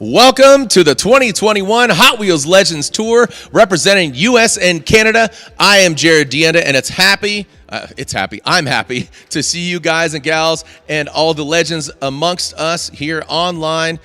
Welcome to the 2021 Hot Wheels Legends Tour representing US and Canada. I am Jared Deanda, and I'm happy to see you guys and gals and all the legends amongst us here online.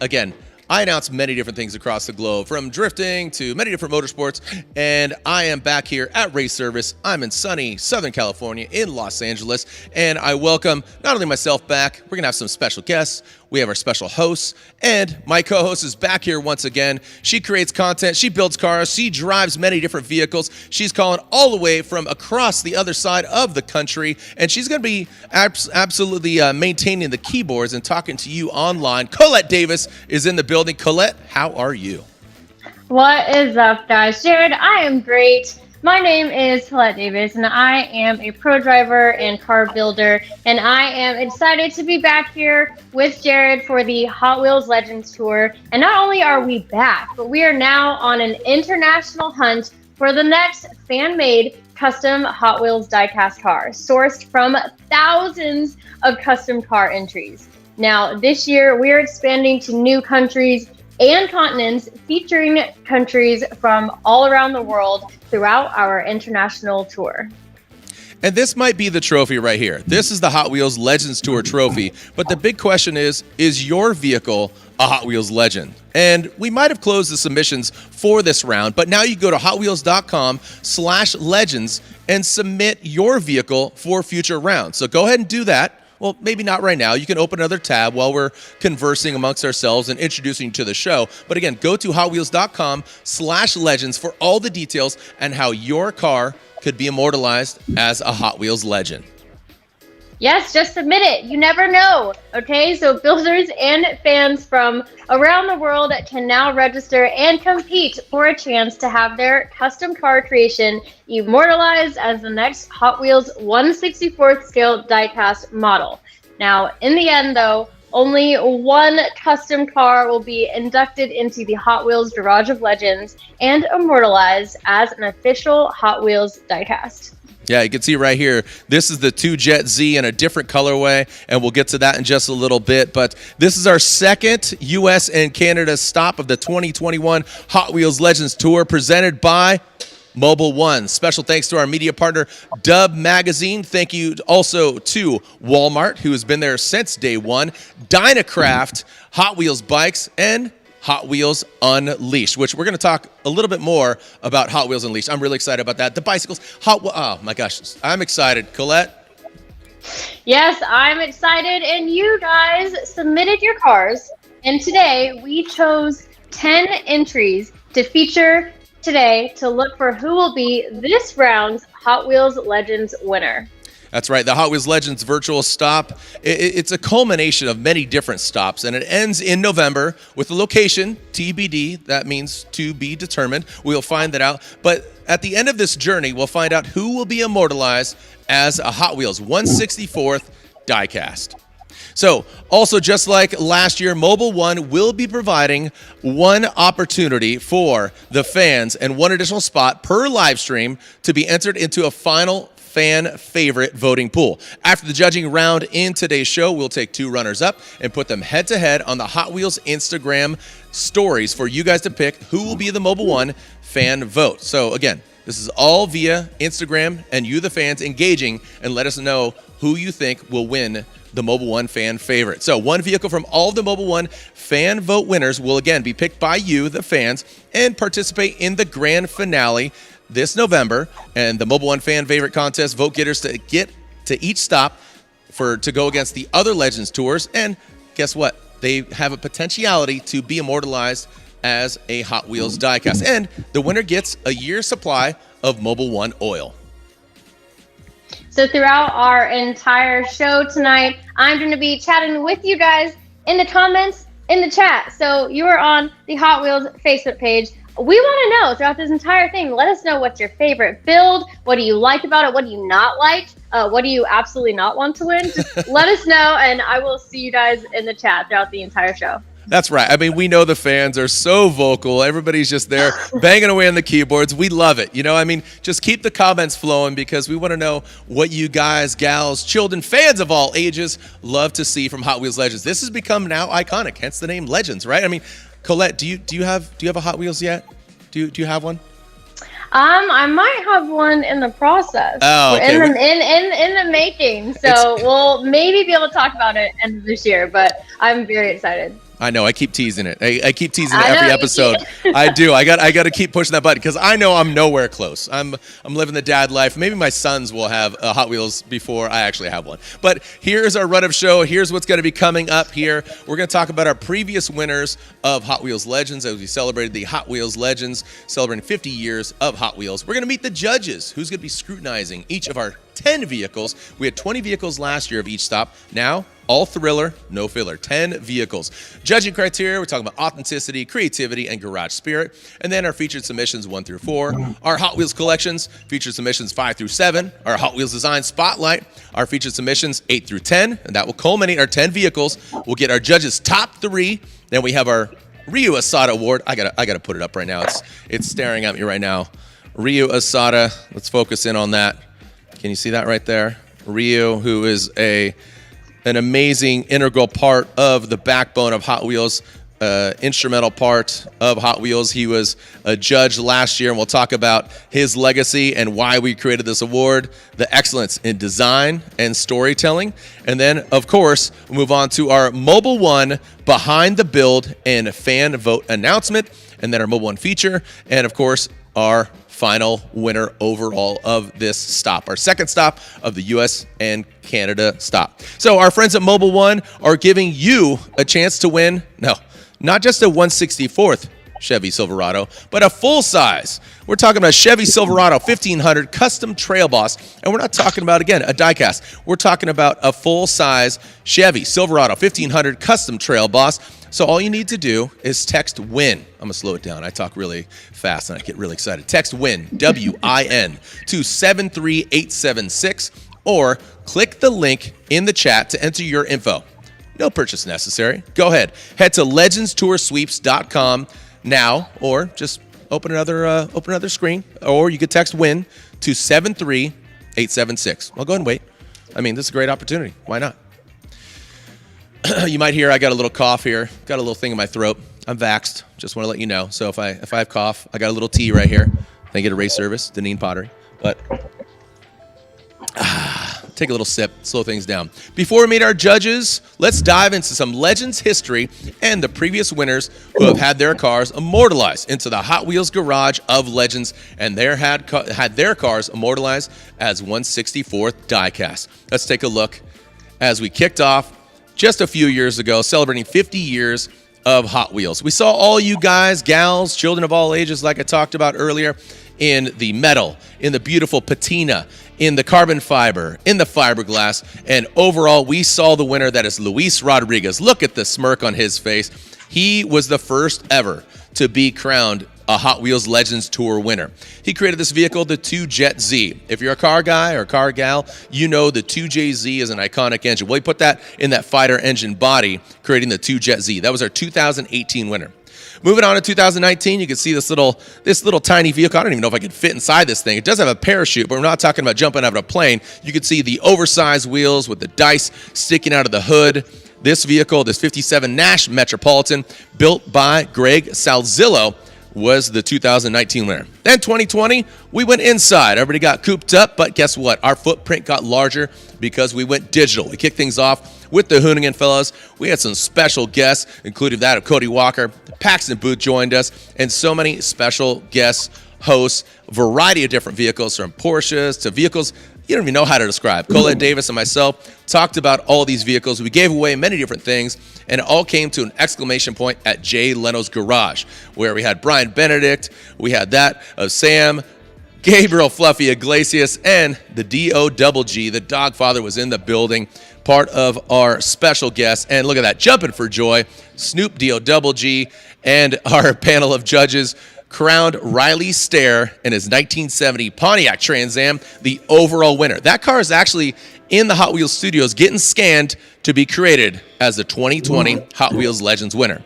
Again, I announce many different things across the globe, from drifting to many different motorsports, and I am back here at Race Service. I'm in sunny Southern California in Los Angeles, and I welcome not only myself back, we're going to have some special guests. We have our special hosts, and my co-host is back here once again. She creates content, she builds cars, she drives many different vehicles. She's calling all the way from across the other side of the country, and she's going to be absolutely maintaining the keyboards and talking to you online. Colette Davis is in the building. Colette, how are you? What is up, guys? Jared, I am great. My name is Colette Davis, and I am a pro driver and car builder, and I am excited to be back here with Jared for the Hot Wheels Legends Tour. And not only are we back, but we are now on an international hunt for the next fan-made custom Hot Wheels diecast car, sourced from thousands of custom car entries. Now, this year, we are expanding to new countries and continents, featuring countries from all around the world throughout our international tour. And this might be the trophy right here. This is the Hot Wheels Legends Tour trophy. But the big question is your vehicle a Hot Wheels legend? And we might have closed the submissions for this round, but now you go to hotwheels.com/legends and submit your vehicle for future rounds. So go ahead and do that. Well, maybe not right now. You can open another tab while we're conversing amongst ourselves and introducing you to the show. But again, go to hotwheels.com/legends for all the details and how your car could be immortalized as a Hot Wheels legend. Yes, just submit it. You never know. Okay, so builders and fans from around the world can now register and compete for a chance to have their custom car creation immortalized as the next Hot Wheels 1/64th scale diecast model. Now, in the end, though, only one custom car will be inducted into the Hot Wheels Garage of Legends and immortalized as an official Hot Wheels diecast. Yeah, you can see right here, this is the 2Jet Z in a different colorway, and we'll get to that in just a little bit. But this is our second U.S. and Canada stop of the 2021 Hot Wheels Legends Tour, presented by Mobil 1. Special thanks to our media partner, Dub Magazine. Thank you also to Walmart, who has been there since day one, Dynacraft, Hot Wheels Bikes, and Hot Wheels Unleashed, which we're going to talk a little bit more about Hot Wheels Unleashed. I'm really excited about that. The bicycles, oh my gosh, I'm excited. Colette? Yes, I'm excited, and you guys submitted your cars, and today we chose 10 entries to feature today to look for who will be this round's Hot Wheels Legends winner. That's right. The Hot Wheels Legends virtual stop, it's a culmination of many different stops, and it ends in November with a location, TBD. That means to be determined. We'll find that out. But at the end of this journey, we'll find out who will be immortalized as a Hot Wheels 1/64th diecast. So, also just like last year, Mobil 1 will be providing one opportunity for the fans and one additional spot per live stream to be entered into a final fan favorite voting pool. After the judging round in today's show, we'll take two runners up and put them head to head on the Hot Wheels Instagram stories for you guys to pick who will be the Mobil 1 fan vote. So again, this is all via Instagram and you, the fans, engaging and let us know who you think will win the Mobil 1 fan favorite. So one vehicle from all of the Mobil 1 fan vote winners will again be picked by you, the fans, and participate in the grand finale this November, and the Mobil 1 fan favorite contest, vote getters to get to each stop to go against the other Legends tours, and guess what? They have a potentiality to be immortalized as a Hot Wheels diecast, and the winner gets a year's supply of Mobil 1 oil. So throughout our entire show tonight, I'm going to be chatting with you guys in the comments, in the chat. So you are on the Hot Wheels Facebook page. We want to know throughout this entire thing, let us know what's your favorite build. What do you like about it? What do you not like? What do you absolutely not want to win? Just let us know, and I will see you guys in the chat throughout the entire show. That's right. I mean, we know the fans are so vocal. Everybody's just there banging away on the keyboards. We love it. I mean, just keep the comments flowing because we want to know what you guys, gals, children, fans of all ages love to see from Hot Wheels Legends. This has become now iconic, hence the name Legends, right? I mean, Colette, do you have a Hot Wheels yet? Do you have one? I might have one in the process. Oh, okay. In the making. So we'll maybe be able to talk about it end of this year, but I'm very excited. I know. I keep teasing it. I keep teasing it every episode. I do. I got to keep pushing that button because I know I'm nowhere close. I'm living the dad life. Maybe my sons will have Hot Wheels before I actually have one. But here's our run of show. Here's what's going to be coming up here. We're going to talk about our previous winners of Hot Wheels Legends as we celebrated the Hot Wheels Legends, celebrating 50 years of Hot Wheels. We're going to meet the judges, who's going to be scrutinizing each of our 10 vehicles. We had 20 vehicles last year of each stop. Now, all thriller, no filler, 10 vehicles. Judging criteria, we're talking about authenticity, creativity, and garage spirit. And then our featured submissions 1 through 4. Our Hot Wheels collections, featured submissions 5 through 7. Our Hot Wheels design spotlight, our featured submissions 8 through 10. And that will culminate our 10 vehicles. We'll get our judges' top 3. Then we have our Ryu Asada award. I gotta put it up right now. It's staring at me right now. Ryu Asada, let's focus in on that. Can you see that right there? Ryu, who is an amazing integral part of the backbone of Hot Wheels, instrumental part of Hot Wheels. He was a judge last year, and we'll talk about his legacy and why we created this award, the excellence in design and storytelling. And then, of course, we'll move on to our Mobil 1 Behind the Build and fan vote announcement, and then our Mobil 1 feature, and, of course, our final winner overall of this stop, our second stop of the U.S. and Canada stop. So our friends at Mobil 1 are giving you a chance to win, not just a 1/64th Chevy Silverado, but a full size. We're talking about Chevy Silverado 1500 Custom Trail Boss, and we're not talking about, again, a diecast. We're talking about a full size Chevy Silverado 1500 Custom Trail Boss. So all you need to do is text WIN. I'm going to slow it down. I talk really fast and I get really excited. Text WIN, W-I-N, to 73876, or click the link in the chat to enter your info. No purchase necessary. Go ahead. Head to legendstoursweeps.com now, or just open another screen, or you could text WIN to 73876. Well, go ahead and wait. I mean, this is a great opportunity. Why not? You might hear I got a little cough here. Got a little thing in my throat. I'm vaxxed. Just want to let you know. So if I have cough, I got a little tea right here. Thank you to Race Service, Deneen Pottery. But take a little sip, slow things down. Before we meet our judges, let's dive into some Legends history and the previous winners who have had their cars immortalized into the Hot Wheels garage of Legends, and had their cars immortalized as 1/64th diecast. Let's take a look as we kicked off just a few years ago, celebrating 50 years of Hot Wheels. We saw all you guys, gals, children of all ages, like I talked about earlier, in the metal, in the beautiful patina, in the carbon fiber, in the fiberglass, and overall, we saw the winner, that is Luis Rodriguez. Look at the smirk on his face. He was the first ever to be crowned a Hot Wheels Legends Tour winner. He created this vehicle, the 2JZ. If you're a car guy or a car gal, you know the 2JZ is an iconic engine. Well, he put that in that fighter engine body, creating the 2JZ. That was our 2018 winner. Moving on to 2019, you can see this little tiny vehicle. I don't even know if I could fit inside this thing. It does have a parachute, but we're not talking about jumping out of a plane. You can see the oversized wheels with the dice sticking out of the hood. This vehicle, this 57 Nash Metropolitan, built by Greg Salzillo, was the 2019 winner. Then 2020, we went inside. Everybody got cooped up, but guess what? Our footprint got larger because we went digital. We kicked things off with the Hoonigan fellows. We had some special guests, including that of Cody Walker. Paxton Booth joined us, and so many special guests, hosts, variety of different vehicles, from Porsches to vehicles you don't even know how to describe. Colette Davis and myself talked about all these vehicles. We gave away many different things, and it all came to an exclamation point at Jay Leno's garage, where we had Brian Benedict, we had that of Sam, Gabriel Fluffy Iglesias, and the D-O-double-G, the Dogfather, was in the building, part of our special guests. And look at that, jumping for joy, Snoop D-O-double-G, and our panel of judges crowned Riley Stair in his 1970 Pontiac Trans Am the overall winner. That car is actually in the Hot Wheels studios getting scanned to be created as the 2020 Hot Wheels Legends winner.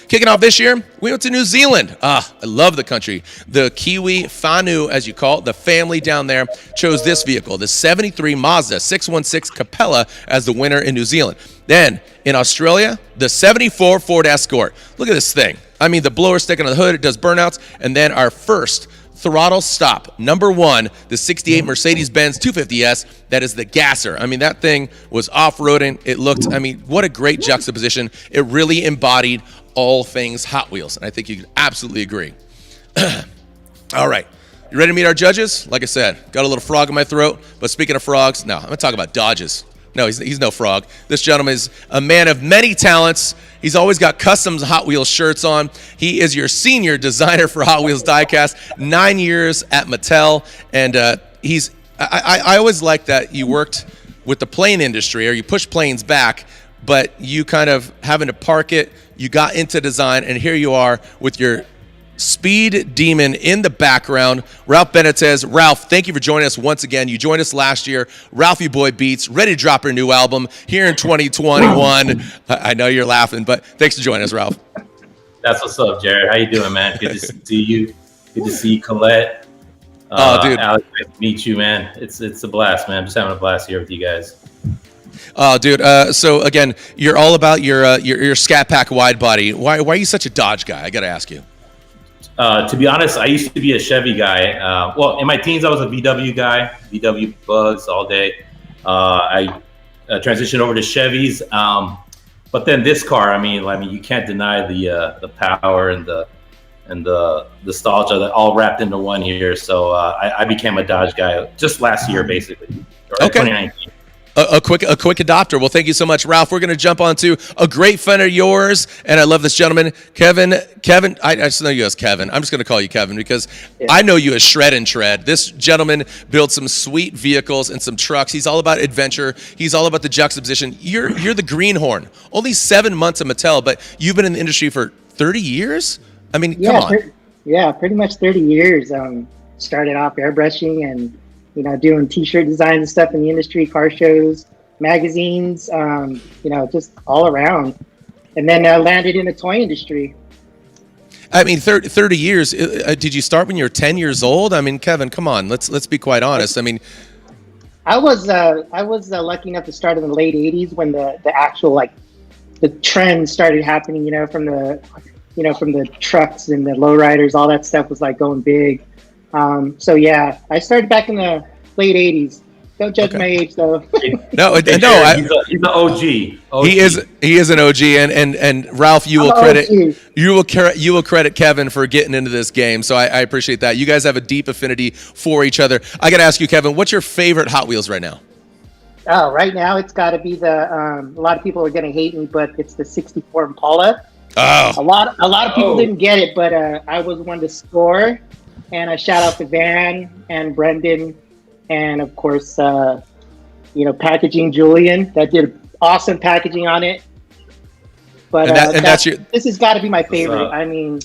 Kicking off this year, we went to New Zealand. I love the country. The Kiwi Whānau, as you call it, the family down there chose this vehicle, the 73 Mazda 616 Capella, as the winner in New Zealand. Then in Australia, the 74 Ford Escort. Look at this thing. I mean, the blower stick on the hood, it does burnouts. And then our first throttle stop, number one, the 68 Mercedes-Benz 250S. That is the gasser. I mean, that thing was off-roading. It looked, I mean, what a great juxtaposition. It really embodied all things Hot Wheels. And I think you could absolutely agree. All right. You ready to meet our judges? Like I said, got a little frog in my throat. But speaking of frogs, no, I'm going to talk about Dodges. No, he's no frog. This gentleman is a man of many talents. He's always got custom Hot Wheels shirts on. He is your senior designer for Hot Wheels Diecast, 9 years at Mattel. And I always like that you worked with the plane industry, or you push planes back, but you kind of having to park it. You got into design, and here you are with your speed demon in the background, Ralph Benitez. Ralph, thank you for joining us once again. You joined us last year. Ralphie Boy Beats, ready to drop your new album here in 2021. I know you're laughing, but thanks for joining us, Ralph. That's what's up, Jared. How you doing, man? Good to see you. Good to see Colette. Dude. Alex, nice to meet you, man. It's a blast, man. I'm just having a blast here with you guys. Dude. So again, you're all about your Scat Pack wide body. Why are you such a Dodge guy? I got to ask you. To be honest, I used to be a Chevy guy. Well, in my teens, I was a VW guy, VW bugs all day. I transitioned over to Chevys. But then this car, I mean, you can't deny the power and the nostalgia that all wrapped into one here. So I became a Dodge guy just last year, basically. Okay. 2019. A quick adopter. Well, thank you so much, Ralph. We're going to jump on to a great friend of yours, and I love this gentleman, Kevin. I just know you as Kevin. I'm just going to call you Kevin because I know you as Shred and Tread. This gentleman builds some sweet vehicles and some trucks. He's all about adventure. He's all about the juxtaposition. You're the greenhorn. Only 7 months at Mattel, but you've been in the industry for 30 years? I mean, come on. Pretty much 30 years. Started off airbrushing and doing T-shirt designs and stuff in the industry, car shows, magazines, just all around. And then landed in the toy industry. I mean, 30 years. Did you start when you were 10 years old? I mean, Kevin, come on. Let's be quite honest. I mean, I was lucky enough to start in the late 80s when the actual the trend started happening. From the trucks and the lowriders, all that stuff was going big. I started back in the late 80s. Don't judge my age, though. No. He's an OG. He is an OG, and Ralph, you will credit Kevin for getting into this game. So I appreciate that. You guys have a deep affinity for each other. I got to ask you, Kevin, what's your favorite Hot Wheels right now? Oh, right now it's got to be a lot of people are going to hate me, but it's the 64 Impala. Oh. A lot of people didn't get it, but I was one to score. And I shout out to Van and Brendan, and of course, Packaging Julian that did awesome packaging on it. But this has got to be my favorite. I mean,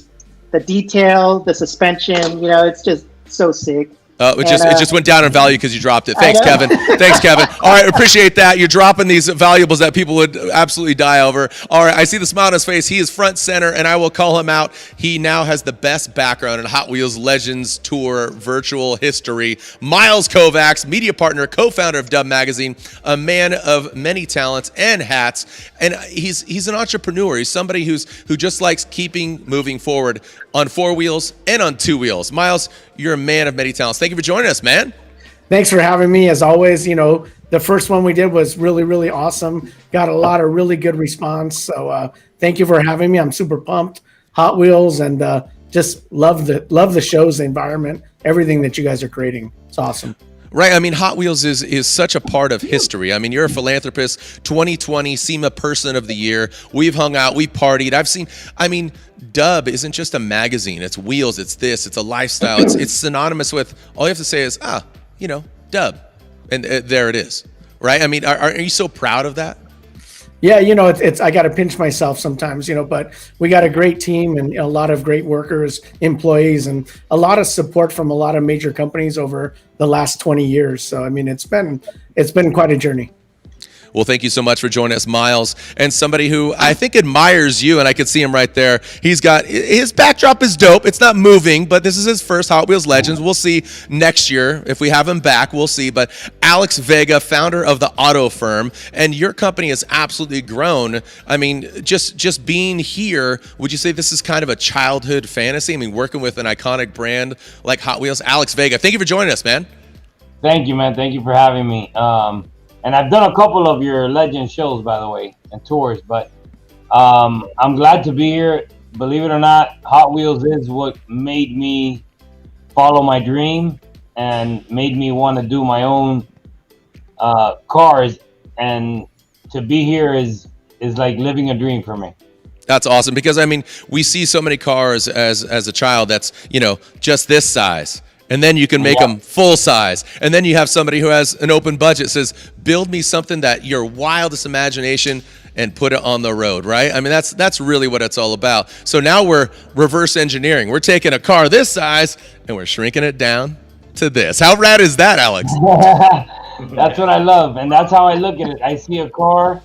the detail, the suspension, it's just so sick. It just went down in value because you dropped it. Thanks, Kevin. Thanks, Kevin. All right, appreciate that. You're dropping these valuables that people would absolutely die over. All right, I see the smile on his face. He is front center, and I will call him out. He now has the best background in Hot Wheels Legends Tour virtual history. Miles Kovacs, media partner, co-founder of Dub Magazine, a man of many talents and hats, and he's an entrepreneur. He's somebody who just likes moving forward on 4 wheels and on 2 wheels. Miles, you're a man of many talents. Thank you for joining us, man. Thanks for having me. As always, the first one we did was really, really awesome. Got a lot of really good response. So thank you for having me. I'm super pumped. Hot Wheels and just love the show's environment, everything that you guys are creating. It's awesome. Right. I mean, Hot Wheels is such a part of history. I mean, you're a philanthropist, 2020 SEMA Person of the Year. We've hung out, we partied. Dub isn't just a magazine. It's wheels. It's this. It's a lifestyle. It's synonymous with, all you have to say is, Dub. And there it is. Right. I mean, are you so proud of that? Yeah, it's I got to pinch myself sometimes, but we got a great team and a lot of great workers, employees, and a lot of support from a lot of major companies over the last 20 years. So, I mean, it's been quite a journey. Well, thank you so much for joining us, Miles, and somebody who I think admires you, and I could see him right there. He's got his backdrop is dope. It's not moving, but this is his first Hot Wheels Legends. We'll see next year if we have him back. We'll see. But Alex Vega, founder of the Auto Firm, and your company has absolutely grown. I mean, just being here, would you say this is kind of a childhood fantasy? I mean, working with an iconic brand like Hot Wheels. Alex Vega, thank you for joining us, man. Thank you, man. Thank you for having me. And I've done a couple of your legend shows, by the way, and tours, but I'm glad to be here. Believe it or not, Hot Wheels is what made me follow my dream and made me want to do my own cars. And to be here is like living a dream for me. That's awesome, because I mean, we see so many cars as a child that's, just this size. And then you can make them full size. And then you have somebody who has an open budget, says, build me something that your wildest imagination and put it on the road, right? I mean, that's really what it's all about. So now we're reverse engineering. We're taking a car this size and we're shrinking it down to this. How rad is that, Alex? That's what I love. And that's how I look at it. I see a car,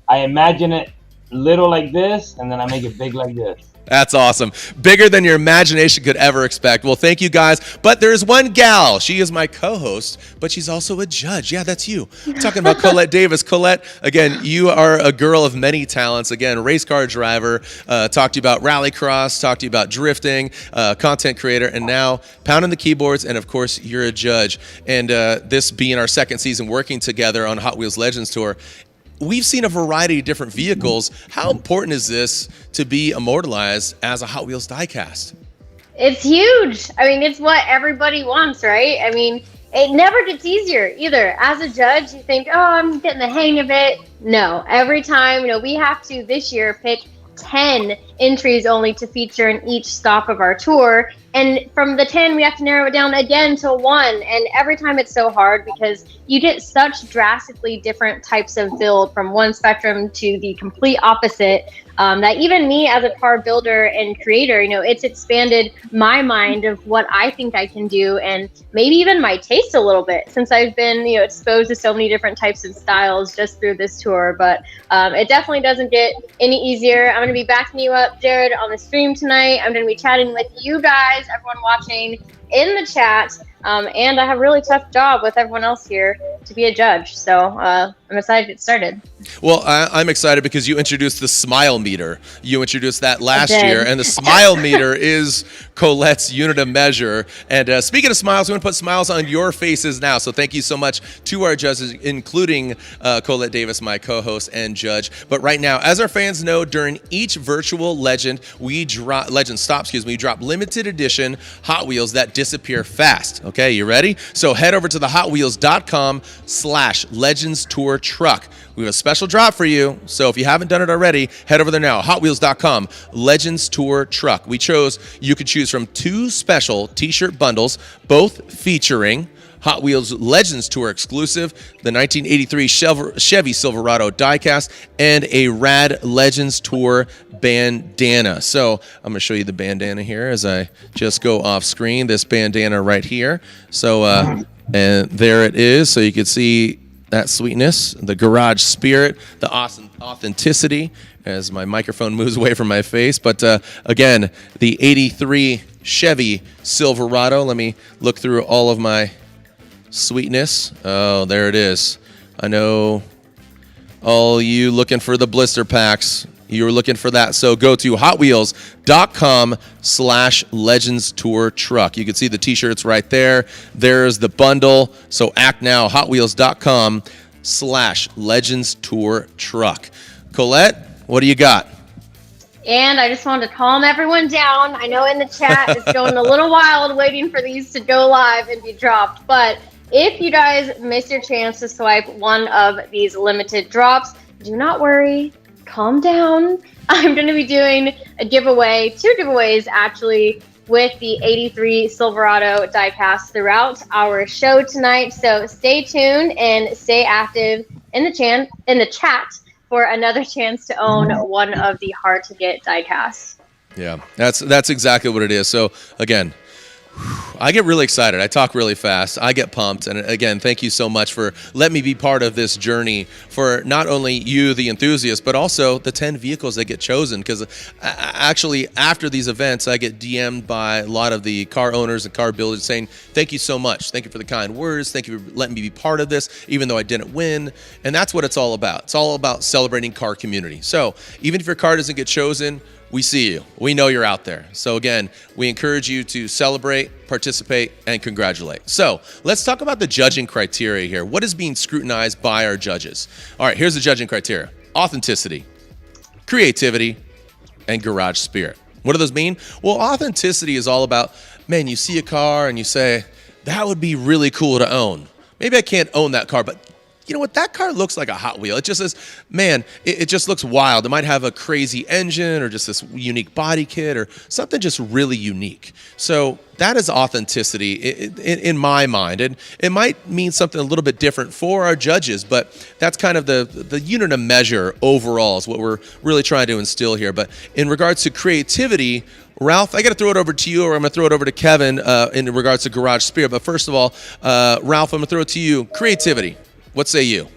I imagine it little like this, and then I make it big like this. That's awesome. Bigger than your imagination could ever expect. Well, thank you guys. But there's one gal. She is my co-host, but she's also a judge. Yeah, that's you. I'm talking about Colette Davis. Colette, again, you are a girl of many talents. Again, race car driver. Talked to you about rallycross. Talked to you about drifting. Content creator. And now pounding the keyboards. And, of course, you're a judge. And this being our second season working together on Hot Wheels Legends Tour, we've seen a variety of different vehicles. How important is this to be immortalized as a Hot Wheels diecast? It's huge. I mean, it's what everybody wants, right? I mean, it never gets easier either. As a judge, you think, oh, I'm getting the hang of it. No, every time, we have to this year pick 10 entries only to feature in each stop of our tour. And from the 10, we have to narrow it down again to 1. And every time it's so hard because you get such drastically different types of build from one spectrum to the complete opposite. That even me as a car builder and creator, it's expanded my mind of what I think I can do, and maybe even my taste a little bit, since I've been, exposed to so many different types of styles just through this tour. But it definitely doesn't get any easier. I'm going to be backing you up, Jared, on the stream tonight. I'm going to be chatting with you guys, everyone watching in the chat. And I have a really tough job with everyone else here to be a judge. So I'm excited to get started. Well, I'm excited because you introduced the smile meter. You introduced that last year, and the smile meter is Colette's unit of measure. And speaking of smiles, we want to put smiles on your faces now. So thank you so much to our judges, including Colette Davis, my co-host and judge. But right now, as our fans know, during each virtual legend stop, we drop limited edition Hot Wheels that disappear fast. Okay, you ready? So head over to the hotwheels.com/Legends Tour Truck. We have a special drop for you. So if you haven't done it already, head over there now. hotwheels.com Legends Tour Truck. You could choose from 2 special t-shirt bundles, both featuring Hot Wheels Legends Tour exclusive, the 1983 Chevy Silverado diecast, and a rad Legends Tour bandana. So I'm going to show you the bandana here as I just go off screen. This bandana right here. So and there it is. So you can see that sweetness, the garage spirit, the awesome authenticity as my microphone moves away from my face. But again, the 83 Chevy Silverado. Let me look through all of my sweetness. Oh, there it is. I know all you looking for the blister packs. You were looking for that. So go to hotwheels.com/Legends Tour Truck. You can see the t-shirts right there. There's the bundle. So act now, hotwheels.com/Legends Tour Truck. Colette, what do you got? And I just wanted to calm everyone down. I know in the chat it's going a little wild waiting for these to go live and be dropped. But if you guys miss your chance to swipe one of these limited drops, do not worry. Calm down. I'm going to be doing a giveaway, 2 giveaways actually, with the 83 Silverado diecast throughout our show tonight. So stay tuned and stay active in the chat for another chance to own one of the hard to get diecasts. Yeah, that's exactly what it is. So again, I get really excited. I talk really fast. I get pumped. And again, thank you so much for letting me be part of this journey for not only you, the enthusiast, but also the 10 vehicles that get chosen. Because actually, after these events, I get DM'd by a lot of the car owners and car builders saying, thank you so much. Thank you for the kind words. Thank you for letting me be part of this, even though I didn't win. And that's what it's all about. It's all about celebrating car community. So even if your car doesn't get chosen, we see you. We know you're out there. So again, we encourage you to celebrate, participate, and congratulate. So let's talk about the judging criteria here. What is being scrutinized by our judges? All right, here's the judging criteria: authenticity, creativity, and garage spirit. What do those mean? Well, authenticity is all about, man, you see a car and you say, that would be really cool to own. Maybe I can't own that car, but you know what? That car looks like a Hot Wheel. It just says, man, it just looks wild. It might have a crazy engine or just this unique body kit or something just really unique. So that is authenticity in my mind. And it might mean something a little bit different for our judges, but that's kind of the unit of measure overall is what we're really trying to instill here. But in regards to creativity, Ralph, I got to throw it over to you, or I'm going to throw it over to Kevin in regards to garage spirit. But first of all, Ralph, I'm going to throw it to you. Creativity. What say you?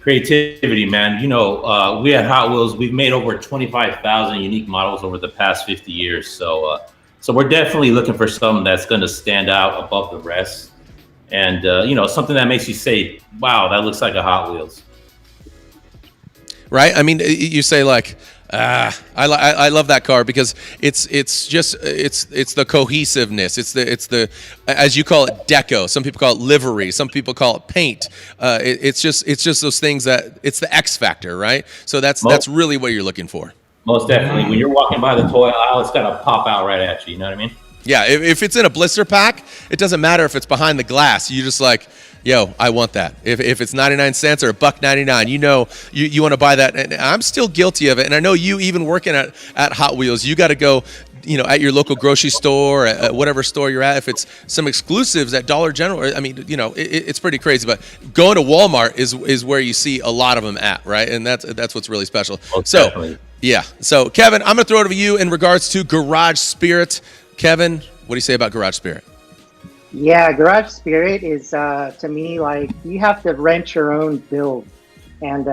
Creativity, man. You know, we at Hot Wheels, we've made over 25,000 unique models over the past 50 years. So we're definitely looking for something that's going to stand out above the rest. And, you know, something that makes you say, wow, that looks like a Hot Wheels. Right? I mean, you say like, I love that car because it's the cohesiveness. It's the as you call it, deco. Some people call it livery. Some people call it paint. It's just those things that it's the X factor, right? So that's really what you're looking for. Most definitely. When you're walking by the toy aisle, it's got to pop out right at you. You know what I mean? Yeah. If it's in a blister pack, it doesn't matter if it's behind the glass. You just like, yo, I want that. If it's 99 cents or $1.99, you know you want to buy that. And I'm still guilty of it. And I know you, even working at Hot Wheels, you got to go, you know, at your local grocery store, at whatever store you're at. If it's some exclusives at Dollar General, I mean, you know, it's pretty crazy. But going to Walmart is where you see a lot of them at, right? And that's what's really special. So, definitely. Yeah. So, Kevin, I'm going to throw it over to you in regards to Garage Spirit. Kevin, what do you say about Garage Spirit? Yeah, Garage Spirit is to me like you have to rent your own build, and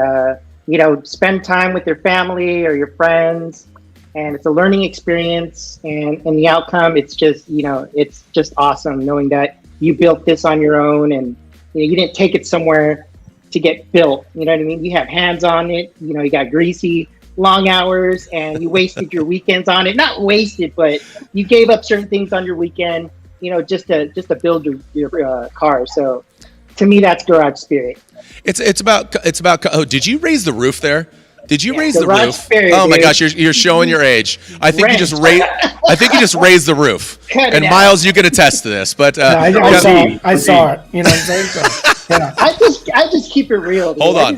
you know, spend time with your family or your friends, and it's a learning experience. And the outcome, it's just, you know, it's just awesome knowing that you built this on your own, and you know, you didn't take it somewhere to get built. You know what I mean? You have hands on it. You know, you got greasy, long hours, and you wasted your weekends on it. Not wasted, but you gave up certain things on your weekend, you know, just to build your car. So to me, that's Garage Spirit. It's about. Oh, did you raise the roof there? Did you raise the roof? Spirit, oh my dude. gosh, you're showing your age. I think you just raised the roof. And Miles, you can attest to this. But I saw it. You know what I'm saying? So, yeah. I just keep it real. Dude. Hold on.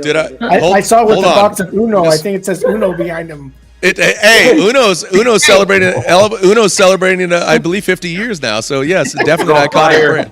Did I saw it with the box of Uno. I think it says Uno behind him. Hey, Uno's celebrating I believe 50 years now. So yes, definitely an iconic brand.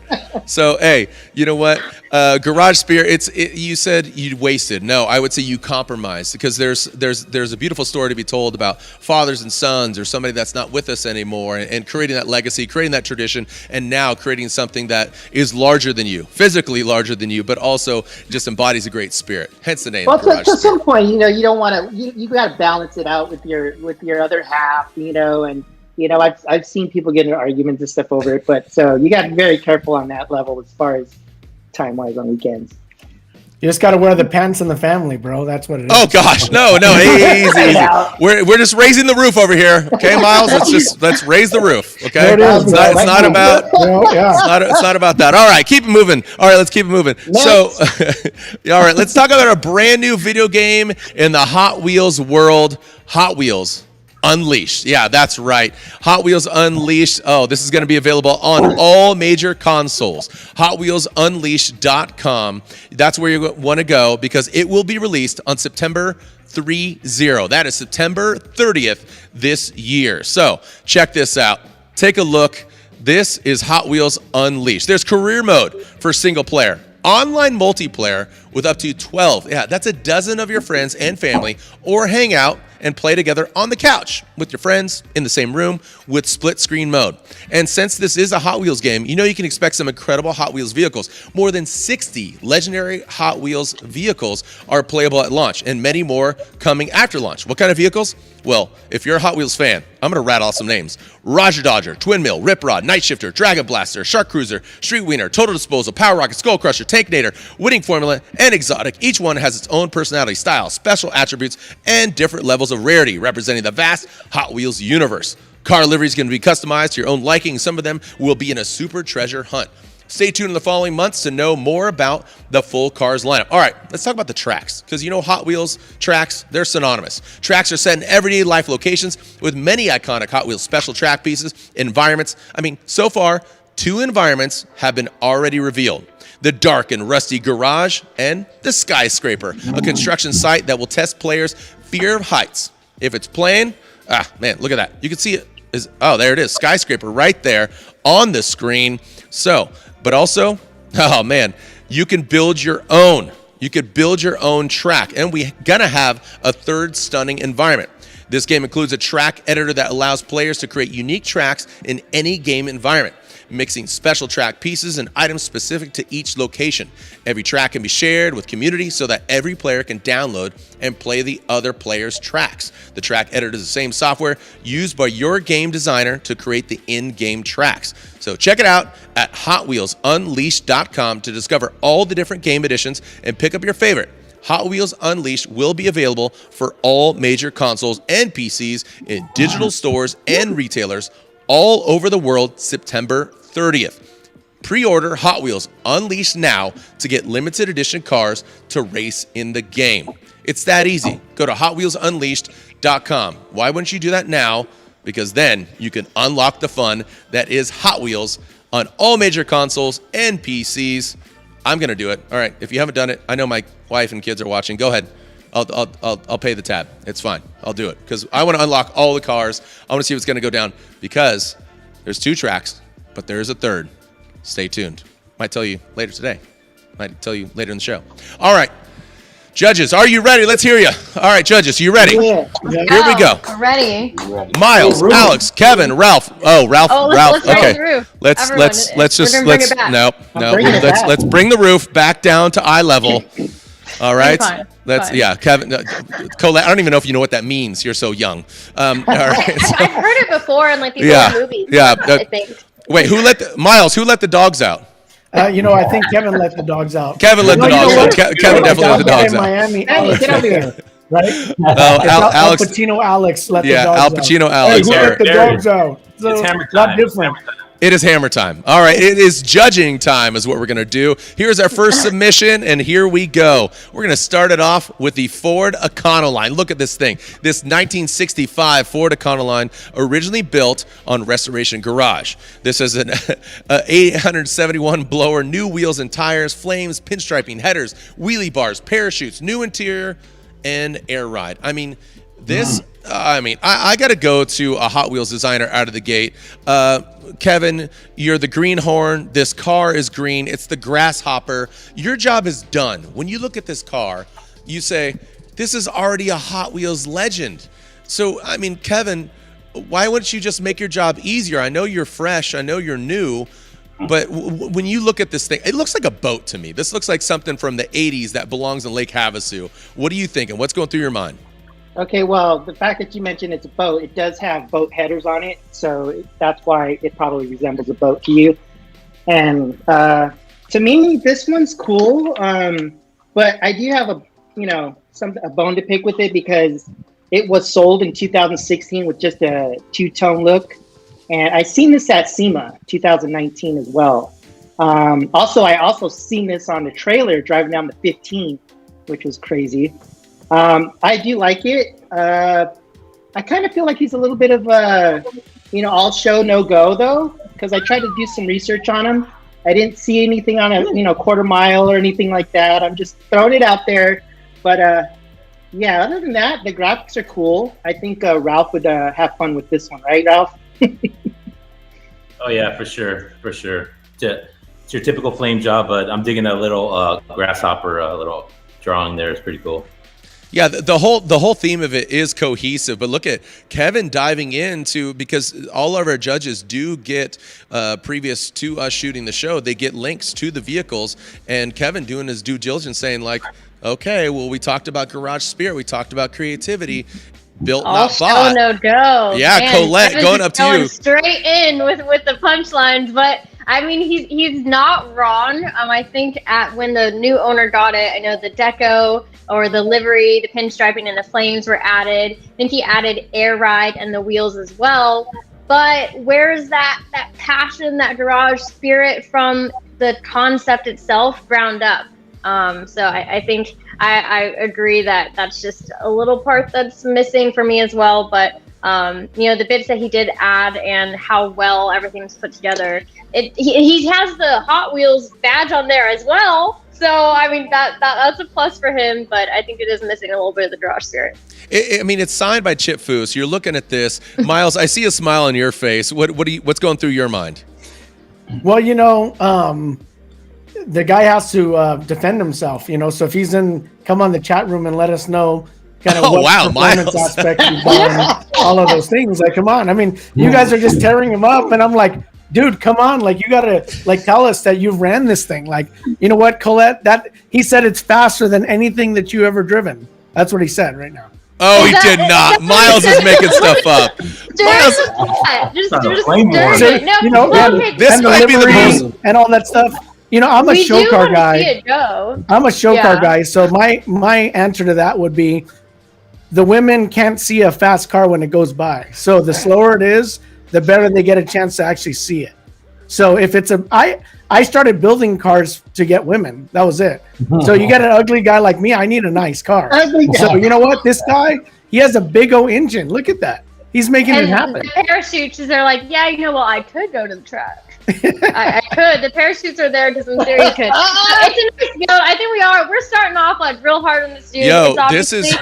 So hey, you know what? Garage Spirit. You said you wasted. No, I would say you compromised, because there's a beautiful story to be told about fathers and sons, or somebody that's not with us anymore, and creating that legacy, creating that tradition, and now creating something that is larger than you, physically larger than you, but also just embodies a great spirit. Hence the name. Well, to some point, you know, you don't want to. You got to balance it out with your other half, you know, and you know, I've seen people get into arguments and stuff over it, but so you got to be very careful on that level as far as time wise on weekends. You just got to wear the pants in the family, bro. That's what it is. Oh gosh, no, easy. We're just raising the roof over here, okay, Miles? Let's raise the roof, okay? It's not about that. All right, keep it moving. All right, let's keep it moving. Next. So, all right, let's talk about a brand new video game in the Hot Wheels world. Hot Wheels Unleashed. Yeah, that's right. Hot Wheels Unleashed. Oh, this is going to be available on all major consoles. HotWheelsUnleashed.com. That's where you want to go, because it will be released on September 30. That is September 30th this year. So check this out. Take a look. This is Hot Wheels Unleashed. There's career mode for single player, online multiplayer with up to 12. Yeah, that's a dozen of your friends and family, or hang out and play together on the couch with your friends in the same room with split screen mode. And since this is a Hot Wheels game, you know you can expect some incredible Hot Wheels vehicles. More than 60 legendary Hot Wheels vehicles are playable at launch, and many more coming after launch. What kind of vehicles? Well, if you're a Hot Wheels fan, I'm going to rattle off some names. Roger Dodger, Twin Mill, Rip Rod, Night Shifter, Dragon Blaster, Shark Cruiser, Street Wiener, Total Disposal, Power Rocket, Skull Crusher, Tanknator, Winning Formula, and Exotic. Each one has its own personality, style, special attributes, and different levels of rarity, representing the vast Hot Wheels universe. Car livery is going to be customized to your own liking. Some of them will be in a super treasure hunt. Stay tuned in the following months to know more about the full Cars lineup. All right, let's talk about the tracks, because you know Hot Wheels tracks, they're synonymous. Tracks are set in everyday life locations with many iconic Hot Wheels special track pieces, environments. I mean, so far, 2 environments have been already revealed. The dark and rusty garage and the skyscraper, a construction site that will test players' fear of heights. If it's playing, man, look at that. You can see it. There it is, skyscraper right there on the screen. So, but also, oh man, you can build your own. You could build your own track, and we're gonna have a third stunning environment. This game includes a track editor that allows players to create unique tracks in any game environment, mixing special track pieces and items specific to each location. Every track can be shared with community so that every player can download and play the other player's tracks. The track editor is the same software used by your game designer to create the in-game tracks. So check it out at HotWheelsUnleashed.com to discover all the different game editions and pick up your favorite. Hot Wheels Unleashed will be available for all major consoles and PCs in digital stores and retailers all over the world September 30th. Pre-order Hot Wheels Unleashed now to get limited edition cars to race in the game. It's that easy. Go to HotWheelsUnleashed.com. Why wouldn't you do that now? Because then you can unlock the fun that is Hot Wheels on all major consoles and PCs. I'm going to do it. All right. If you haven't done it, I know my wife and kids are watching. Go ahead. I'll pay the tab. It's fine. I'll do it because I want to unlock all the cars. I want to see what's going to go down because there's 2 tracks, but there is a third. Stay tuned. Might tell you later today. Might tell you later in the show. All right. Judges, are you ready? Let's hear you. All right, judges, you ready? Yeah. Here we go. Ready. Miles, Alex, Kevin, Ralph. Ralph. Let's bring okay. the roof. Let's just We're gonna bring it back. Let's bring the roof back down to eye level. All right. Fine. Yeah, Kevin. Colette, I don't even know if you know what that means. You're so young. All right. So, I've heard it before in like these old movies. Yeah. I think. Wait, who let the dogs out? I think Kevin let the dogs out. Kevin let the dogs out. Kevin definitely let the dogs out. Miami, Hey, Alex get over here. right? Al Pacino Alex let the dogs Al out. Pacino Hey, Alex. who All let right. the dogs out? So, It's hammer a lot time. different. It is hammer time. All right, it is judging time is what we're going to do. Here's our first submission, and here we go. We're going to start it off with the Ford Econoline. Look at this thing. This 1965 Ford Econoline, originally built on Restoration Garage. This is an 871 blower, new wheels and tires, flames, pinstriping, headers, wheelie bars, parachutes, new interior, and air ride. I mean, this... I got to go to a Hot Wheels designer out of the gate. Kevin, you're the greenhorn. This car is green. It's the grasshopper. Your job is done. When you look at this car, you say, this is already a Hot Wheels legend. So, I mean, Kevin, why wouldn't you just make your job easier? I know you're fresh. I know you're new. But when you look at this thing, it looks like a boat to me. This looks like something from the 80s that belongs in Lake Havasu. What are you thinking? What's going through your mind? Okay, well, the fact that you mentioned it's a boat, it does have boat headers on it, so that's why it probably resembles a boat to you. And to me, this one's cool, but I do have a bone to pick with it because it was sold in 2016 with just a 2-tone look, and I seen this at SEMA 2019 as well. I also seen this on the trailer driving down the 15, which was crazy. I do like it. I kind of feel like he's a little bit of a, all show, no go though, because I tried to do some research on him. I didn't see anything on a, quarter mile or anything like that. I'm just throwing it out there. But yeah, other than that, the graphics are cool. I think Ralph would have fun with this one, right, Ralph? Oh yeah, for sure. To it's your typical flame job, but I'm digging a little grasshopper, a little drawing there. It's pretty cool. Yeah, the whole theme of it is cohesive, but look at Kevin diving into, because all of our judges do get previous to us shooting the show, they get links to the vehicles, and Kevin doing his due diligence, saying like, okay, well, we talked about garage spirit, we talked about creativity, built All not show, bought. no go. Yeah, Man, Colette, Kevin's going up to going you. straight in with the punchlines, but I mean, he's not wrong. I think when the new owner got it, I know the deco or the livery, the pinstriping, and the flames were added. I think he added air ride and the wheels as well. But where's that passion, that garage spirit from the concept itself, ground up? So I think I agree that that's just a little part that's missing for me as well. But the bits that he did add and how well everything's put together, he has the Hot Wheels badge on there as well. So I mean that's a plus for him. But I think it is missing a little bit of the garage spirit. I mean, it's signed by Chip Foose. You're looking at this, Miles. I see a smile on your face. What's going through your mind? Well, the guy has to defend himself, so if he's come on the chat room and let us know kind of what performance Miles. aspect he's done, all of those things. Like, come on. I mean, you guys are just tearing him up, and I'm like, dude, come on. Like, you got to tell us that you ran this thing. Like, you know what, Colette, he said it's faster than anything that you ever driven. That's what he said right now. Oh, he did not. Miles is making stuff up. Miles, Just this might be the most. And all that stuff. I'm a show car guy. I'm a show car guy. So my answer to that would be, the women can't see a fast car when it goes by. So the slower it is, the better they get a chance to actually see it. So if it's I started building cars to get women. That was it. So you get an ugly guy like me, I need a nice car. So you know what? This guy, he has a big O engine. Look at that. He's making it happen. The parachutes, they're like, I could go to the track. I could. The parachutes are there because I'm very good. I think we're starting off like real hard on this dude. Yo, this is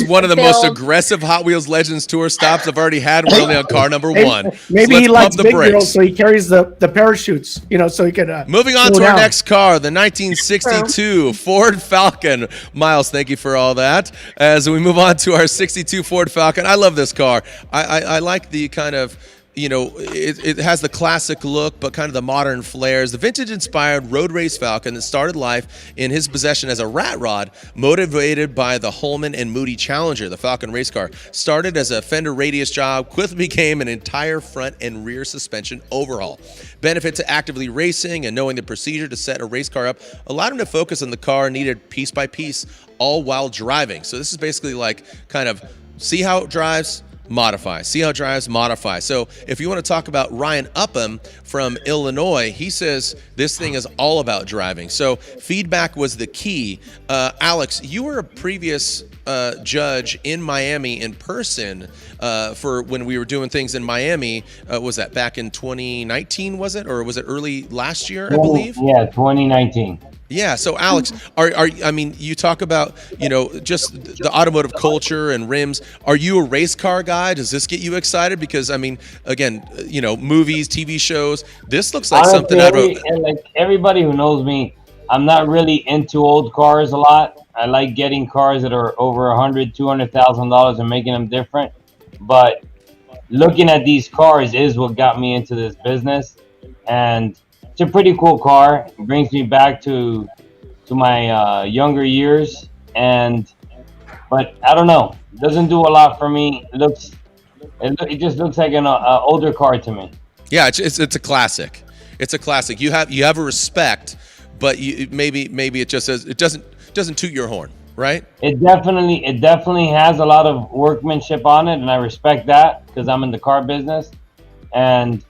one of the most aggressive Hot Wheels Legends Tour stops I've already had. We're only on car number one. Maybe he likes big girls, so he carries the parachutes, so he could. Moving on to our next car, the 1962 Ford Falcon. Miles, thank you for all that. As we move on to our 62 Ford Falcon, I love this car. I like the kind of, it has the classic look, but kind of the modern flares. The vintage-inspired road race Falcon that started life in his possession as a rat rod, motivated by the Holman and Moody Challenger. The Falcon race car started as a fender radius job, quickly became an entire front and rear suspension overhaul. Benefit to actively racing and knowing the procedure to set a race car up allowed him to focus on the car needed piece by piece, all while driving. So this is basically like kind of see how it drives, modify. See how it drives, modify. So if you want to talk about Ryan Upham from Illinois, he says this thing is all about driving. So feedback was the key. Alex, you were a previous judge in Miami in person for when we were doing things in Miami. Was that back in 2019, was it? Or was it early last year, I believe? Yeah, 2019. Yeah. So Alex, you talk about, just the automotive culture and rims. Are you a race car guy? Does this get you excited? Because again, movies, TV shows, this looks like something out of and like everybody who knows me, I'm not really into old cars a lot. I like getting cars that are over $100,000-$200,000 and making them different. But looking at these cars is what got me into this business, and it's a pretty cool car. It brings me back to my younger years, but I don't know. It doesn't do a lot for me. It just looks like an older car to me. Yeah, it's a classic. It's a classic. You have a respect, but maybe it just says it doesn't toot your horn, right? It definitely has a lot of workmanship on it, and I respect that because I'm in the car business, and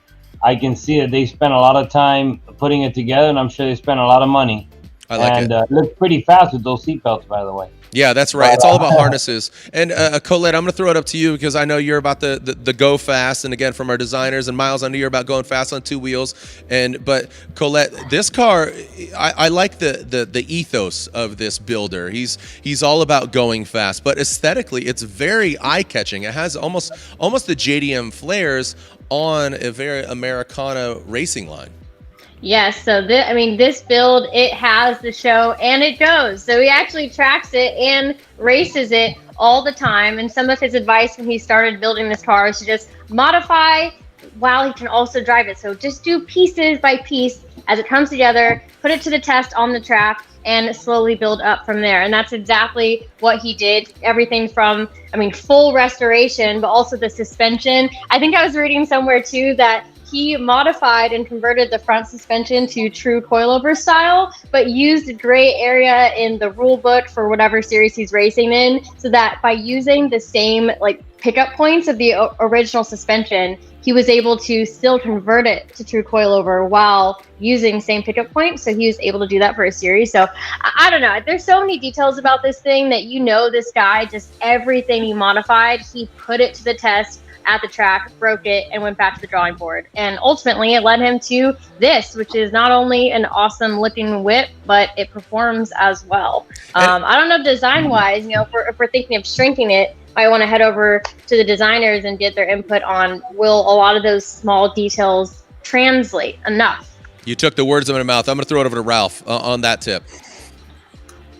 I can see that they spent a lot of time putting it together, and I'm sure they spent a lot of money. I like it. It looks pretty fast with those seatbelts, by the way. Yeah, that's right. It's all about harnesses. And Colette, I'm going to throw it up to you because I know you're about the go fast. And again, from our designers, and Miles, I know you're about going fast on two wheels. But Colette, this car, I like the ethos of this builder. He's all about going fast, but aesthetically, it's very eye catching. It has almost the JDM flares on a very Americana racing line. Yes, so this build, it has the show and it goes. So he actually tracks it and races it all the time. And some of his advice when he started building this car is to just modify while he can also drive it. So just do pieces by piece as it comes together, put it to the test on the track, and slowly build up from there. And that's exactly what he did. Everything from, full restoration, but also the suspension. I think I was reading somewhere too that he modified and converted the front suspension to true coilover style, but used a gray area in the rule book for whatever series he's racing in, so that by using the same pickup points of the original suspension, he was able to still convert it to true coilover while using same pickup points. So he was able to do that for a series. So I don't know. There's so many details about this thing that this guy, just everything he modified, he put it to the test at the track, broke it, and went back to the drawing board. And ultimately, it led him to this, which is not only an awesome looking whip, but it performs as well. I don't know, design-wise, if we're thinking of shrinking it, I want to head over to the designers and get their input on, will a lot of those small details translate enough? You took the words out of my mouth. I'm going to throw it over to Ralph on that tip.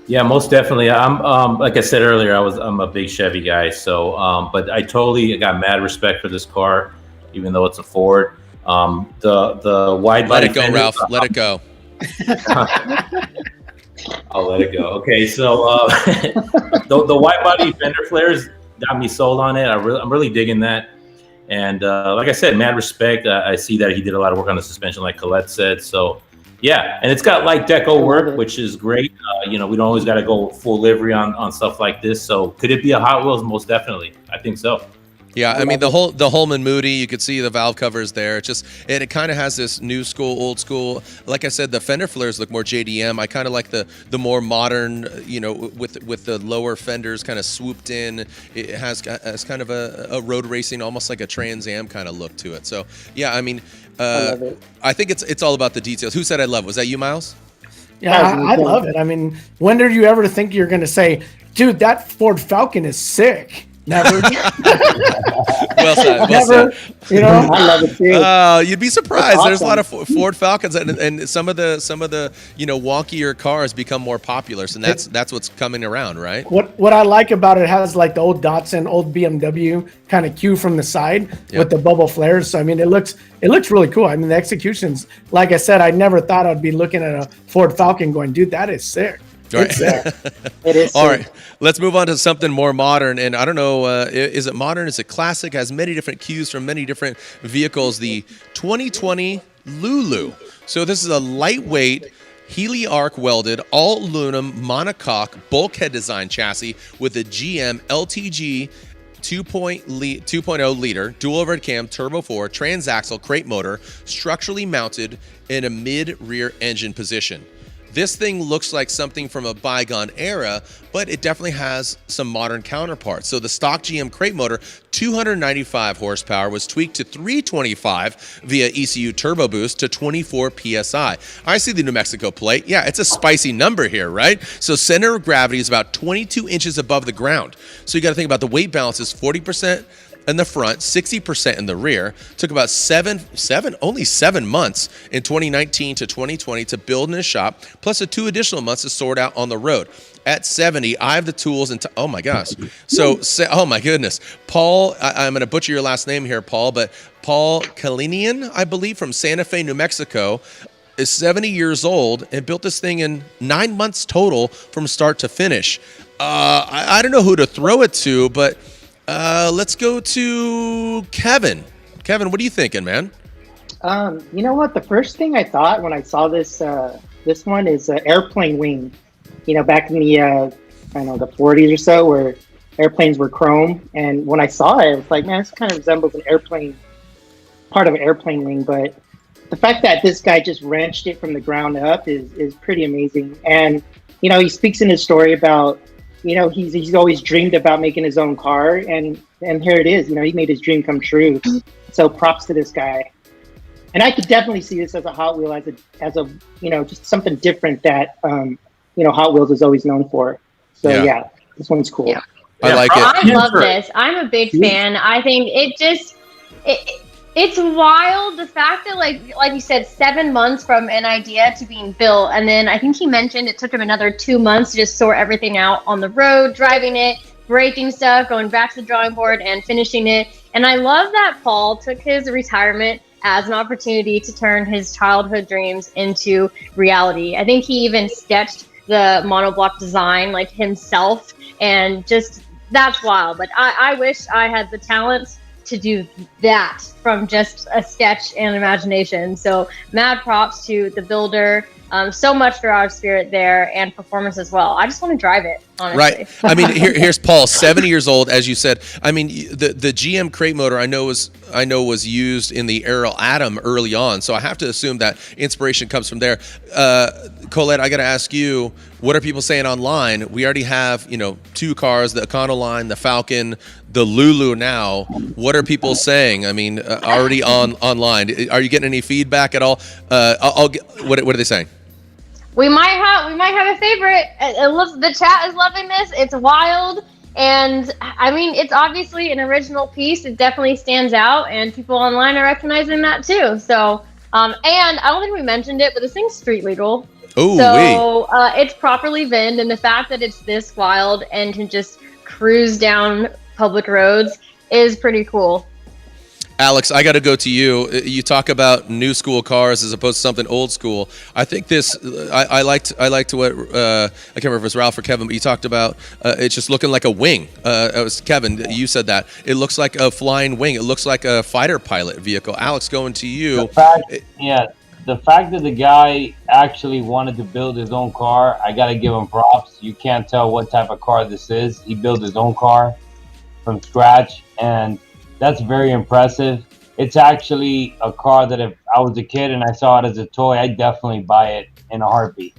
Yeah, most definitely. I'm like I said earlier, I'm a big Chevy guy. So, but I totally got mad respect for this car, even though it's a Ford. The wide body. Let it go, Ralph. Let it go. I'll let it go. Okay, so the wide body fender flares got me sold on it. I'm really digging that. And like I said, mad respect. I see that he did a lot of work on the suspension, like Colette said. So. Yeah, and it's got light deco work, which is great. We don't always got to go full livery on stuff like this. So could it be a Hot Wheels? Most definitely. I think so. Yeah, the Holman Moody, you could see the valve covers there. It kind of has this new school, old school. Like I said, the fender flares look more JDM. I kind of like the more modern, with the lower fenders kind of swooped in. It has kind of a road racing, almost like a Trans Am kind of look to it. So yeah, I think it's all about the details. Who said I love? Was that you, Miles? Yeah, I love it. When did you ever think you're going to say, dude, that Ford Falcon is sick? Never. Well said. Never. I love it too. You'd be surprised. Awesome. There's a lot of Ford Falcons, and some of the wonkier cars become more popular. So that's what's coming around, right? What I like about it has like the old Datsun, old BMW kind of cue from the side with the bubble flares. So it looks really cool. The executions, like I said, I never thought I'd be looking at a Ford Falcon going, dude, that is sick. Right. It is. All right, let's move on to something more modern. And I don't know, is it modern? Is it classic? Has many different cues from many different vehicles. The 2020 Lulu. So this is a lightweight Healy arc welded all aluminum monocoque bulkhead design chassis with a GM LTG 2.0 liter dual overhead cam turbo 4 transaxle crate motor structurally mounted in a mid-rear engine position. This thing looks like something from a bygone era, but it definitely has some modern counterparts. So the stock GM crate motor, 295 horsepower, was tweaked to 325 via ECU turbo boost to 24 PSI. I see the New Mexico plate. Yeah, it's a spicy number here, right? So center of gravity is about 22 inches above the ground. So you got to think about the weight balance is 40% in the front, 60% in the rear. Took about only 7 months in 2019 to 2020 to build in a shop, plus 2 additional months to sort out on the road. At 70, I have the tools and oh my gosh. So, oh my goodness. Paul, I'm going to butcher your last name here, Paul, but Paul Kalinian, I believe, from Santa Fe, New Mexico, is 70 years old and built this thing in 9 months total from start to finish. I don't know who to throw it to, but let's go to Kevin. Kevin, what are you thinking, man? You know what? The first thing I thought when I saw this one is airplane wing. Back in the the 40s or so, where airplanes were chrome. And when I saw it, it's like, man, this kind of resembles an airplane, part of an airplane wing. But the fact that this guy just wrenched it from the ground up is pretty amazing. And he speaks in his story about, he's always dreamed about making his own car, and here it is. He made his dream come true. So props to this guy. And I could definitely see this as a Hot Wheel, as a just something different that Hot Wheels is always known for. So yeah this one's cool. Yeah. I like it. I love this. I'm a big fan. I think It's wild the fact that like you said, 7 months from an idea to being built, and then I think he mentioned it took him another 2 months to just sort everything out on the road, driving it, breaking stuff, going back to the drawing board, and finishing it. And I love that Paul took his retirement as an opportunity to turn his childhood dreams into reality. I think he even sketched the monoblock design like himself, and just that's wild. Like I wish I had the talent to do that from just a sketch and imagination. So mad props to the builder. So much garage spirit there and performance as well. I just want to drive it, honestly. Right. I mean, here's Paul, 70 years old, as you said. I mean, the GM crate motor I know was used in the Aerial Atom early on, so I have to assume that inspiration comes from there. Colette, I got to ask you, what are people saying online? We already have, 2 cars, the Econoline, the Falcon, the Lulu now. What are people saying? I mean, already online. Are you getting any feedback at all? What are they saying? We might have a favorite. It looks, the chat is loving this. It's wild, and I mean, it's obviously an original piece. It definitely stands out, and people online are recognizing that too. So, and I don't think we mentioned it, but this thing's street legal. Oh, so it's properly VINed, and the fact that it's this wild and can just cruise down public roads is pretty cool. Alex, I got to go to you. You talk about new school cars as opposed to something old school. I think this. I liked what I can't remember if it was Ralph or Kevin, but you talked about it's just looking like a wing. It was Kevin. You said that it looks like a flying wing. It looks like a fighter pilot vehicle. Alex, going to you. The fact that the guy actually wanted to build his own car, I got to give him props. You can't tell what type of car this is. He built his own car from scratch, and that's very impressive. It's actually a car that if I was a kid and I saw it as a toy, I'd definitely buy it in a heartbeat.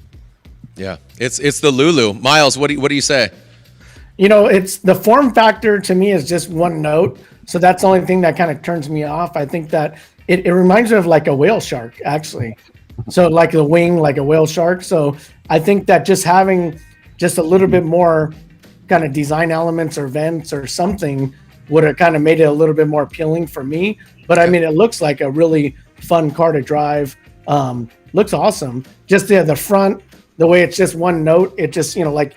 Yeah, it's the Lulu. Miles, what do you say? It's the form factor to me is just one note. So that's the only thing that kind of turns me off. I think that it reminds me of like a whale shark, actually. So like the wing, like a whale shark. So I think that just having just a little bit more kind of design elements or vents or something would have kind of made it a little bit more appealing for me. But I mean, it looks like a really fun car to drive. Looks awesome. Just the front, the way it's just one note, it just, like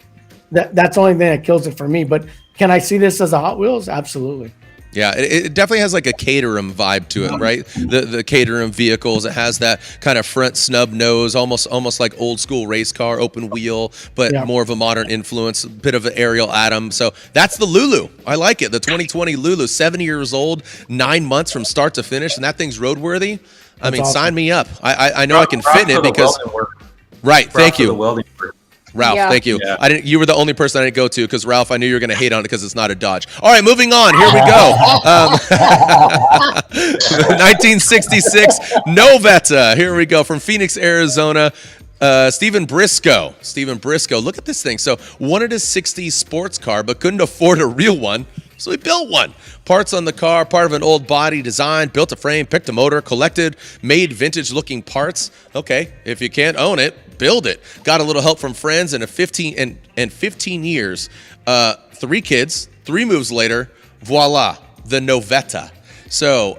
that's the only thing that kills it for me. But can I see this as a Hot Wheels? Absolutely. Yeah, it definitely has like a Caterham vibe to it, right? The Caterham vehicles, it has that kind of front snub nose, almost like old school race car, open wheel, but more of a modern influence, a bit of an Aerial Atom. So that's the Lulu. I like it. The 2020 Lulu, 70 years old, 9 months from start to finish, and that thing's roadworthy. I mean, awesome. Sign me up. I know I can fit in it because. Right, thank you. Ralph, thank you. Yeah. You were the only person I didn't go to because Ralph, I knew you were going to hate on it because it's not a Dodge. All right, moving on. Here we go. 1966 Novetta. Here we go from Phoenix, Arizona. Stephen Briscoe. Look at this thing. So wanted a 60s sports car, but couldn't afford a real one. So he built one. Parts on the car, part of an old body design, built a frame, picked a motor, collected, made vintage-looking parts. Okay, if you can't own it, build it. Got a little help from friends, and 15 years, 3 kids, 3 moves later, voila, the Novetta. So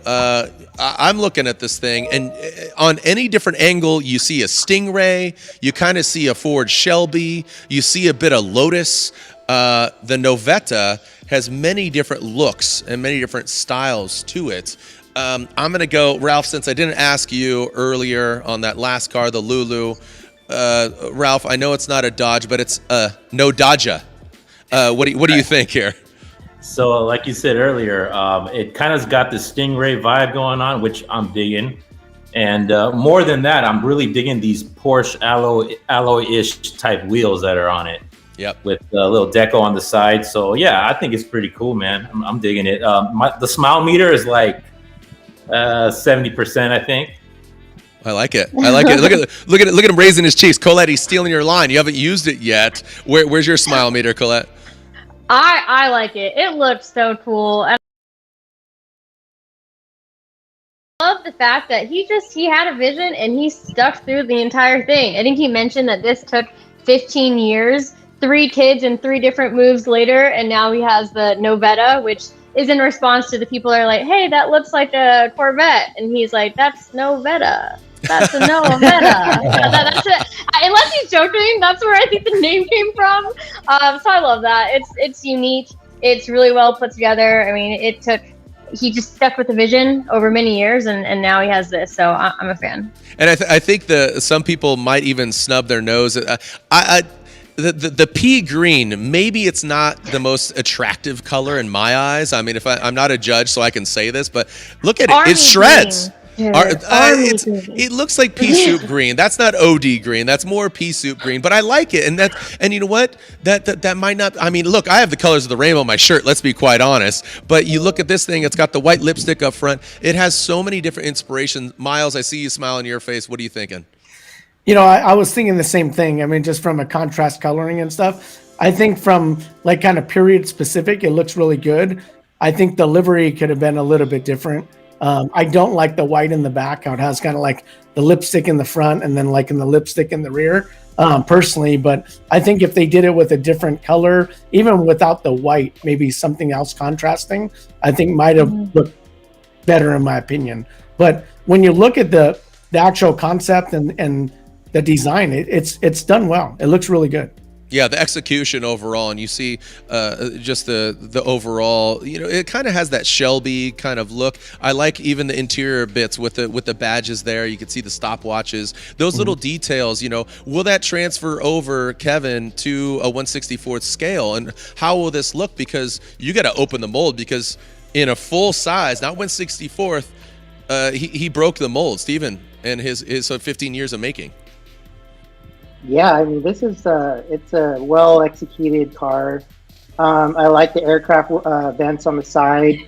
I'm looking at this thing, and on any different angle, you see a Stingray, you kind of see a Ford Shelby, you see a bit of Lotus. The Novetta has many different looks and many different styles to it. I'm going to go, Ralph, since I didn't ask you earlier on that last car, the Lulu. Ralph, I know it's not a Dodge, but it's a no Dodger. What do you think here? So like you said earlier, it kind of got the Stingray vibe going on, which I'm digging. And more than that, I'm really digging these Porsche alloy-ish type wheels that are on it. Yep. With a little deco on the side. So yeah, I think it's pretty cool, man. I'm digging it. The smile meter is like 70%, I think. I like it. Look at him raising his cheeks. Colette, he's stealing your line. You haven't used it yet. Where's your smile meter, Colette? I like it. It looks so cool. And I love the fact that he had a vision and he stuck through the entire thing. I think he mentioned that this took 15 years, 3 kids and 3 different moves later, and now he has the Novetta, which is in response to the people that are like, hey, that looks like a Corvette. And he's like, that's no Vetta. That's a no Vetta. That's it. Unless he's joking, that's where I think the name came from. So I love that. It's unique. It's really well put together. I mean, he just stuck with the vision over many years, and now he has this. So I'm a fan. And I think some people might even snub their nose. The pea green, maybe it's not the most attractive color in my eyes. I mean, I'm not a judge, so I can say this, but look at it. It shreds. It looks like pea soup green. That's not OD green. That's more pea soup green. But I like it, and you know what? That might not. I mean, look, I have the colors of the rainbow on my shirt. Let's be quite honest. But you look at this thing. It's got the white lipstick up front. It has so many different inspirations. Miles, I see you smiling your face. What are you thinking? You know, I was thinking the same thing. I mean, just from a contrast coloring and stuff. I think from like kind of period specific, it looks really good. I think the livery could have been a little bit different. I don't like the white in the back, how it has kind of like the lipstick in the front and then like in the lipstick in the rear, personally. But I think if they did it with a different color, even without the white, maybe something else contrasting, I think might have looked better in my opinion. But when you look at the actual concept and the design, it's done well. It looks really good. Yeah, the execution overall, and you see just the overall, you know, it kind of has that Shelby kind of look. I like even the interior bits with the badges there. You can see the stopwatches. Those little details, you know, will that transfer over, Kevin, to a 1/64th scale? And how will this look? Because you got to open the mold, because in a full size, not 1/64th, he broke the mold, Steven, and his 15 years of making. Yeah, I mean, this is it's a well executed car. I like the aircraft vents on the side.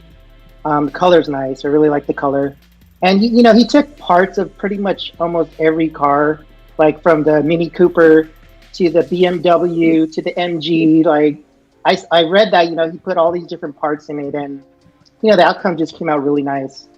The color's nice. I really like the color. And you know, he took parts of pretty much almost every car, like from the Mini Cooper to the BMW to the MG. Like I read that, you know, he put all these different parts in it, and you know, the outcome just came out really nice.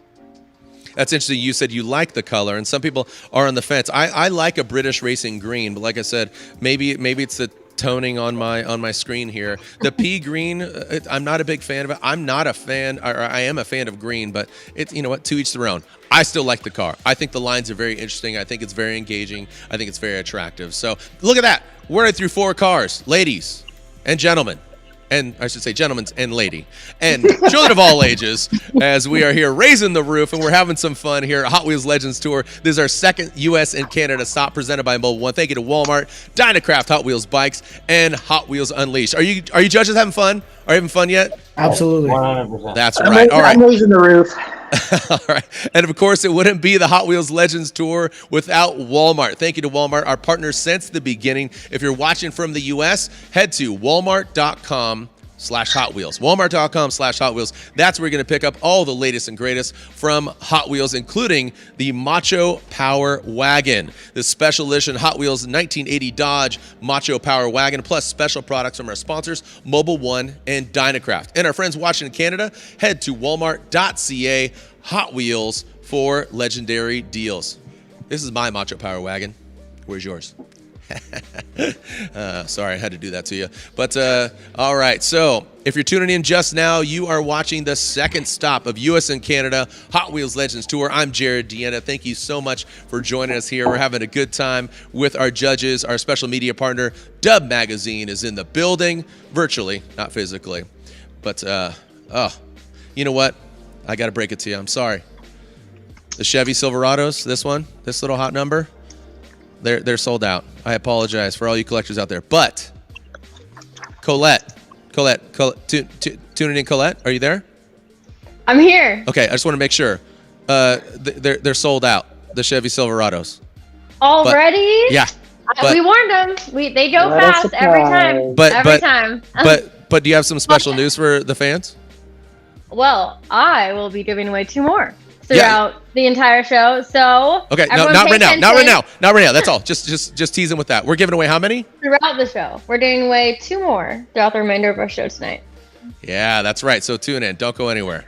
That's interesting. You said you like the color, and some people are on the fence. I like a British racing green, but like I said, maybe it's the toning on my screen here. The pea green, I'm not a big fan of it. I'm not a fan, or I am a fan of green, but it's, you know what, to each their own. I still like the car. I think the lines are very interesting. I think it's very engaging. I think it's very attractive. So look at that. We're right through 4 cars, ladies and gentlemen. And I should say gentlemen and lady, and children of all ages, as we are here raising the roof, and we're having some fun here at Hot Wheels Legends Tour. This is our second U.S. and Canada stop, presented by Mobil 1. Thank you to Walmart, Dynacraft Hot Wheels Bikes, and Hot Wheels Unleashed. Are you judges having fun? Are you having fun yet? Absolutely. 100%. That's right. All right. I'm raising the roof. All right. And of course, it wouldn't be the Hot Wheels Legends Tour without Walmart. Thank you to Walmart, our partner since the beginning. If you're watching from the U.S., head to walmart.com/Hot Wheels. Walmart.com/Hot Wheels. That's where you're going to pick up all the latest and greatest from Hot Wheels, including the Macho Power Wagon, the special edition Hot Wheels 1980 Dodge Macho Power Wagon, plus special products from our sponsors, Mobil 1 and Dynacraft. And our friends watching in Canada, head to walmart.ca Hot Wheels for legendary deals. This is my Macho Power Wagon. Where's yours? Sorry, I had to do that to you. But all right, so if you're tuning in just now, you are watching the second stop of U.S. and Canada Hot Wheels Legends Tour. I'm Jared Deanna. Thank you so much for joining us here. We're having a good time with our judges. Our special media partner, Dub Magazine, is in the building, virtually, not physically. But, you know what? I got to break it to you. I'm sorry. The Chevy Silverados, this little hot number, they're sold out. I apologize for all you collectors out there. But Colette, tuning in, Colette, are you there? I'm here. Okay, I just want to make sure. They're sold out, the Chevy Silverados. Already? Yeah. We warned them. They go What a fast every time. surprise. Every time. But do you have some special news for the fans? Well, I will be giving away 2 more throughout the entire show. So Okay, no, not right now. Not right now. Not right now. That's all. Just teasing with that. We're giving away how many? Throughout the show. We're giving away 2 more throughout the remainder of our show tonight. Yeah, that's right. So tune in. Don't go anywhere.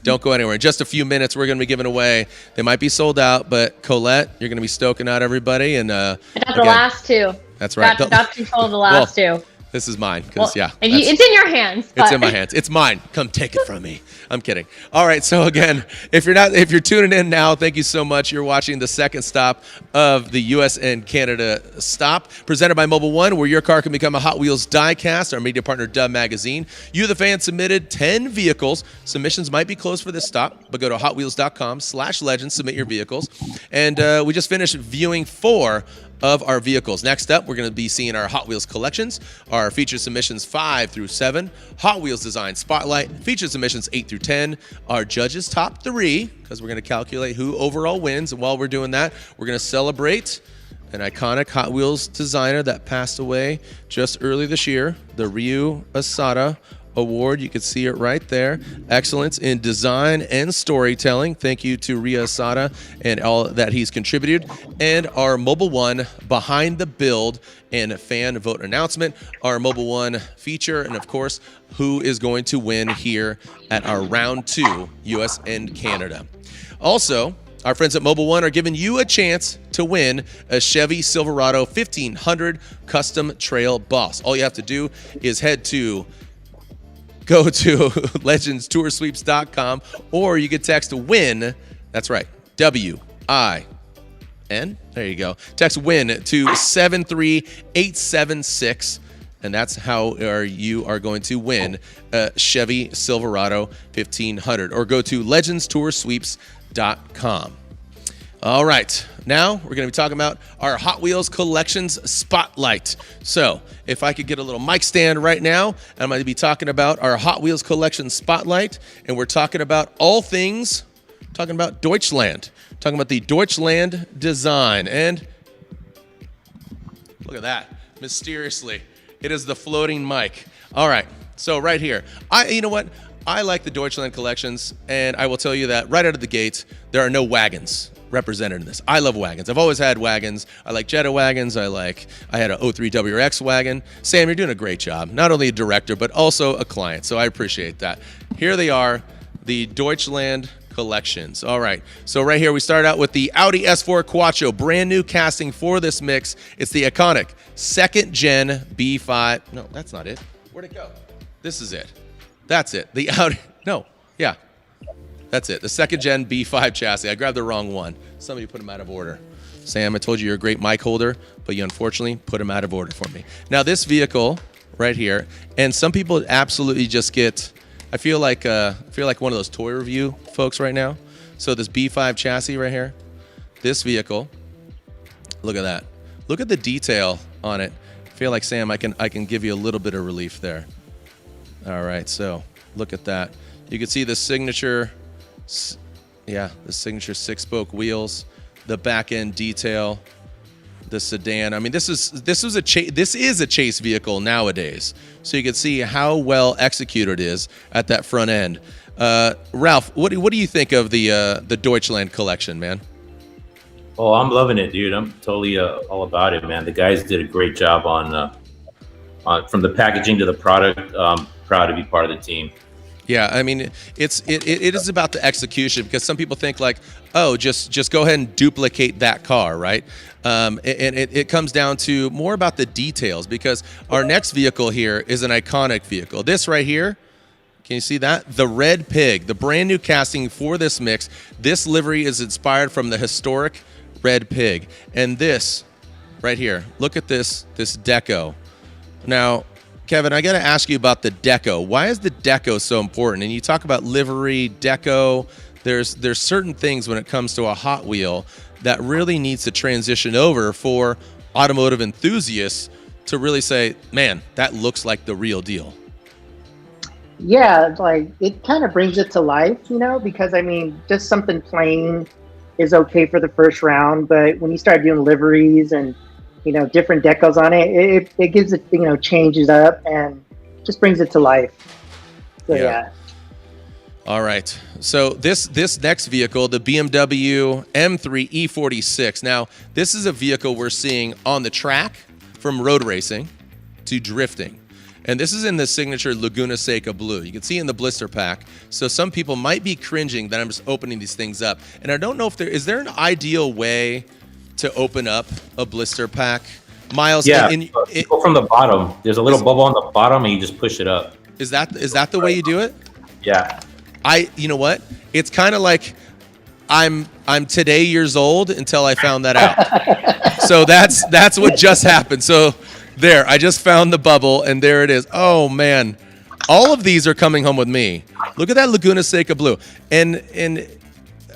Don't go anywhere. In just a few minutes, we're going to be giving away. They might be sold out, but Colette, you're going to be stoking out everybody. And I got the last 2. That's right. Got control of the last 2. This is mine because Well, it's in your hands. it's but- in my hands. It's mine. Come take it from me. I'm kidding. All right. So again, if you're tuning in now, thank you so much. You're watching the second stop of the U.S. and Canada stop, presented by Mobil 1, where your car can become a Hot Wheels diecast. Our media partner, Dove Magazine. You, the fan, submitted 10 vehicles. Submissions might be closed for this stop, but go to hotwheels.com/legends. Submit your vehicles, and we just finished viewing 4 of our vehicles. Next up, we're going to be seeing our Hot Wheels collections, our feature submissions 5 through 7, Hot Wheels Design Spotlight, feature submissions 8 through 10, our judges top 3, because we're going to calculate who overall wins. And while we're doing that, we're going to celebrate an iconic Hot Wheels designer that passed away just early this year, the Ryu Asada Award. You can see it right there. Excellence in design and storytelling. Thank you to Ryu Asada and all that he's contributed. And our Mobil 1 Behind the Build and fan vote announcement, our Mobil 1 feature, and of course, who is going to win here at our round 2, US and Canada. Also, our friends at Mobil 1 are giving you a chance to win a Chevy Silverado 1500 Custom Trail Boss. All you have to do is go to legendstoursweeps.com, or you could text WIN, that's right, W-I-N, there you go. Text WIN to 73876, and that's how you are going to win a Chevy Silverado 1500, or go to legendstoursweeps.com. All right, now we're going to be talking about our Hot Wheels Collections Spotlight. So if I could get a little mic stand right now, I'm going to be talking about our Hot Wheels Collection Spotlight, and we're talking about all things, talking about Deutschland, talking about the Deutschland design. And look at that, mysteriously, it is the floating mic. All right, so right here, you know what? I like the Deutschland collections, and I will tell you that right out of the gate, there are no wagons represented in this. I love wagons. I've always had wagons. I like Jetta wagons. I had an 03 WRX wagon. Sam, you're doing a great job. Not only a director, but also a client. So I appreciate that. Here they are, the Deutschland collections. All right. So right here, we start out with the Audi S4 Quattro, brand new casting for this mix. It's the iconic second gen B5. No, that's not it. Where'd it go? This is it. That's it. The Audi. No. Yeah. That's it. The second gen B5 chassis. I grabbed the wrong one. Somebody put them out of order. Sam, I told you you're a great mic holder, but you unfortunately put them out of order for me. Now this vehicle right here, and some people absolutely just get, I feel like one of those toy review folks right now. So this B5 chassis right here, this vehicle, look at that. Look at the detail on it. I feel like, Sam, I can give you a little bit of relief there. All right, so look at that. You can see the signature. Yeah, the signature 6-spoke wheels, the back end detail, the sedan. I mean, this is a chase vehicle nowadays. So you can see how well executed it is at that front end. Ralph, what do you think of the Deutschland collection, man? Oh, I'm loving it, dude. I'm totally all about it, man. The guys did a great job on from the packaging to the product. Proud to be part of the team. Yeah, I mean, it is about the execution, because some people think like, oh, just go ahead and duplicate that car, right? And it comes down to more about the details, because our next vehicle here is an iconic vehicle. This right here, can you see that? The Red Pig, the brand new casting for this mix. This livery is inspired from the historic Red Pig. And this right here, look at this deco. Now, Kevin, I got to ask you about the deco. Why is the deco so important? And you talk about livery, deco. There's certain things when it comes to a Hot Wheel that really needs to transition over for automotive enthusiasts to really say, man, that looks like the real deal. Yeah, like it kind of brings it to life, because I mean, just something plain is okay for the first round, but when you start doing liveries and different decals on it, it gives it, changes up and just brings it to life. So, yeah. All right. So this next vehicle, the BMW M3 E46. Now, this is a vehicle we're seeing on the track from road racing to drifting. And this is in the signature Laguna Seca blue. You can see in the blister pack. So some people might be cringing that I'm just opening these things up. And I don't know if is there an ideal way to open up a blister pack Miles, Yeah, and you go from the bottom. There's a little bubble on the bottom, and you just push it up. is that the way you do it? Yeah. You know what? It's kind of like I'm today years old until I found that out. So that's what just happened. So there, I just found the bubble, and there it is. Oh man, all of these are coming home with me. Look at that Laguna Seca blue, and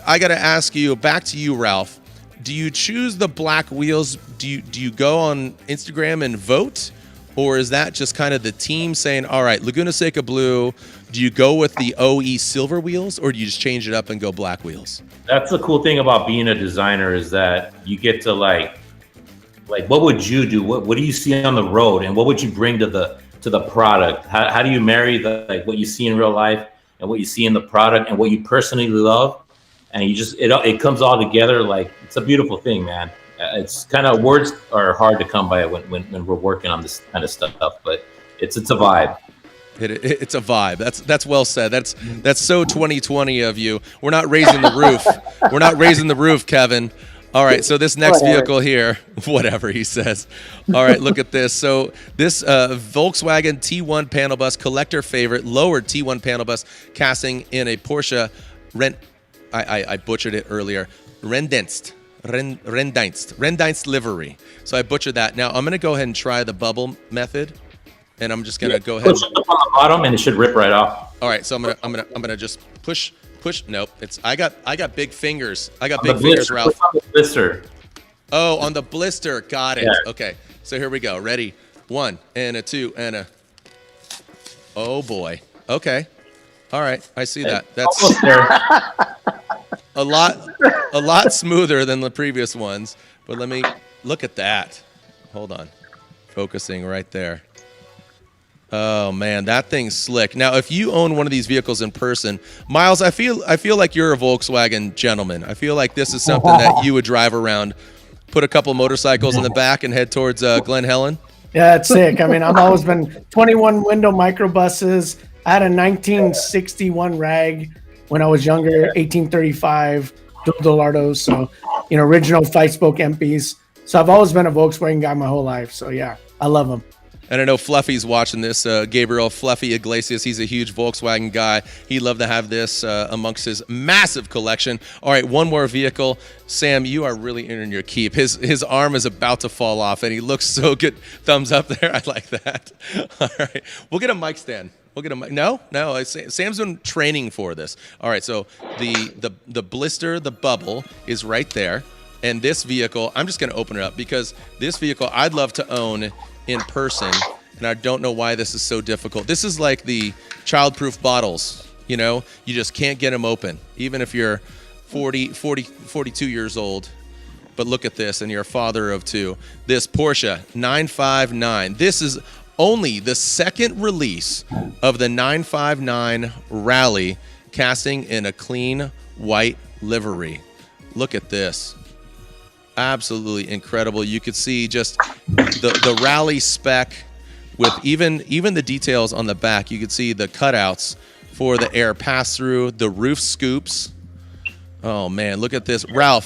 I got to ask you, back to you, Ralph. Do you choose the black wheels? Do you go on Instagram and vote? Or is that just kind of the team saying, all right, Laguna Seca blue, do you go with the OE silver wheels, or do you just change it up and go black wheels? That's the cool thing about being a designer, is that you get to like what would you do? What do you see on the road, and what would you bring to the product? How do you marry what you see in real life and what you see in the product and what you personally love? And you just it comes all together. Like, it's a beautiful thing, man. It's kind of, words are hard to come by when we're working on this kind of stuff, but it's a vibe. It's a vibe. That's well said. That's so 2020 of you. We're not raising the roof. We're not raising the roof, Kevin. All right, so this next vehicle here, whatever he says. All right, look at this. So this Volkswagen T1 panel bus, collector favorite, lowered T1 panel bus casting in a Porsche I butchered it earlier. Rendienst livery. So I butchered that. Now I'm gonna go ahead and try the bubble method, and I'm just gonna go ahead. Push it up on the bottom, and it should rip right off. All right, so I'm gonna just push. Nope, I got big fingers. I got big fingers, Ralph. On the blister. Oh, on the blister. Got it. Yeah. Okay, so here we go. Ready? 1 and a 2 and a. Oh boy. Okay. All right, I see that. That's almost there. a lot smoother than the previous ones. But let me look at that. Hold on. Focusing right there. Oh man, that thing's slick. Now, if you own one of these vehicles in person, Miles, I feel like you're a Volkswagen gentleman. I feel like this is something that you would drive around, put a couple motorcycles in the back, and head towards Glen Helen. Yeah, it's sick. I mean, I've always been 21 window microbuses. I had a 1961 rag when I was younger, 1835 dual Delardos. So, original 5-spoke MPs. So I've always been a Volkswagen guy my whole life. So yeah, I love them. And I know Fluffy's watching this. Gabriel Fluffy Iglesias, he's a huge Volkswagen guy. He'd love to have this amongst his massive collection. All right, one more vehicle. Sam, you are really in your keep. His arm is about to fall off, and he looks so good. Thumbs up there. I like that. All right, we'll get a mic stand. We'll get a mic. No. Sam's been training for this. All right, so the blister, the bubble is right there. And this vehicle, I'm just going to open it up because this vehicle I'd love to own in person, and I don't know why this is so difficult. This is like the child-proof bottles, you just can't get them open, even if you're 42 years old. But look at this, and you're a father of 2. This Porsche 959. This is only the second release of the 959 Rally, casting in a clean white livery. Look at this. Absolutely incredible. You could see just the Rally spec with even the details on the back. You could see the cutouts for the air pass-through, the roof scoops. Oh, man, look at this. Ralph,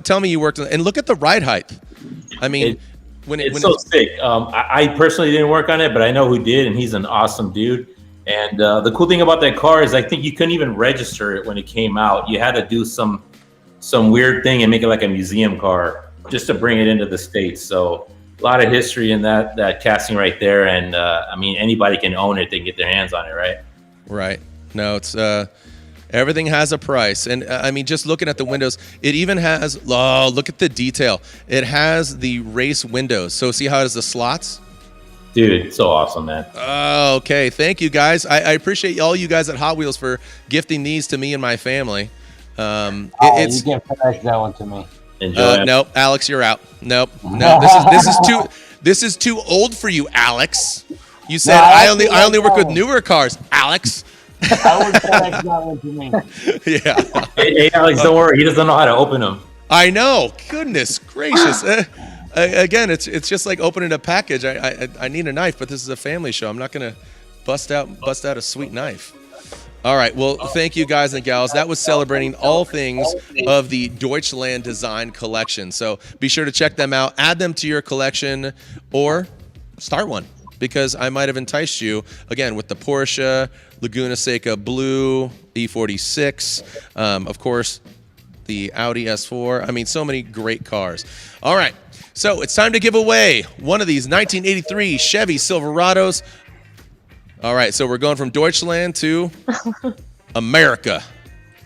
tell me you worked on it. And look at the ride height. I mean, it's so sick. I personally didn't work on it, but I know who did, and he's an awesome dude. And the cool thing about that car is I think you couldn't even register it when it came out. You had to do some weird thing and make it like a museum car just to bring it into the States. So a lot of history in that casting right there. And I mean, anybody can own it. They can get their hands on it, right? Right. No, it's everything has a price. And I mean, just looking at the windows, it even has, look at the detail. It has the race windows. So see how it has the slots? Dude, it's so awesome, man. Oh, okay. Thank you, guys. I appreciate all you guys at Hot Wheels for gifting these to me and my family. You can FedEx that one to me. Enjoy. Nope, Alex, you're out. Nope, no. This is too old for you, Alex. You said I only work with newer cars, Alex. I would FedEx that one to me. Yeah. Hey, Alex, don't worry. He doesn't know how to open them. I know. Goodness gracious. Again, it's just like opening a package. I need a knife, but this is a family show. I'm not gonna bust out a sweet knife. All right. Well, thank you, guys and gals. That was celebrating all things of the Deutschland Design Collection. So be sure to check them out, add them to your collection, or start one, because I might have enticed you, again, with the Porsche Laguna Seca Blue E46, of course, the Audi S4. I mean, so many great cars. All right. So it's time to give away one of these 1983 Chevy Silverados. All right, so we're going from Deutschland to America.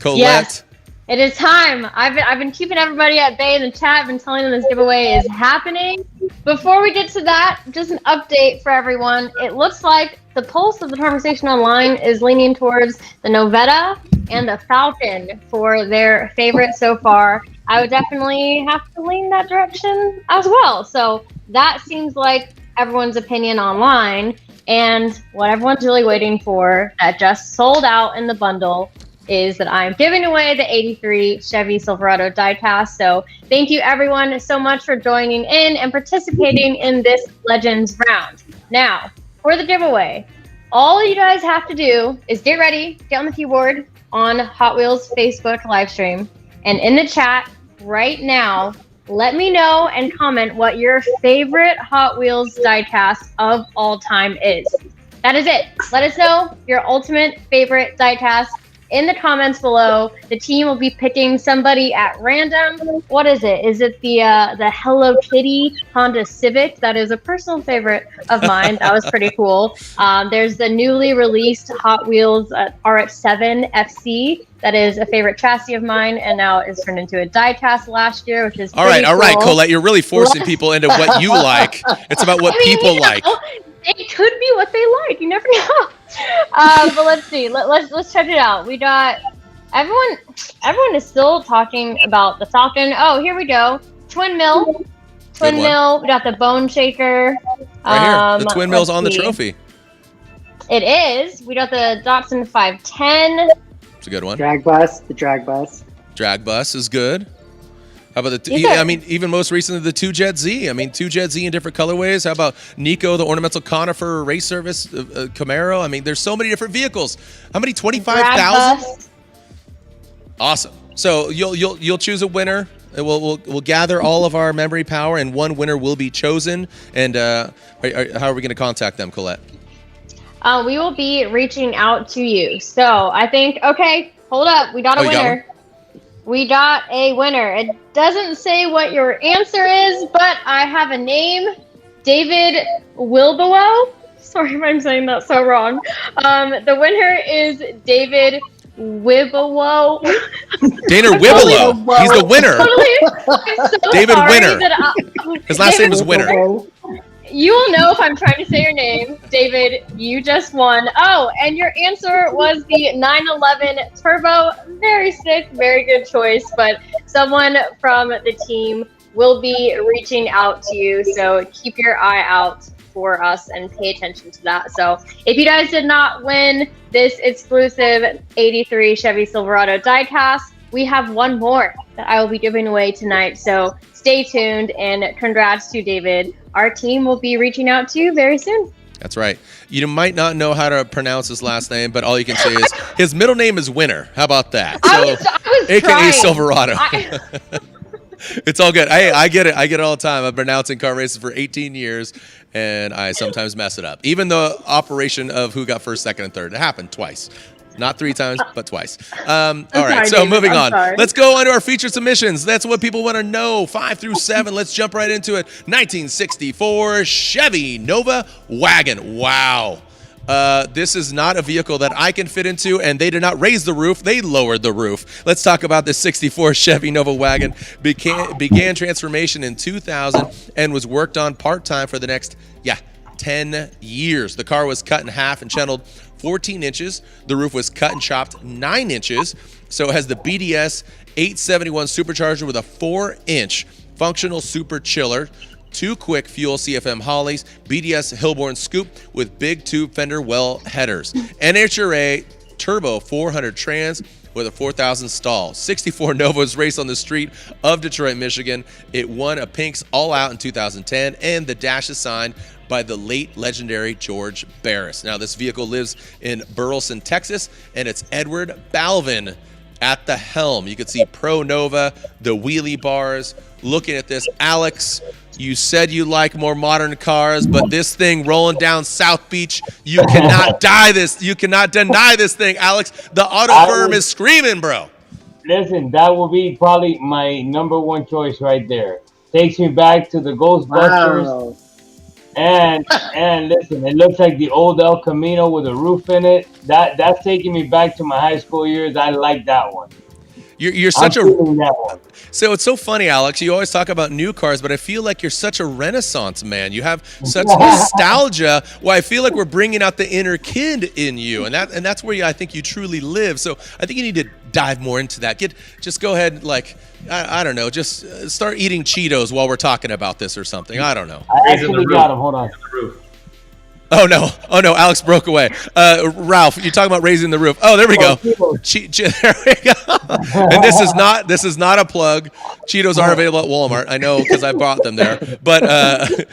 Colette. Yes, it is time. I've been keeping everybody at bay in the chat. I've been telling them this giveaway is happening. Before we get to that, just an update for everyone. It looks like the pulse of the conversation online is leaning towards the Novetta and the Falcon for their favorite so far. I would definitely have to lean that direction as well. So that seems like everyone's opinion online. And what everyone's really waiting for that just sold out in the bundle is that I'm giving away the 83 Chevy Silverado diecast. So thank you everyone so much for joining in and participating in this Legends round. Now, for the giveaway, all you guys have to do is get ready, get on the keyboard on Hot Wheels Facebook live stream, and in the chat right now, let me know and comment what your favorite Hot Wheels diecast of all time is. That is it. Let us know your ultimate favorite diecast in the comments below. The team will be picking somebody at random. What is it? Is it the Hello Kitty Honda Civic? That is a personal favorite of mine. That was pretty cool. There's the newly released Hot Wheels RX-7 FC. That is a favorite chassis of mine, and now it's turned into a diecast last year, which is all right, cool. Colette, you're really forcing people into what you like. It's about what people like. It could be what they like. You never know. But let's see. Let's check it out. We got everyone. Everyone is still talking about the Falcon. Oh, here we go. Twin mill. We got the Bone Shaker. Right here. The twin mill's on the trophy. It is. We got the Datsun 510. It's a good one. Drag bus. The drag bus. Drag bus is good. How about the? I mean, even most recently, the 2Jet Z. I mean, 2Jet Z in different colorways. How about Nico, the ornamental conifer race service Camaro? I mean, there's so many different vehicles. How many? 25,000. Awesome. So you'll choose a winner. We'll gather all of our memory power, and one winner will be chosen. And how are we going to contact them, Colette? We will be reaching out to you. So I think, okay, hold up. We got a winner. We got a winner. It doesn't say what your answer is, but I have a name. David Wilbelow. Sorry if I'm saying that so wrong. The winner is David Wibelow. Dana Wibelow. He's the winner. So David Winner. His last name is Winner. You will know if I'm trying to say your name. David, you just won. Oh, and your answer was the 911 Turbo. Very sick, very good choice. But someone from the team will be reaching out to you. So keep your eye out for us and pay attention to that. So if you guys did not win this exclusive 83 Chevy Silverado diecast, we have one more that I will be giving away tonight. So stay tuned, and congrats to David. Our team will be reaching out to you very soon. That's right. You might not know how to pronounce his last name, but all you can say is his middle name is Winner. How about that? I was AKA trying. Silverado. It's all good. I get it. I get it all the time. I've been announcing car races for 18 years, and I sometimes mess it up. Even the operation of who got first, second, and third. It happened twice. Not 3 times, but twice. All right, so moving on. Let's go on to our featured submissions. That's what people want to know. 5 through 7. Let's jump right into it. 1964 Chevy Nova Wagon. Wow. This is not a vehicle that I can fit into, and they did not raise the roof. They lowered the roof. Let's talk about this 64 Chevy Nova Wagon. Began transformation in 2000 and was worked on part-time for the next, 10 years. The car was cut in half and channeled 14 inches. The roof was cut and chopped 9 inches. So it has the BDS 871 supercharger with a 4-inch functional super chiller, 2 quick fuel CFM Hollies, BDS Hillborn scoop with big tube fender well headers, NHRA turbo 400 trans with a 4,000 stall. 64 Novas raced on the street of Detroit, Michigan. It won a Pink's All Out in 2010, and the dash is signed by the late legendary George Barris. Now, this vehicle lives in Burleson, Texas, and it's Edward Balvin at the helm. You can see Pro Nova, the wheelie bars. Looking at this, Alex, you said you like more modern cars, but this thing rolling down South Beach, you cannot You cannot deny this thing, Alex. The auto firm is screaming, bro. Listen, that will be probably my number one choice right there. Takes me back to the Ghostbusters. Wow. And listen, it looks like the old El Camino with a roof in it. That's taking me back to my high school years. I like that one. You're such So it's so funny, Alex. You always talk about new cars, but I feel like you're such a Renaissance man. You have such nostalgia. Well, I feel like we're bringing out the inner kid in you, and that's where I think you truly live. So I think you need to dive more into that. Just go ahead, like I don't know, just start eating Cheetos while we're talking about this or something. I don't know. I actually got him. Hold on. Oh no, Alex broke away. Ralph, you're talking about raising the roof. Oh, there we go. There we go. And this is not a plug. Cheetos are available at Walmart. I know because I bought them there. But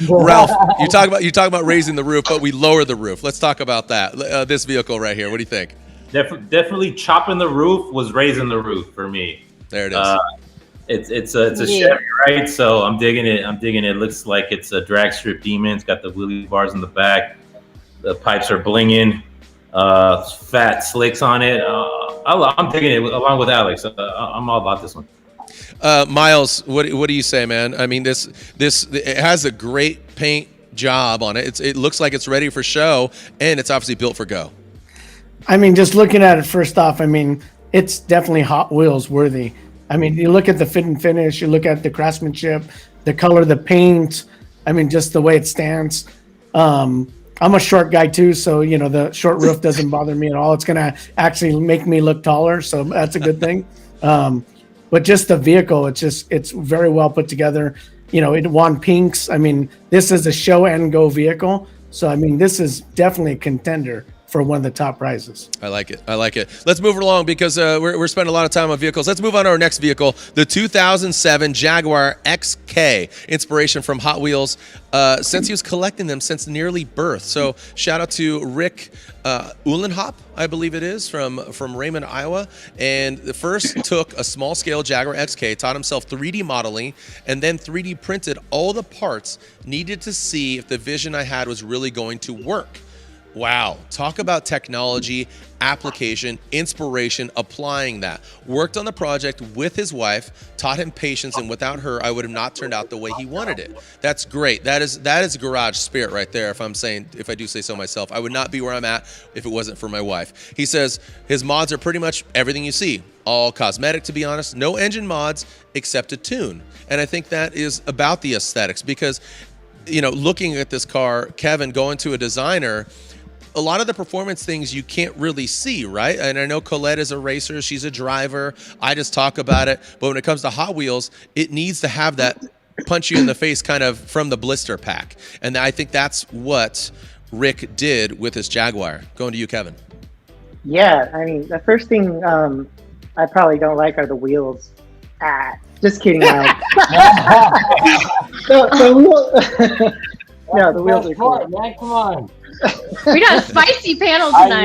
Ralph, you talk about raising the roof, but we lower the roof. Let's talk about that. This vehicle right here. What do you think? Definitely chopping the roof was raising the roof for me. There it is. It's a Chevy, right? So I'm digging it. It looks like it's a drag strip demon. It's got the wheelie bars in the back. The pipes are blinging. Fat slicks on it. I'm digging it along with Alex. I'm all about this one. Miles, what do you say, man? I mean, this it has a great paint job on it. It looks like it's ready for show, and it's obviously built for go. I mean, just looking at it first off, I mean, it's definitely Hot Wheels worthy. I mean, you look at the fit and finish, you look at the craftsmanship, the color, the paint. I mean, just the way it stands. I'm a short guy too, so the short roof doesn't bother me at all. It's gonna actually make me look taller, so that's a good thing. But just the vehicle, it's very well put together. It won Pinks. I mean, this is a show and go vehicle, so I mean, this is definitely a contender for one of the top prizes. I like it. Let's move along because we're spending a lot of time on vehicles. Let's move on to our next vehicle, the 2007 Jaguar XK, inspiration from Hot Wheels since he was collecting them since nearly birth. So shout out to Rick Uhlenhop, I believe it is, from Raymond, Iowa. And the first took a small scale Jaguar XK, taught himself 3D modeling, and then 3D printed all the parts needed to see if the vision I had was really going to work. Wow. Talk about technology, application, inspiration, applying that. Worked on the project with his wife, taught him patience, and without her, I would have not turned out the way he wanted it. That's great. That is garage spirit right there, if I do say so myself. I would not be where I'm at if it wasn't for my wife. He says his mods are pretty much everything you see. All cosmetic, to be honest. No engine mods except a tune. And I think that is about the aesthetics because, looking at this car, Kevin, going to a designer, a lot of the performance things you can't really see, right? And I know Colette is a racer. She's a driver. I just talk about it. But when it comes to Hot Wheels, it needs to have that punch you in the face kind of from the blister pack. And I think that's what Rick did with his Jaguar. Going to you, Kevin. Yeah, I mean, the first thing I probably don't like are the wheels. Just kidding. The wheels are cool. Man, come on. We got a spicy panel tonight.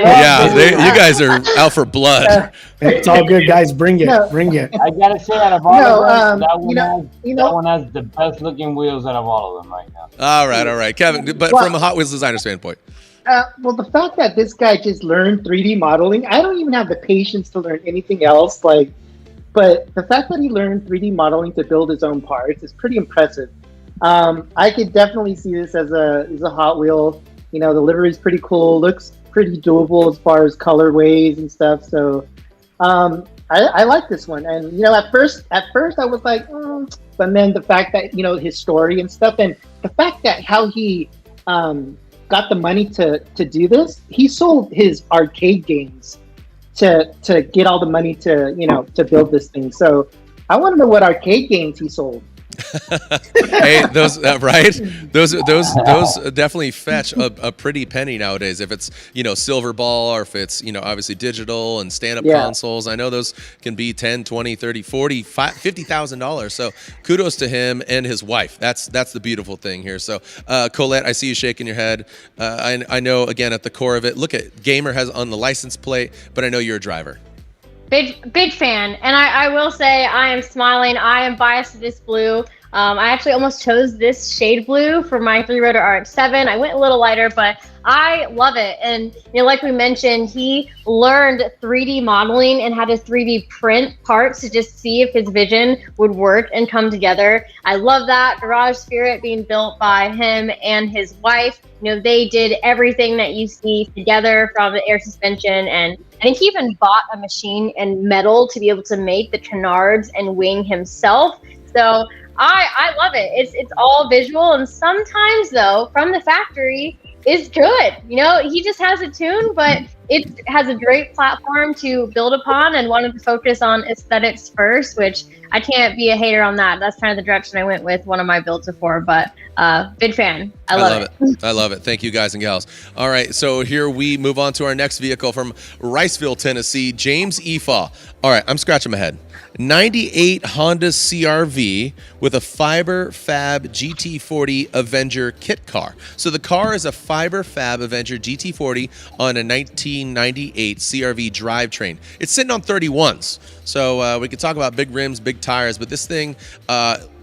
You guys are out for blood. It's all good, guys. Bring it. Bring it. I gotta say, out of all of them, that one has the best looking wheels out of all of them right now. All right, Kevin. But from a Hot Wheels designer standpoint, well, the fact that this guy just learned 3D modeling, I don't even have the patience to learn anything else. But the fact that he learned 3D modeling to build his own parts is pretty impressive. I could definitely see this as a Hot Wheel. The livery is pretty cool. Looks pretty doable as far as colorways and stuff. So I like this one. And at first I was like, but then the fact that his story and stuff, and the fact that how he got the money to do this, he sold his arcade games to get all the money to build this thing. So I want to know what arcade games he sold. Hey, those right? Those definitely fetch a pretty penny nowadays. If it's silver ball, or if it's obviously digital and stand-up consoles, I know those can be 10, 20, 30, 40, $50,000. So kudos to him and his wife. That's the beautiful thing here. So Colette, I see you shaking your head. I know, again, at the core of it, look at Gamer has on the license plate, but I know you're a driver. Big fan, and I will say I am smiling. I am biased to this blue. I actually almost chose this shade blue for my 3-rotor RX-7. I went a little lighter, but I love it. And like we mentioned, he learned 3D modeling and had to 3D print parts to just see if his vision would work and come together. I love that. Garage Spirit being built by him and his wife. They did everything that you see together, from the air suspension, and I think he even bought a machine and metal to be able to make the canards and wing himself. So I love it. It's all visual, and sometimes though from the factory is good. He just has a tune, but it has a great platform to build upon, and wanted to focus on aesthetics first, which I can't be a hater on that. That's kind of the direction I went with one of my builds before, but big fan. I love it. I love it. Thank you, guys and gals. All right, so here we move on to our next vehicle from Riceville, Tennessee, James Efaw. All right, I'm scratching my head. 98 Honda CRV with a Fiber Fab GT40 Avenger kit car. So the car is a Fiber Fab Avenger GT40 on a 1998 CRV drivetrain. It's sitting on 31s. So we could talk about big rims, big tires, but this thing,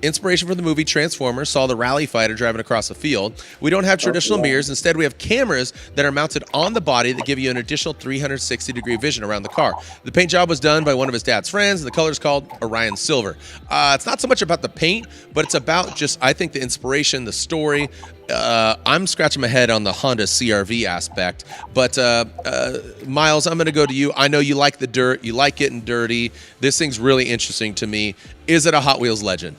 inspiration from the movie Transformers, saw the rally fighter driving across the field. We don't have traditional mirrors. Instead, we have cameras that are mounted on the body that give you an additional 360-degree vision around the car. The paint job was done by one of his dad's friends, and the color is called Orion Silver. It's not so much about the paint, but it's about just, I think, the inspiration, the story. I'm scratching my head on the Honda CRV aspect, but Miles, I'm going to go to you. I know you like the dirt. You like getting dirty. This thing's really interesting to me. Is it a Hot Wheels legend?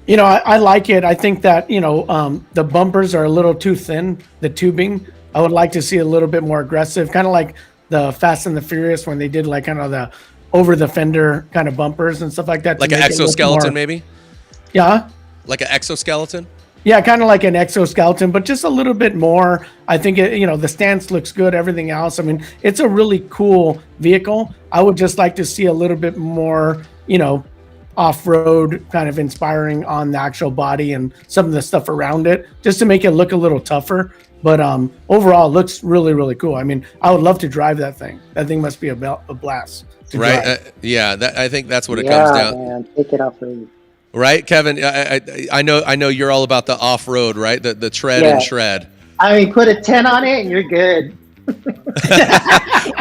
I like it. I think that, the bumpers are a little too thin, the tubing. I would like to see a little bit more aggressive, kind of like the Fast and the Furious when they did like kind of the over the fender kind of bumpers and stuff like that. Like an exoskeleton, maybe? Yeah. Like an exoskeleton? Yeah, kind of like an exoskeleton, but just a little bit more. I think, the stance looks good, everything else. I mean, it's a really cool vehicle. I would just like to see a little bit more, off-road kind of inspiring on the actual body and some of the stuff around it, just to make it look a little tougher. But overall, it looks really, really cool. I mean, I would love to drive that thing. That thing must be a blast. Right? I think that's what it comes down. Man, take it off road. Right, Kevin? I know you're all about the off-road, right? The tread and shred. I mean, put a 10 on it and you're good.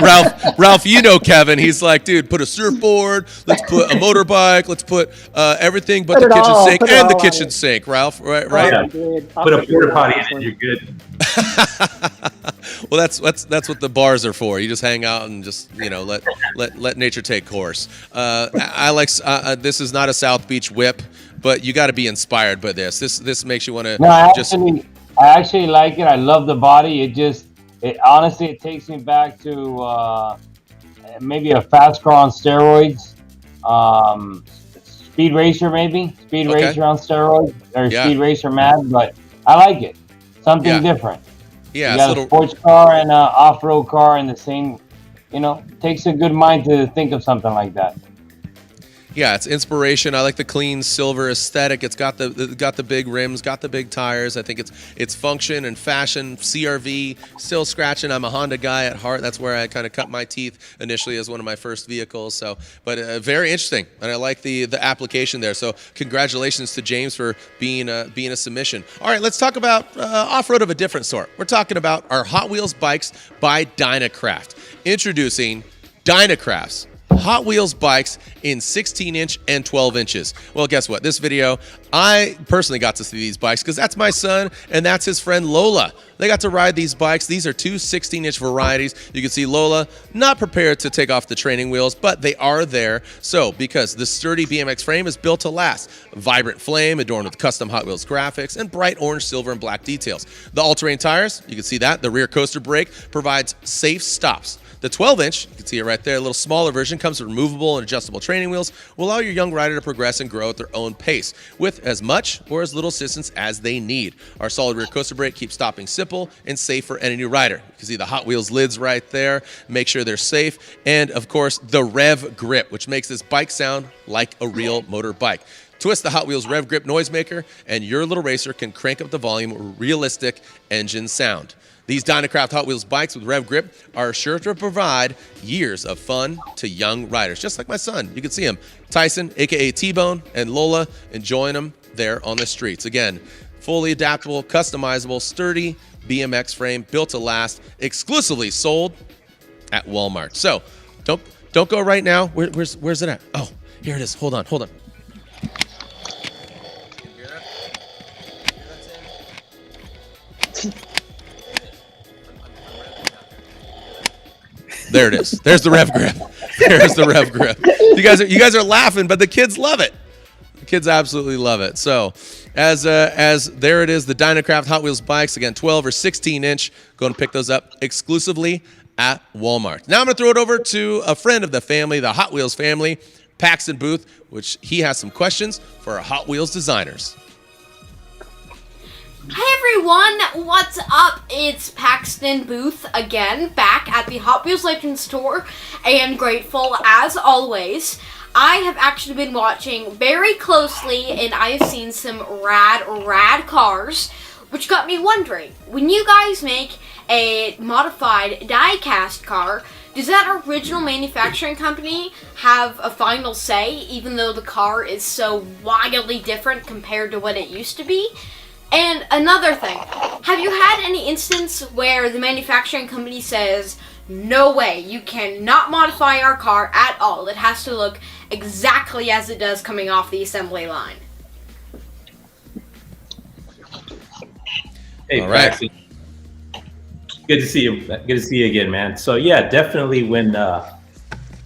Ralph, Kevin. He's like, dude, put a surfboard. Let's put a motorbike. Let's put everything but the kitchen sink and the kitchen sink. Ralph, right? Yeah. Put a porta potty in it. You're good. Well, that's what the bars are for. You just hang out and just let nature take course. I like this is not a South Beach whip, but you got to be inspired by this. This makes you want to. No, I actually like it. I love the body. It honestly, it takes me back to maybe a fast car on steroids, Speed Racer maybe, Racer on steroids, or Speed Racer Mad. But I like it. Something different. Yeah, you got a sports car and an off-road car in the same. Takes a good mind to think of something like that. Yeah, it's inspiration. I like the clean silver aesthetic. It's got the big rims, got the big tires. I think it's function and fashion. CRV, still scratching. I'm a Honda guy at heart. That's where I kind of cut my teeth initially as one of my first vehicles. So, but very interesting, and I like the application there. So, congratulations to James for being a submission. All right, let's talk about off-road of a different sort. We're talking about our Hot Wheels bikes by Dynacraft. Introducing Dynacraft's Hot Wheels bikes in 16-inch and 12 inches. Well, guess what? This video, I personally got to see these bikes because that's my son and that's his friend Lola. They got to ride these bikes. These are two 16-inch varieties. You can see Lola not prepared to take off the training wheels, but they are there. So, because the sturdy BMX frame is built to last. Vibrant flame adorned with custom Hot Wheels graphics and bright orange, silver, and black details. The all-terrain tires, you can see that. The rear coaster brake provides safe stops. The 12-inch, you can see it right there, a little smaller version, comes with removable and adjustable training wheels, will allow your young rider to progress and grow at their own pace with as much or as little assistance as they need. Our solid rear coaster brake keeps stopping simple and safe for any new rider. You can see the Hot Wheels lids right there, make sure they're safe, and of course the Rev Grip, which makes this bike sound like a real motorbike. Twist the Hot Wheels Rev Grip noisemaker, and your little racer can crank up the volume with realistic engine sound. These Dynacraft Hot Wheels bikes with Rev Grip are sure to provide years of fun to young riders, just like my son. You can see him, Tyson, a.k.a. T-Bone, and Lola, enjoying them there on the streets. Again, fully adaptable, customizable, sturdy BMX frame, built to last, exclusively sold at Walmart. So don't go right now. Where's it at? Oh, here it is. Hold on. There it is. There's the Rev Grip. There's the Rev Grip. You guys are laughing, but the kids love it. The kids absolutely love it. So, as there it is, the Dynacraft Hot Wheels bikes, again, 12 or 16-inch. Go and pick those up exclusively at Walmart. Now I'm going to throw it over to a friend of the family, the Hot Wheels family, Paxton Booth, which he has some questions for our Hot Wheels designers. Hey everyone, what's up? It's Paxton Booth again, back at the Hot Wheels Legends store, and grateful as always. I have actually been watching very closely, and I have seen some rad cars, which got me wondering, when you guys make a modified die-cast car, does that original manufacturing company have a final say, even though the car is so wildly different compared to what it used to be? And another thing, have you had any instance where the manufacturing company says, no way, you cannot modify our car at all, it has to look exactly as it does coming off the assembly line? Hey, all right. Paxton. Good to see you. Good to see you again, man. So yeah, definitely when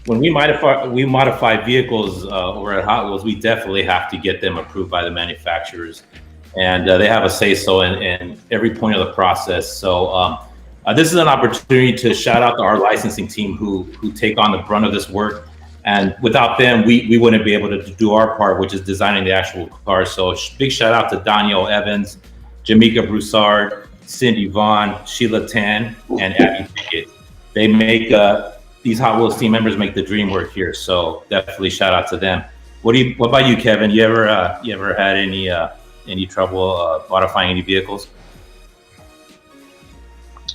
we modify vehicles over at Hot Wheels, we definitely have to get them approved by the manufacturers. And they have a say-so in every point of the process. So this is an opportunity to shout out to our licensing team who take on the brunt of this work. And without them, we wouldn't be able to do our part, which is designing the actual car. So big shout out to Danielle Evans, Jamaica Broussard, Cindy Vaughn, Sheila Tan, and Abby Pickett. They make these Hot Wheels team members make the dream work here. So definitely shout out to them. What about you, Kevin? You ever had any trouble modifying any vehicles?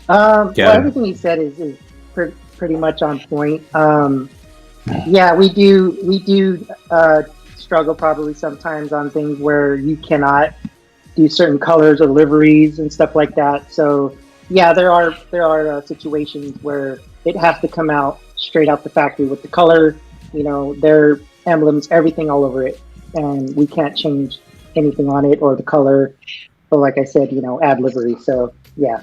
Well, everything he said is pretty much on point. Yeah, we do struggle probably sometimes on things where you cannot do certain colors or liveries and stuff like that. So yeah, there are situations where it has to come out straight out the factory with the color, their emblems, everything all over it, and we can't change anything on it or the color, but like I said, add livery. So yeah,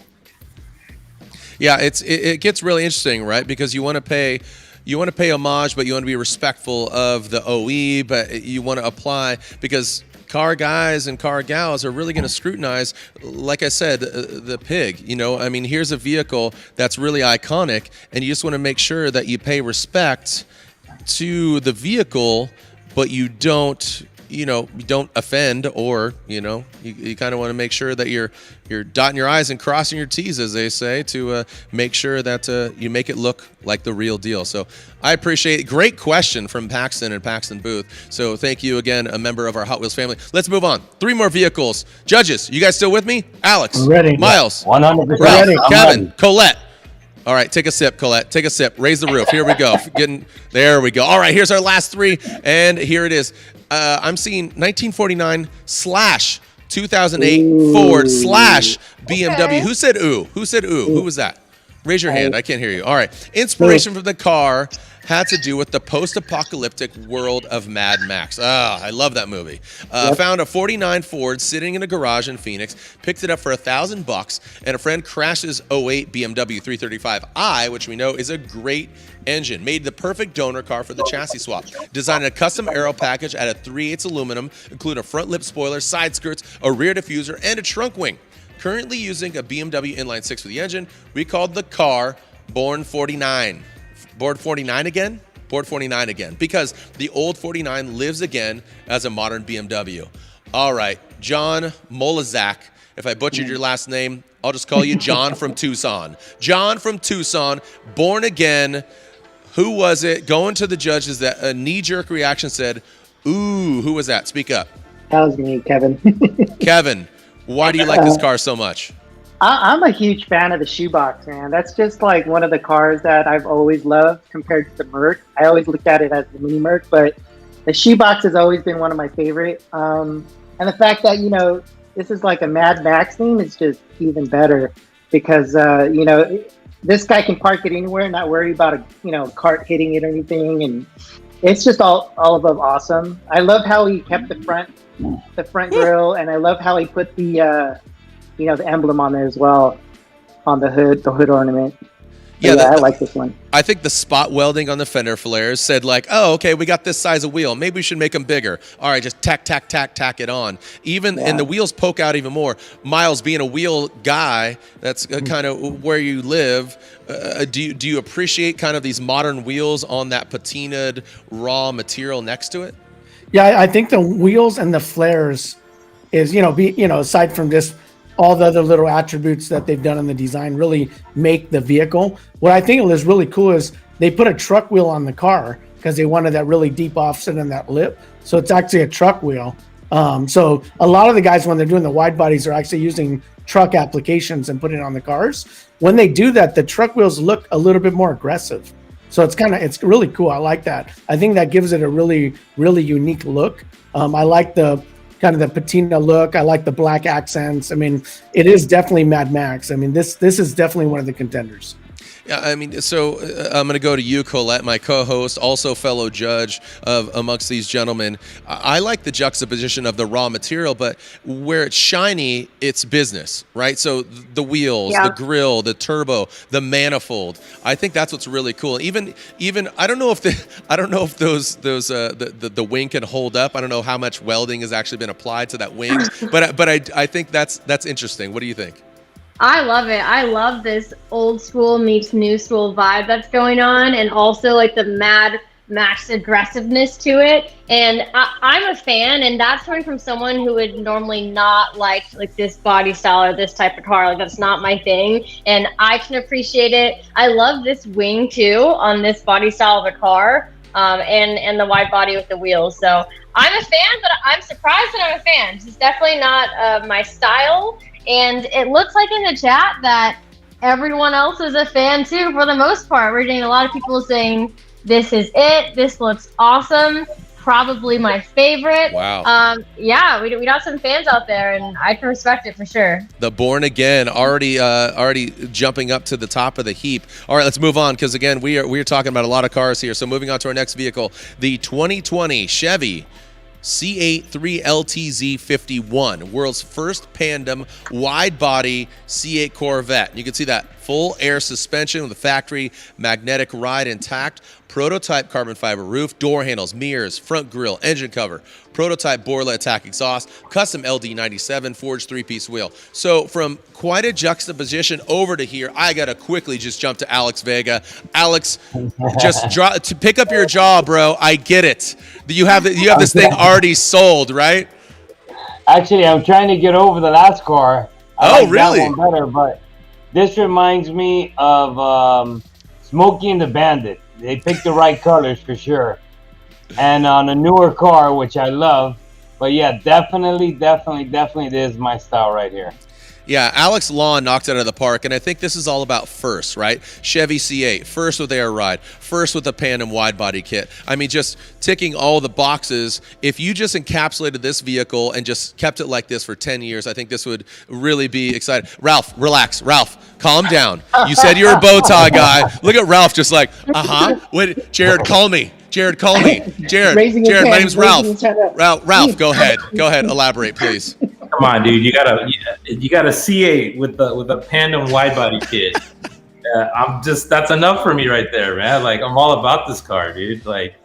it gets really interesting, right? Because you want to pay homage, but you want to be respectful of the OE, but you want to apply, because car guys and car gals are really going to scrutinize, like I said, the pig. Here's a vehicle that's really iconic, and you just want to make sure that you pay respect to the vehicle, but you don't offend, or you kind of want to make sure that you're dotting your I's and crossing your T's, as they say, to make sure that you make it look like the real deal. So I appreciate it. Great question from Paxton and Paxton Booth. So thank you again, a member of our Hot Wheels family. Let's move on. 3 more vehicles. Judges, you guys still with me? Alex, ready, Miles, 100% Ralph, ready. Kevin, Colette. All right, take a sip, Colette. Take a sip. Raise the roof. Here we go. There we go. All right, here's our last 3, and here it is. I'm seeing 1949 / 2008 Ford / BMW. Okay. Who said ooh? Who was that? Raise your hand. I can't hear you. All right. Inspiration from the car had to do with the post-apocalyptic world of Mad Max. I love that movie. Found a 49 Ford sitting in a garage in Phoenix, picked it up for $1,000, and a friend crashes 08 BMW 335i, which we know is a great engine. Made the perfect donor car for the chassis swap. Designed a custom aero package out of 3/8 aluminum, including a front lip spoiler, side skirts, a rear diffuser, and a trunk wing. Currently using a BMW inline 6 for the engine, we called the car Born 49. Born 49 again? Born 49 again. Because the old 49 lives again as a modern BMW. All right, John Molizak. If I butchered your last name, I'll just call you John from Tucson. John from Tucson, born again. Who was it? Going to the judges, that a knee-jerk reaction said, ooh, who was that? Speak up. That was me, Kevin. Kevin, why do you like this car so much? I'm a huge fan of the shoebox, man. That's just like one of the cars that I've always loved compared to the Merc. I always looked at it as the mini Merc, but the shoebox has always been one of my favorite. And the fact that, you know, this is like a Mad Max theme is just even better because, you know, this guy can park it anywhere and not worry about a, you know, cart hitting it or anything. And it's just all above awesome. I love how he kept the front grille, and I love how he put the, you know, the emblem on there as well on the hood ornament. Yeah, I like this one. I think the spot welding on the fender flares said like, oh, okay, we got this size of wheel. Maybe we should make them bigger. All right, just tack it on. And the wheels poke out even more. Miles, being a wheel guy, that's kind of where you live. Do you appreciate kind of these modern wheels on that patinaed raw material next to it? Yeah, I think the wheels and the flares is, aside from just all the other little attributes that they've done in the design, really make the vehicle. What I think is really cool is they put a truck wheel on the car because they wanted that really deep offset in that lip. So it's actually a truck wheel. So a lot of the guys, when they're doing the wide bodies, are actually using truck applications and putting it on the cars. When they do that, the truck wheels look a little bit more aggressive. So it's really cool. I like that. I think that gives it a really, really unique look. I like the kind of the patina look. I like the black accents. I mean, it is definitely Mad Max. I mean, this is definitely one of the contenders. Yeah, I mean, so I'm going to go to you, Colette, my co-host, also fellow judge amongst these gentlemen. I like the juxtaposition of the raw material, but where it's shiny, it's business, right? So the wheels, the grill, the turbo, the manifold. I think that's what's really cool. Even I don't know if those the wing can hold up. I don't know how much welding has actually been applied to that wing, but I think that's interesting. What do you think? I love it. I love this old school meets new school vibe that's going on, and also like the Mad Max aggressiveness to it. And I'm a fan, and that's coming from someone who would normally not like this body style or this type of car. Like, that's not my thing, and I can appreciate it. I love this wing too on this body style of a car, and the wide body with the wheels. So I'm a fan, but I'm surprised that I'm a fan. It's definitely not my style. And it looks like in the chat that everyone else is a fan too, for the most part. We're getting a lot of people saying, this is it, this looks awesome, probably my favorite. Wow. Yeah, we got some fans out there, and I can respect it for sure. The Born Again already jumping up to the top of the heap. All right, let's move on, because again, we are talking about a lot of cars here. So moving on to our next vehicle, the 2020 Chevy C8 3LTZ 51, world's first Pandem wide body C8 Corvette. You can see that full air suspension with the factory magnetic ride intact, prototype carbon fiber roof, door handles, mirrors, front grille, engine cover, prototype Borla attack exhaust, custom LD97 forged 3-piece wheel. So from quite a juxtaposition over to here, I gotta quickly just jump to Alex Vega. Alex, just to pick up your jaw, bro. I get it. You have this thing already sold, right? Actually, I'm trying to get over the last car. I like really? That one better, but this reminds me of Smokey and the Bandit. They picked the right colors for sure. And on a newer car, which I love. But yeah, definitely, this is my style right here. Yeah, Alex Lawn knocked it out of the park, and I think this is all about first, right? Chevy C8, first with air ride, first with a Pandem wide body kit. I mean, just ticking all the boxes. If you just encapsulated this vehicle and just kept it like this for 10 years, I think this would really be exciting. Ralph, relax. Ralph, calm down. You said you're a bow tie guy. Look at Ralph just like, Wait, Jared, call me. Jared, call me. Jared, my name's Ralph. Ralph, go ahead. Elaborate, please. Come on, dude. You got a C8 with a Pandem wide body kit. That's enough for me right there, man. Like, I'm all about this car, dude. Like,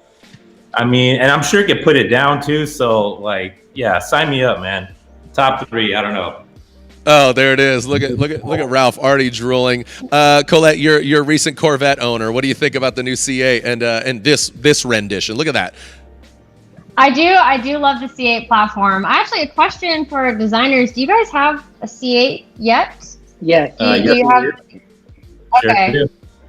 I mean, and I'm sure it could put it down too. So, like, yeah, sign me up, man. Top 3. I don't know. Oh, there it is. Look at Ralph already drooling. Colette, you're a recent Corvette owner. What do you think about the new C8 and this rendition? Look at that. I do love the C8 platform. I actually a question for designers. Do you guys have a C8 yet? Yeah. Do you have? Okay. Sure.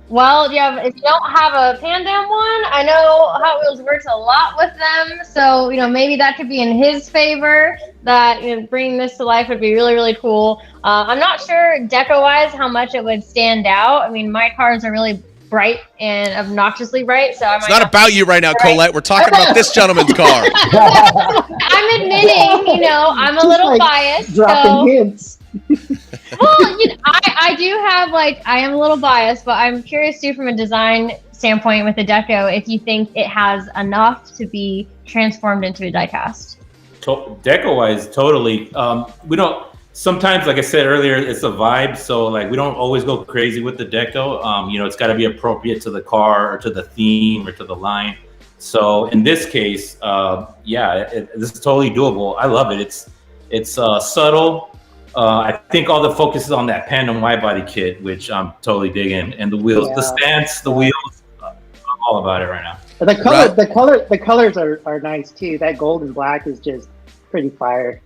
Well, if you don't have a Pan Am one, I know Hot Wheels works a lot with them. So, maybe that could be in his favor, that bringing this to life would be really, really cool. I'm not sure deco-wise how much it would stand out. I mean, my cars are really bright and obnoxiously bright. So it's not about you right now, Colette. We're talking about this gentleman's car. I'm admitting, I'm a little biased. Dropping hints. Well, I do have I am a little biased, but I'm curious too from a design standpoint with the deco if you think it has enough to be transformed into a diecast. Deco wise, totally. We don't. Sometimes, like I said earlier, it's a vibe. So we don't always go crazy with the deco. It's got to be appropriate to the car or to the theme or to the line. So in this case, this is totally doable. I love it. It's subtle. I think all the focus is on that Pan Am wide body kit, which I'm totally digging, and the wheels, the stance, the wheels. I'm all about it right now. The colors are nice too. That gold and black is just pretty fire.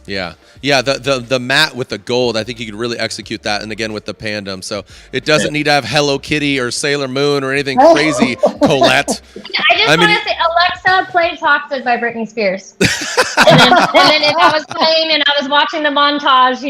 Yeah. The matte with the gold, I think you could really execute that, and again with the Pan Am. So it doesn't need to have Hello Kitty or Sailor Moon or anything crazy, Colette. I want to say Alexa, play Toxic by Britney Spears. and then if I was playing and I was watching the montage,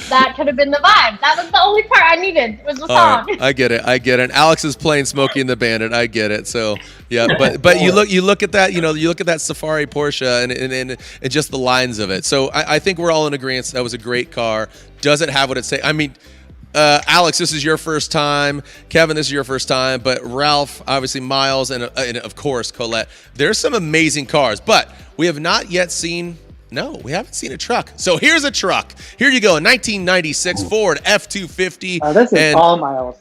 that could have been the vibe. That was the only part I needed was the song. Right. I get it. And Alex is playing Smokey and the Bandit. I get it. So yeah, but you look at that, you look at that Safari Porsche and just the lines of it. So I think we're all in agreement. That was a great car. Does it have what it say? I mean, Alex, this is your first time. Kevin, this is your first time. But Ralph, obviously Miles, and of course Colette. There's some amazing cars, but we have not yet seen. No, we haven't seen a truck. So here's a truck. Here you go, a 1996 Ford F-250. This is all Miles.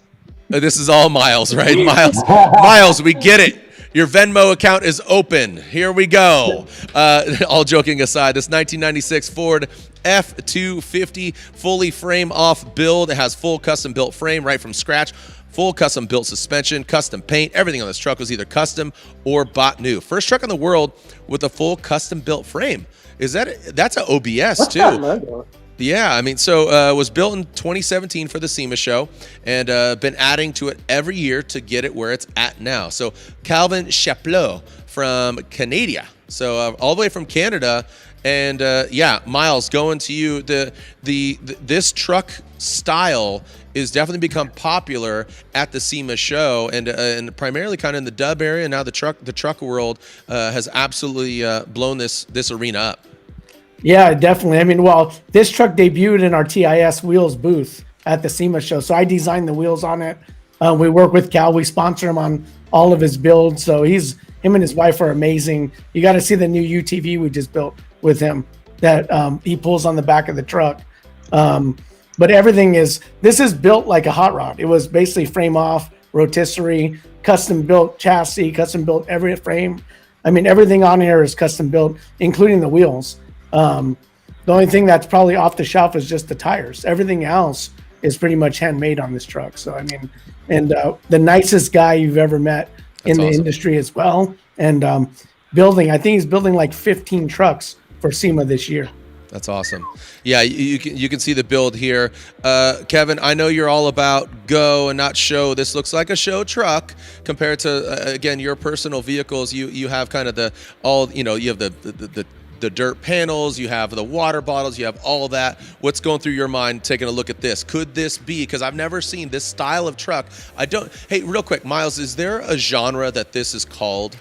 This is all Miles, right? Miles, we get it. Your Venmo account is open. Here we go. All joking aside, this 1996 Ford F-250 fully frame off build. It has full custom built frame right from scratch. Full custom built suspension, custom paint. Everything on this truck was either custom or bought new. First truck in the world with a full custom built frame. That's an OBS What's too? That logo? Yeah, I mean, so it was built in 2017 for the SEMA show, and been adding to it every year to get it where it's at now. So Calvin Chaplot from Canada, so all the way from Canada, and Miles, going to you. This truck style is definitely become popular at the SEMA show, and primarily kind of in the dub area. Now the truck world has absolutely blown this arena up. Yeah, definitely. I mean, this truck debuted in our TIS wheels booth at the SEMA show. So I designed the wheels on it. We work with Cal. We sponsor him on all of his builds. So him and his wife are amazing. You got to see the new UTV we just built with him that he pulls on the back of the truck. But this is built like a hot rod. It was basically frame off, rotisserie, custom built chassis, custom built every frame. I mean, everything on here is custom built, including the wheels. The only thing that's probably off the shelf is just the tires. Everything else is pretty much handmade on this truck. So, I mean, and the nicest guy you've ever met in the industry as well. And I think he's building like 15 trucks for SEMA this year. That's awesome. Yeah, you can see the build here. Kevin, I know you're all about go and not show. This looks like a show truck compared to, again, your personal vehicles. You have kind of you have the dirt panels, you have the water bottles, you have all of that. What's going through your mind taking a look at this? Could this be, because I've never seen this style of truck. Hey, real quick, Miles, is there a genre that this is called?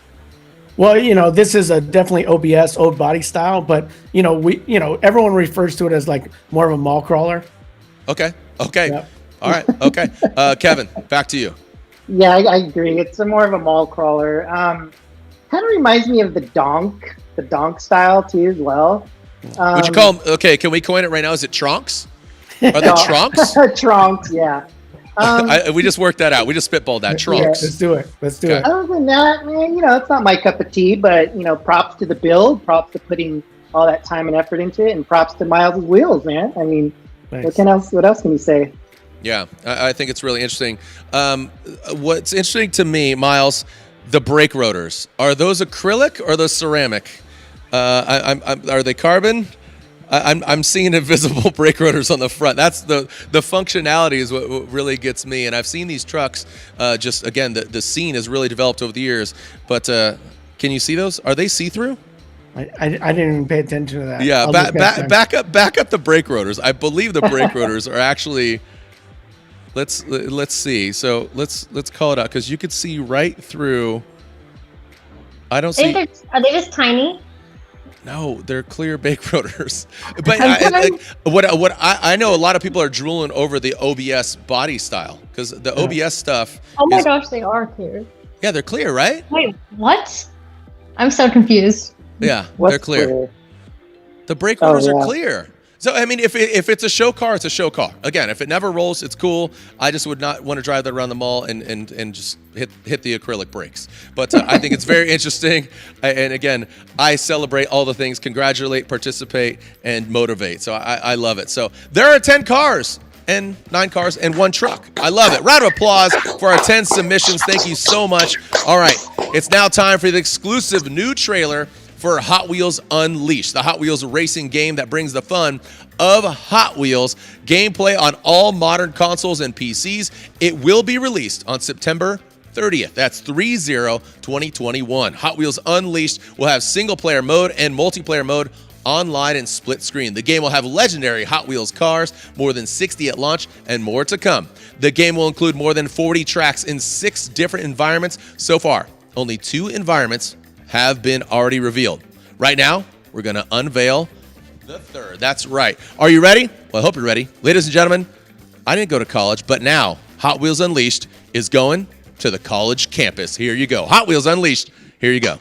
Well, this is a definitely OBS, old body style, but everyone refers to it as like more of a mall crawler. Okay. Yep. All right. Okay. Kevin, back to you. Yeah, I agree. It's more of a mall crawler. Kind of reminds me of the donk style too as well. Would you call them? Okay, can we coin it right now? Is it tronks? Are they tronks? Tronks, yeah. We just worked that out. We just spitballed that. Trunks. Yeah, let's do it. Other than that, man, it's not my cup of tea, but props to the build, props to putting all that time and effort into it, and props to Miles' wheels, man. I mean, Nice. What else can you say? Yeah, I think it's really interesting. What's interesting to me, Miles, the brake rotors. Are those acrylic or are those ceramic? Are they carbon? I'm seeing invisible brake rotors on the front. That's the functionality is what really gets me. And I've seen these trucks. Just again, the scene has really developed over the years. But can you see those? Are they see-through? I didn't even pay attention to that. Yeah, I'll look next time. back up the brake rotors. I believe the brake rotors are actually. Let's see. So let's call it out because you could see right through. I don't see. Are they just tiny? No, they're clear brake rotors. But I know a lot of people are drooling over the OBS body style because the OBS stuff. Oh my gosh, they are clear. Yeah, they're clear, right? Wait, what? I'm so confused. Yeah, What's they're clear. The brake rotors are clear. So, I mean, if it's a show car, it's a show car. Again, if it never rolls, it's cool. I just would not want to drive that around the mall and just hit the acrylic brakes. But I think it's very interesting. And again, I celebrate all the things, congratulate, participate, and motivate. So I love it. So there are 10 cars and 9 cars and 1 truck. I love it. Round of applause for our 10 submissions. Thank you so much. All right, it's now time for the exclusive new trailer for Hot Wheels Unleashed, the Hot Wheels racing game that brings the fun of Hot Wheels. Gameplay on all modern consoles and PCs. It will be released on September 30th. That's 3/0/2021. Hot Wheels Unleashed will have single-player mode and multiplayer mode online and split screen. The game will have legendary Hot Wheels cars, more than 60 at launch, and more to come. The game will include more than 40 tracks in 6 different environments. So far, only 2 environments have been already revealed. Right now, we're going to unveil the 3rd. That's right. Are you ready? Well, I hope you're ready. Ladies and gentlemen, I didn't go to college, but now Hot Wheels Unleashed is going to the college campus. Here you go. Hot Wheels Unleashed. Here you go.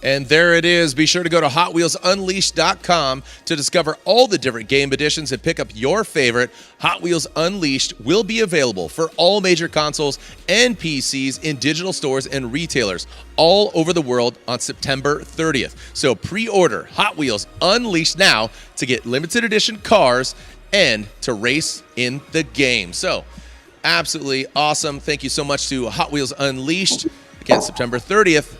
And there it is. Be sure to go to HotWheelsUnleashed.com to discover all the different game editions and pick up your favorite. Hot Wheels Unleashed will be available for all major consoles and PCs in digital stores and retailers all over the world on September 30th. So pre-order Hot Wheels Unleashed now to get limited edition cars and to race in the game. So absolutely awesome. Thank you so much to Hot Wheels Unleashed. Again, September 30th.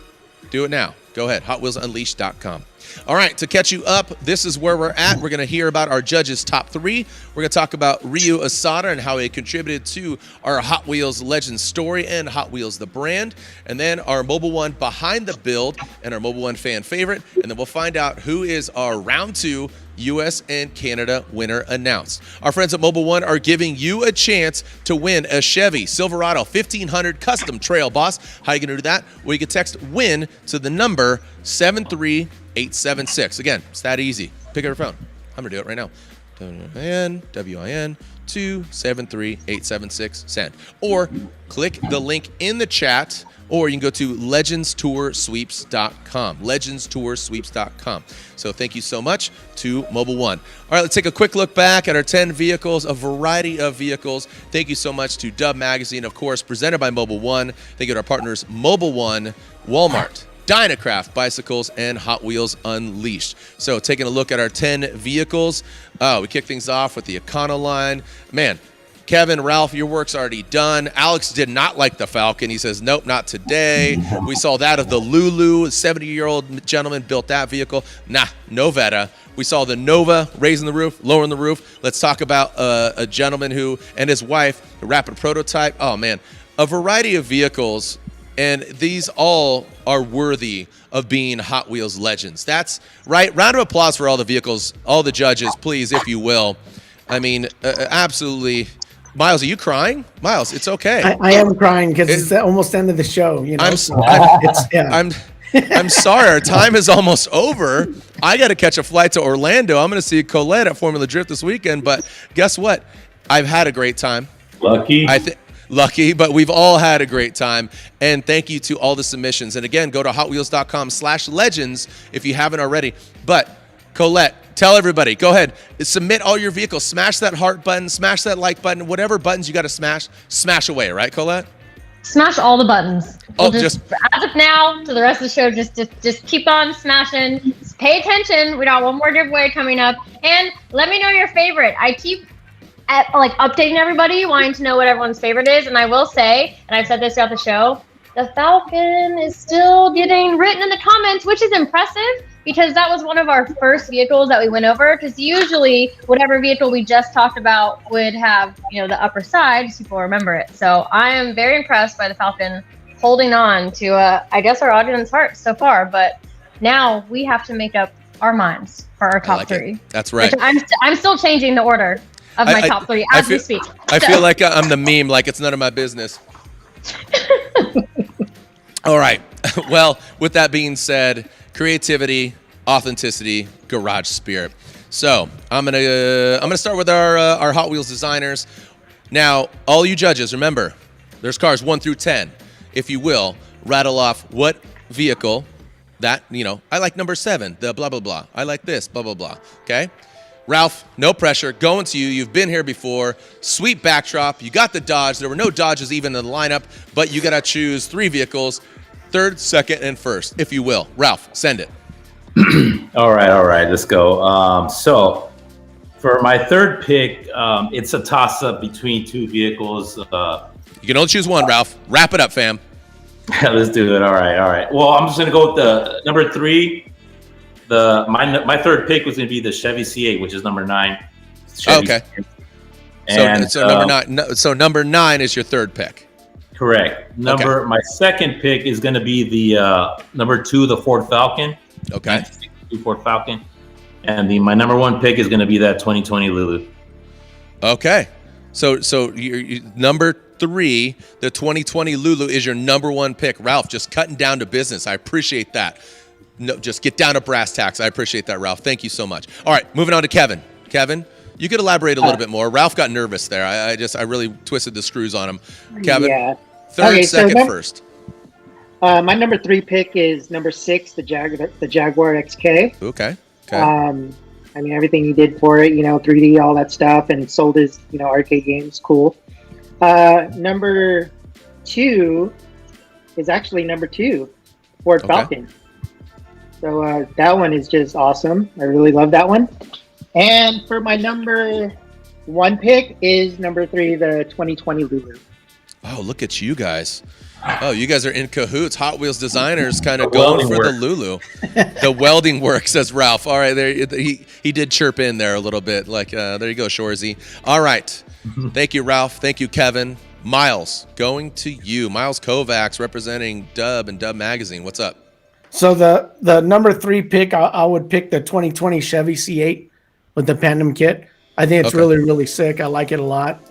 Do it now. Go ahead, HotWheelsUnleashed.com. All right, to catch you up, this is where we're at. We're going to hear about our judges' top 3. We're going to talk about Ryu Asada and how he contributed to our Hot Wheels Legends story and Hot Wheels the brand. And then our Mobil 1 behind the build and our Mobil 1 fan favorite. And then we'll find out who is our round 2 U.S. and Canada winner announced. Our friends at Mobil 1 are giving you a chance to win a Chevy Silverado 1500 Custom Trail Boss. How are you going to do that? Well, you can text WIN to the number 73876. Again, it's that easy. Pick up your phone. I'm going to do it right now. WIN to 73876. Send. Or click the link in the chat, or you can go to legendstoursweeps.com. Legendstoursweeps.com. So thank you so much to Mobil 1. All right, let's take a quick look back at our 10 vehicles, a variety of vehicles. Thank you so much to Dub Magazine, of course, presented by Mobil 1. Thank you to our partners Mobil 1, Walmart, Dynacraft Bicycles, and Hot Wheels Unleashed. So taking a look at our 10 vehicles, we kick things off with the Econoline. Man, Kevin, Ralph, your work's already done. Alex did not like the Falcon. He says, nope, not today. We saw that of the Lulu. A 70-year-old gentleman built that vehicle. Nah, no Vetta. We saw the Nova raising the roof, lowering the roof. Let's talk about a gentleman who and his wife, the Rapid Prototype. Oh, man, a variety of vehicles, and these all are worthy of being Hot Wheels legends. That's right. Round of applause for all the vehicles, all the judges, please, if you will. I mean, absolutely. Miles, are you crying? Miles, it's okay. I am crying because it's almost the end of the show. You know, I'm sorry. Our time is almost over. I got to catch a flight to Orlando. I'm going to see Colette at Formula Drift this weekend. But guess what? I've had a great time. Lucky, but we've all had a great time. And thank you to all the submissions. And again, go to hotwheels.com/legends if you haven't already. But Colette, tell everybody, go ahead, submit all your vehicles, smash that heart button, smash that like button, whatever buttons you got to smash away, right, Colette? Smash all the buttons. Oh, just as of now to the rest of the show, just keep on smashing. Just pay attention. We got one more giveaway coming up, and let me know your favorite. I keep updating everybody, wanting to know what everyone's favorite is, and I will say, and I've said this throughout the show, the Falcon is still getting written in the comments, which is impressive because that was one of our first vehicles that we went over. Because usually, whatever vehicle we just talked about would have, the upper side, so people remember it. So I am very impressed by the Falcon holding on to, I guess, our audience hearts so far. But now we have to make up our minds for our top 3. That's right. I'm still changing the order of my top 3 as we speak. I feel like I'm the meme, like it's none of my business. All right. Well, with that being said, creativity, authenticity, garage spirit. So I'm gonna start with our Hot Wheels designers. Now, all you judges, remember, there's cars 1 through 10. If you will, rattle off what vehicle that I like number 7, the blah blah blah. I like this, blah blah blah. Okay. Ralph, no pressure. Going to you. You've been here before. Sweet backdrop. You got the Dodge. There were no Dodges even in the lineup, but you got to choose 3 vehicles, 3rd, 2nd, and 1st, if you will. Ralph, send it. All right. Let's go. So for my 3rd pick, it's a toss-up between 2 vehicles. You can only choose one, Ralph. Wrap it up, fam. Let's do it. All right. Well, I'm just going to go with the number 3. My 3rd pick was going to be the Chevy C8, which is number 9. Okay. So number 9. So number 9 is your 3rd pick. Correct. My 2nd pick is going to be the number 2, the Ford Falcon. Okay. Ford Falcon, and my number 1 pick is going to be that 2020 Lulu. Okay. So your number 3, the 2020 Lulu, is your number 1 pick. Ralph, just cutting down to business. I appreciate that. No, just get down to brass tacks. I appreciate that, Ralph. Thank you so much. All right, moving on to Kevin. Kevin, you could elaborate a little bit more. Ralph got nervous there. I really twisted the screws on him. Kevin, yeah. 3rd, 2nd, 1st. My number 3 pick is number 6, the Jaguar XK. Okay. I mean, everything he did for it, 3D, all that stuff, and sold his, arcade games. Cool. Number 2 is actually number 2, Ford Falcon. So that one is just awesome. I really love that one. And for my number 1 pick is number 3, the 2020 Lulu. Oh, look at you guys. Oh, you guys are in cahoots. Hot Wheels designers kind of The going for welding the Lulu. The welding work, says Ralph. All right, there he did chirp in there a little bit. Like, there you go, Shorzy. All right. Thank you, Ralph. Thank you, Kevin. Miles, going to you. Miles Kovacs representing Dub and Dub Magazine. What's up? So the number 3 pick, I would pick the 2020 Chevy C8 with the Pandem kit. I think it's really, really sick. I like it a lot.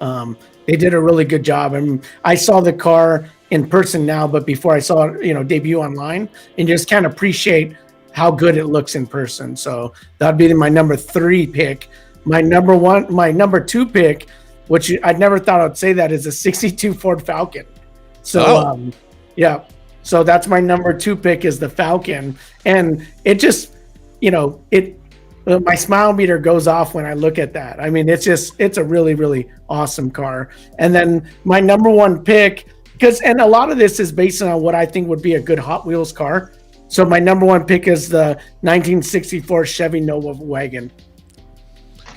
They did a really good job. I saw the car in person now, but before I saw it, debut online, and just kind of appreciate how good it looks in person. So that'd be my number 3 pick. My number 2 pick, which I never thought I'd say that, is a 62 Ford Falcon. So, yeah. So that's my number 2 pick, is the Falcon. And it just, my smile meter goes off when I look at that. I mean, it's a really, really awesome car. And then my number 1 pick, and a lot of this is based on what I think would be a good Hot Wheels car. So my number 1 pick is the 1964 Chevy Nova wagon.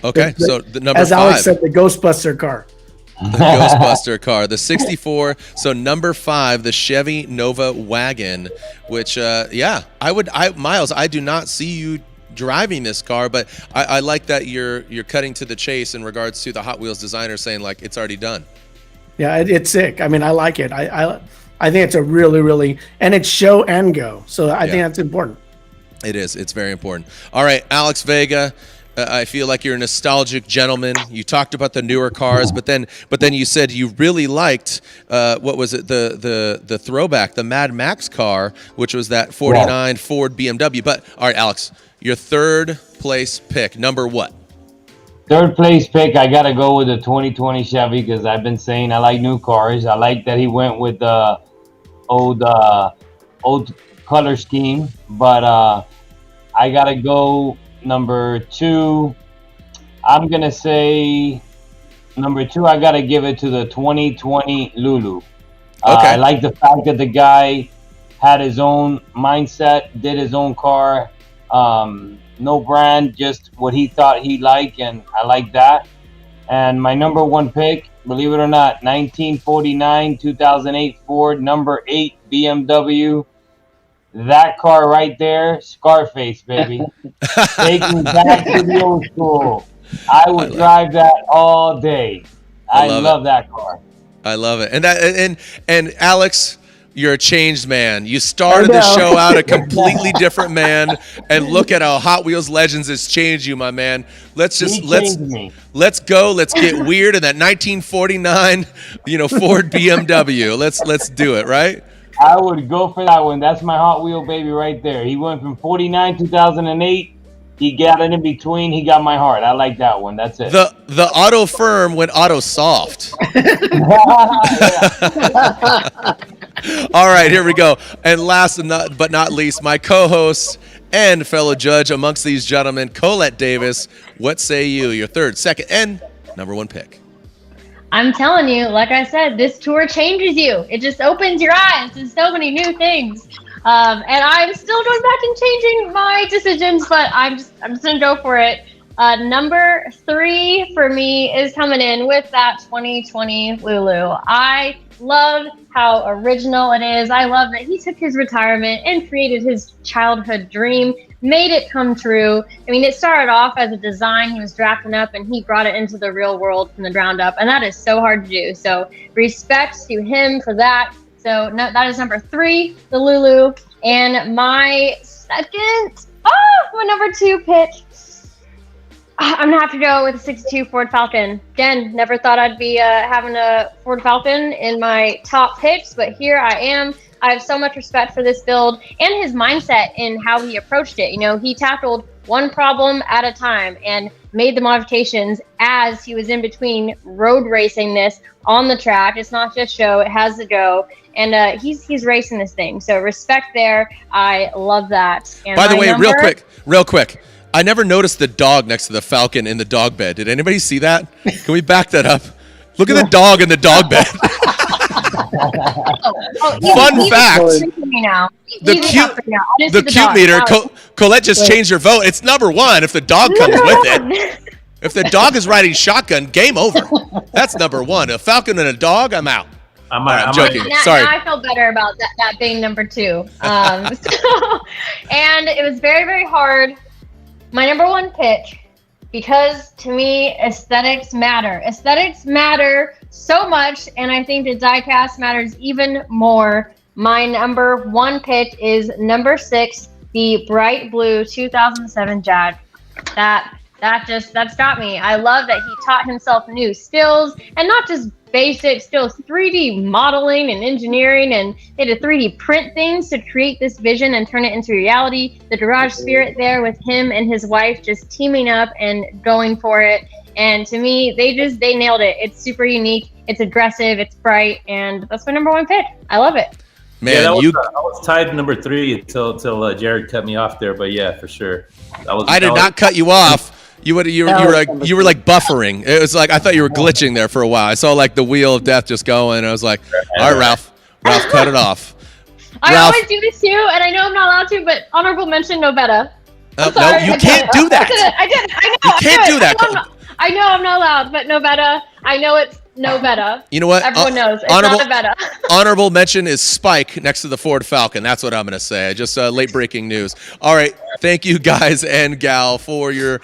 Okay, so the number 5. As Alex said, the Ghostbuster car. The Ghostbuster car, the 64. So number 5, the Chevy Nova wagon, which, Miles, I do not see you driving this car, but I like that you're cutting to the chase in regards to the Hot Wheels designer saying, like, it's already done. Yeah, it's sick. I mean, I like it. I think it's a really, really, and it's show and go. So I think that's important. It is. It's very important. All right, Alex Vega. I feel like you're a nostalgic gentleman. You talked about the newer cars, but then you said you really liked what was it? The throwback, the Mad Max car, which was that '49 Ford BMW. But all right, Alex, your 3rd place pick, number what? 3rd place pick, I gotta go with the 2020 Chevy, because I've been saying I like new cars. I like that he went with the old color scheme, but I gotta go. Number 2, I'm going to say number 2, I got to give it to the 2020 Lulu. Okay. I like the fact that the guy had his own mindset, did his own car, no brand, just what he thought he'd like, and I like that. And my number 1 pick, believe it or not, 1949, 2008 Ford, number 8 BMW. That car right there, Scarface, baby. Take me back to the old school. I would drive that all day. I love that car. I love it. And Alex, you're a changed man. You started the show out a completely different man, and look at how Hot Wheels Legends has changed you, my man. Let's go. Let's get weird in that 1949, Ford BMW. Let's do it, right? I would go for that one. That's my Hot Wheel baby right there. He went from 49, 2008. He got it in between. He got my heart. I like that one. That's it. The auto firm went auto soft. All right, here we go. And last but not least, my co-host and fellow judge amongst these gentlemen, Colette Davis. What say you? Your 3rd, 2nd, and number 1 pick. I'm telling you, like I said, this tour changes you. It just opens your eyes to so many new things. And I'm still going back and changing my decisions, but I'm just gonna go for it. Number 3 for me is coming in with that 2020 Lulu. I love how original it is. I love that he took his retirement and created his childhood dream, made it come true. I mean, it started off as a design he was drafting up, and he brought it into the real world from the ground up, and that is so hard to do. So respect to him for that. So no, that is number 3, the Lulu. And my number 2 pick, I'm gonna have to go with a 62 Ford Falcon. Again, never thought I'd be having a Ford Falcon in my top picks, but here I am. I have so much respect for this build and his mindset in how he approached it. He tackled one problem at a time and made the modifications as he was in between road racing this on the track. It's not just show, it has to go. And he's racing this thing. So respect there. I love that. And by the way, real quick. I never noticed the dog next to the Falcon in the dog bed. Did anybody see that? Can we back that up? Look at the dog in the dog bed. Fun fact. The cute meter. Colette just changed her vote. It's number 1 if the dog comes with it. If the dog is riding shotgun, game over. That's number 1. A Falcon and a dog, I'm out. I'm joking. Now, Sorry. now I feel better about that being number 2. And it was very, very hard. My number 1 pick, because to me, aesthetics matter. Aesthetics matter so much, and I think the diecast matters even more. My number 1 pick is number 6, the bright blue 2007 Jag. That's got me. I love that he taught himself new skills, and not just basic skills, 3D modeling and engineering, and they had to 3D print things to create this vision and turn it into reality. The garage spirit there with him and his wife just teaming up and going for it. And to me, they nailed it. It's super unique. It's aggressive. It's bright, and that's my number 1 pick. I love it. Man, yeah, I was tied number 3 until Jared cut me off there. But yeah, for sure. I did not cut you off. You were like buffering. It was like I thought you were glitching there for a while. I saw like the wheel of death just going. And I was like, all right, Ralph, cut it off. I always do this too, and I know I'm not allowed to, but honorable mention, no better. No, you can't do that. I did it. I know. You can't do that. I know I'm not allowed, but no better. I know it's no better. You know what? Everyone knows it's not a better. Honorable mention is Spike next to the Ford Falcon. That's what I'm going to say. Just late breaking news. All right. Thank you guys and gal for your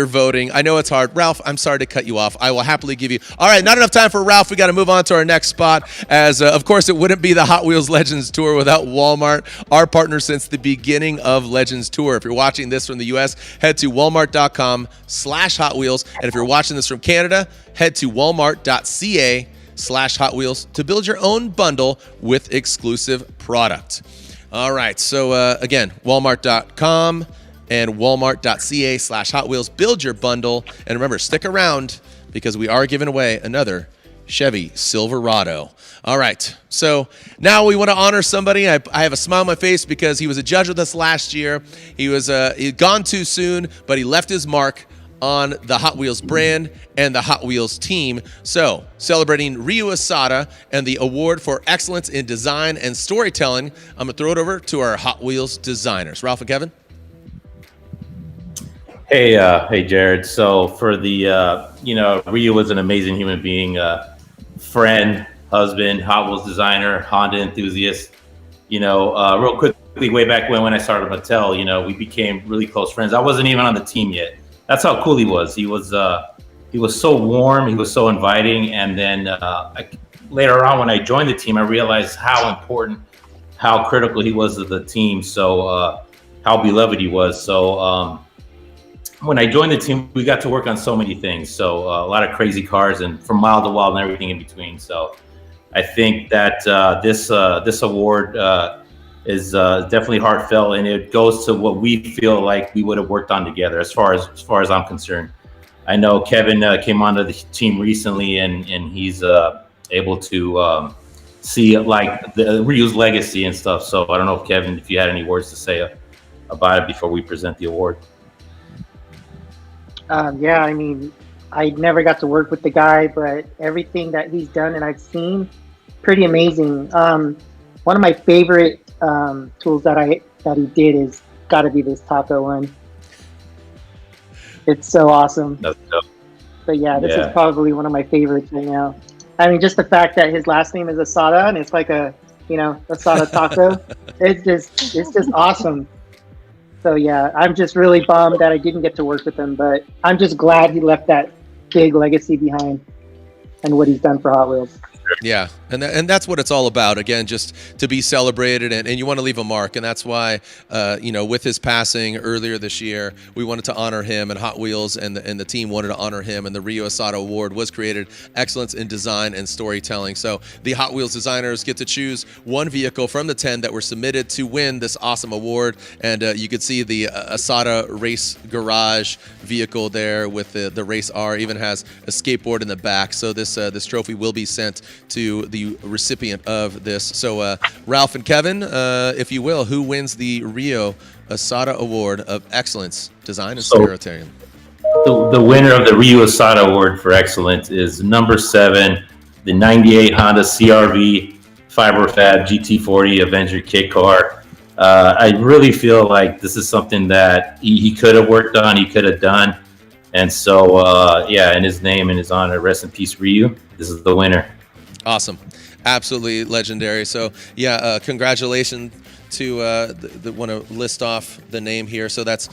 voting. I know it's hard. Ralph, I'm sorry to cut you off. I will happily give you. All right. Not enough time for Ralph. We got to move on to our next spot as of course it wouldn't be the Hot Wheels Legends Tour without Walmart, our partner since the beginning of Legends Tour. If you're watching this from the US, head to walmart.com/Hot Wheels. And if you're watching this from Canada, head to walmart.ca/Hot Wheels to build your own bundle with exclusive product. All right, so again, walmart.com and walmart.ca/Hot Wheels. Build your bundle. And remember, stick around because we are giving away another Chevy Silverado. All right, so now we want to honor somebody. I have a smile on my face because he was a judge with us last year. He was he'd gone too soon, but he left his mark on the Hot Wheels brand and the Hot Wheels team. So, celebrating Ryu Asada and the award for excellence in design and storytelling, I'm going to throw it over to our Hot Wheels designers. Ralph and Kevin? Hey, Jared. So for the, Ryu was an amazing human being, friend, husband, Hot Wheels designer, Honda enthusiast. Real quickly, way back when I started Mattel, we became really close friends. I wasn't even on the team yet. That's how cool he was. He was so warm. He was so inviting. And then later on, when I joined the team, I realized how important, how critical he was to the team. So how beloved he was. So when I joined the team, we got to work on so many things. So a lot of crazy cars and from mile to mile and everything in between. So I think that this award is definitely heartfelt, and it goes to what we feel like we would have worked on together. As far as I'm concerned, I know Kevin came onto the team recently, and he's able to see like the Ryu's legacy and stuff. So I don't know, Kevin, if you had any words to say about it before we present the award. Yeah, I mean, I never got to work with the guy, but everything that he's done and I've seen, pretty amazing. One of my favorite tools that he did is got to be this taco one. It's so awesome. That's dope. But yeah, this is probably one of my favorites right now. I mean, just the fact that his last name is Asada and it's like a Asada taco. it's just awesome. So yeah, I'm just really bummed that I didn't get to work with him, but I'm just glad he left that big legacy behind and what he's done for Hot Wheels. Yeah, and that's what it's all about. Again, just to be celebrated, and you want to leave a mark, and that's why, with his passing earlier this year, we wanted to honor him, and Hot Wheels and the team wanted to honor him, and the Ryu Asada Award was created, excellence in design and storytelling. So the Hot Wheels designers get to choose one vehicle from the 10 that were submitted to win this awesome award, and you could see the Asada Race Garage vehicle there with the Race R, even has a skateboard in the back. So this trophy will be sent to the recipient of this. So Ralph and Kevin, if you will, who wins the Ryu Asada Award of Excellence, Design and Storytelling? The winner of the Ryu Asada Award for Excellence is number 7, the 98 Honda CR-V Fiberfab GT40 Avenger kit car. I really feel like this is something that he could have worked on, he could have done. And so, in his name and his honor, rest in peace, Ryu. This is the winner. Awesome. Absolutely legendary. So, yeah, congratulations to want to list off the name here. So that's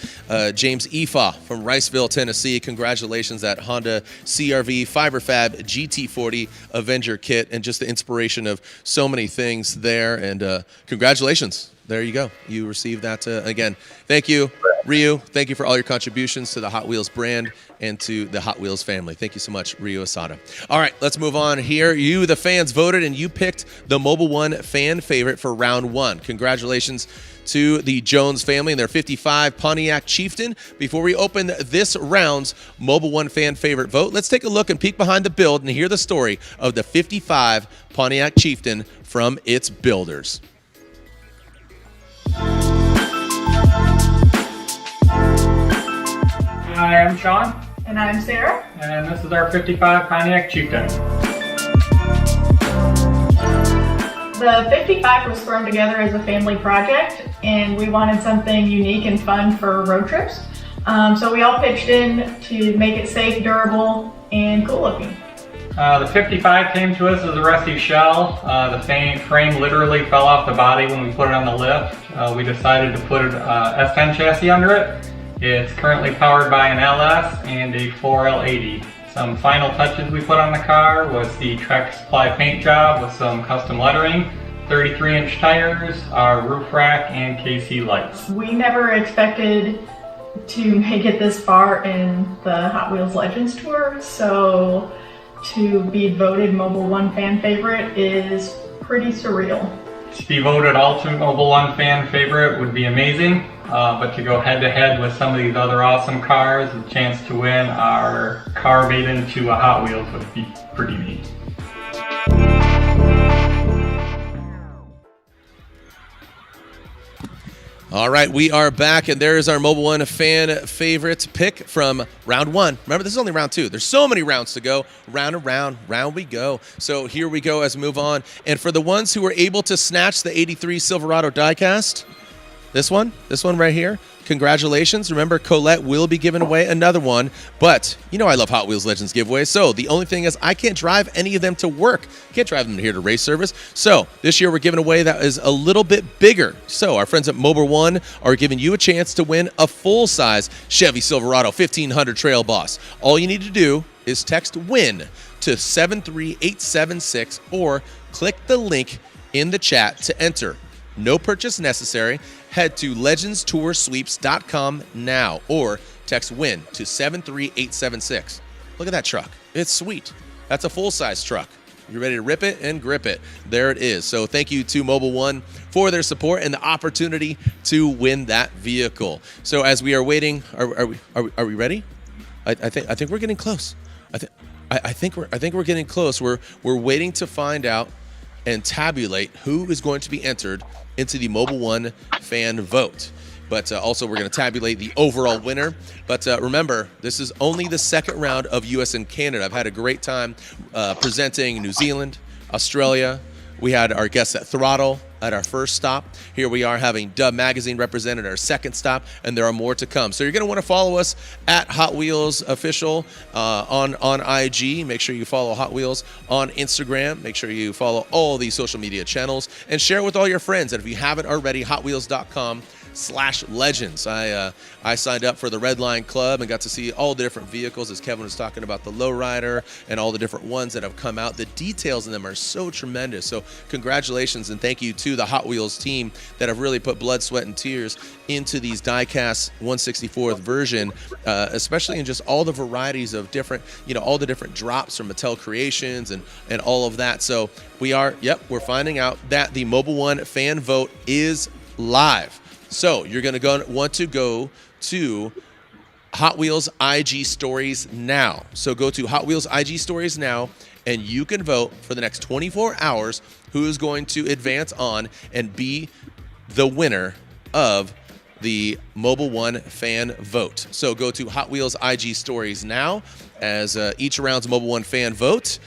James Efa from Riceville, Tennessee. Congratulations, that Honda CRV Fiberfab GT40 Avenger kit, and just the inspiration of so many things there. And congratulations. There you go. You received that again. Thank you, Ryu. Thank you for all your contributions to the Hot Wheels brand and to the Hot Wheels family. Thank you so much, Ryu Asada. All right, let's move on here. You, the fans, voted, and you picked the Mobil 1 fan favorite for round 1. Congratulations to the Jones family and their 55 Pontiac Chieftain. Before we open this round's Mobil 1 fan favorite vote, let's take a look and peek behind the build and hear the story of the 55 Pontiac Chieftain from its builders. Hi, I'm Sean, And I'm Sarah. and this is our 55 Pontiac Chieftain. The 55 was thrown together as a family project, and we wanted something unique and fun for road trips. So we all pitched in to make it safe, durable, and cool looking. The 55 came to us as a rusty shell. The frame literally fell off the body when we put it on the lift. We decided to put an S10 chassis under it. It's currently powered by an LS and a 4L80. Some final touches we put on the car was the Tractor Supply paint job with some custom lettering, 33-inch tires, our roof rack, and KC lights. We never expected to make it this far in the Hot Wheels Legends Tour, so to be voted Mobil 1 fan favorite is pretty surreal. To be voted Ultimate Mobil 1 fan favorite would be amazing, but to go head-to-head with some of these other awesome cars, the chance to win our car made into a Hot Wheels would be pretty neat. All right, we are back, and there is our Mobil 1 fan favorite pick from round 1. Remember, this is only round 2. There's so many rounds to go. Round and round we go. So here we go as we move on. And for the ones who were able to snatch the 83 Silverado diecast, this one right here, congratulations. Remember, Colette will be giving away another one, but you know I love Hot Wheels Legends giveaways, so the only thing is I can't drive any of them to work. Can't drive them here to race service. So this year we're giving away that is a little bit bigger. So our friends at Mobil 1 are giving you a chance to win a full-size Chevy Silverado 1500 Trail Boss. All you need to do is text WIN to 73876 or click the link in the chat to enter. No purchase necessary. Head to legendstoursweeps.com now or text WIN to 73876. Look at that truck. It's sweet. That's a full-size truck. You're ready to rip it and grip it. There it is. So thank you to Mobil 1 for their support and the opportunity to win that vehicle. So as we are waiting, are we ready? I think we're getting close. I think we're getting close. We're waiting to find out and tabulate who is going to be entered into the Mobil 1 fan vote. But also we're going to tabulate the overall winner. But remember, this is only the second round of US and Canada. I've had a great time presenting New Zealand, Australia. We had our guests at Throttle at our first stop. Here we are having Dub Magazine represented our second stop, and there are more to come. So you're going to want to follow us at Hot Wheels Official on IG. Make sure you follow Hot Wheels on Instagram. Make sure you follow all these social media channels and share it with all your friends. And if you haven't already, hotwheels.com/legends. I signed up for the Red Line Club and got to see all the different vehicles, as Kevin was talking about the lowrider and all the different ones that have come out. The details in them are so tremendous. So congratulations and thank you to the Hot Wheels team that have really put blood, sweat, and tears into these diecast 164th version, especially in just all the varieties of different, all the different drops from Mattel Creations and all of that. So we're finding out that the Mobil 1 fan vote is live. So you're going to want to go to Hot Wheels IG Stories now. So go to Hot Wheels IG Stories now, and you can vote for the next 24 hours who is going to advance on and be the winner of the Mobil 1 fan vote. So go to Hot Wheels IG Stories now as each round's Mobil 1 fan vote.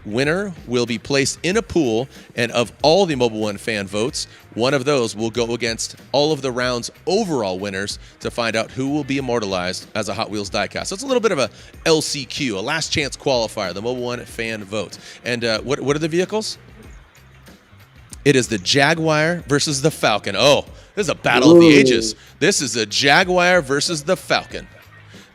winner will be placed in a pool, and of all the Mobil 1 fan votes, one of those will go against all of the round's overall winners to find out who will be immortalized as a Hot Wheels diecast. So it's a little bit of a LCQ, a last chance qualifier, the Mobil 1 fan vote. And what are the vehicles? It is the Jaguar versus the Falcon. Oh, this is a battle of the ages. This is the Jaguar versus the Falcon.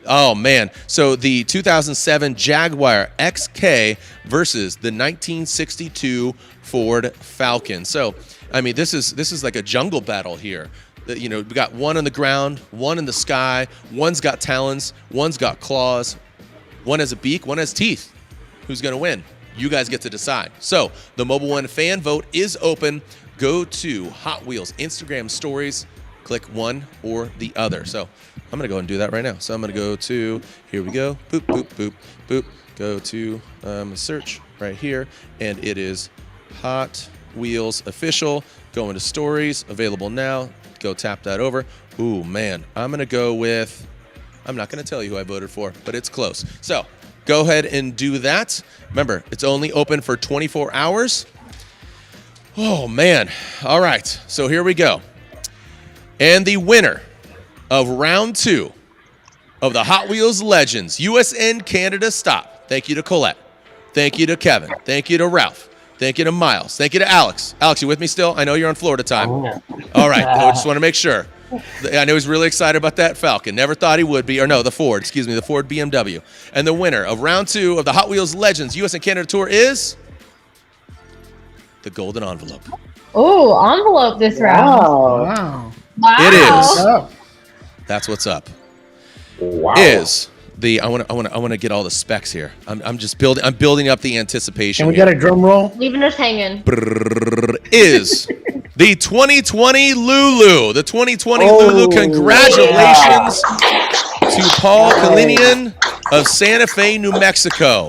Oh, man. So the 2007 Jaguar XK versus the 1962 Ford Falcon. So, I mean, this is like a jungle battle here. You know, we got one on the ground, one in the sky, one's got talons, one's got claws, one has a beak, one has teeth. Who's going to win? You guys get to decide. So the Mobil 1 fan vote is open. Go to Hot Wheels Instagram stories, click one or the other. So I'm going to go and do that right now. So I'm going to go to, here we go, boop, boop, boop, boop. Go to search right here, and it is Hot Wheels Official. Go into stories, available now. Go tap that over. Ooh, man, I'm going to go with, I'm not going to tell you who I voted for, but it's close. So go ahead and do that. Remember, it's only open for 24 hours. Oh, man. All right, so here we go. And the winner of round 2 of the Hot Wheels Legends US and Canada stop. Thank you to Colette. Thank you to Kevin. Thank you to Ralph. Thank you to Miles. Thank you to Alex. Alex, you with me still? I know you're on Florida time. All right, I just want to make sure. I know he's really excited about that Falcon. Never thought he would be. Or no, the Ford, excuse me, the Ford BMW. And the winner of round 2 of the Hot Wheels Legends US and Canada Tour is the Golden Envelope. Oh, envelope this round. Wow. Wow. It is. Oh. That's what's up. Wow. Is the I want to get all the specs here. I'm just building. I'm building up the anticipation. Can we here. get a drum roll? Leaving us hanging. Is the 2020 Lulu. The 2020 Lulu. Congratulations to Paul Kalinian of Santa Fe, New Mexico.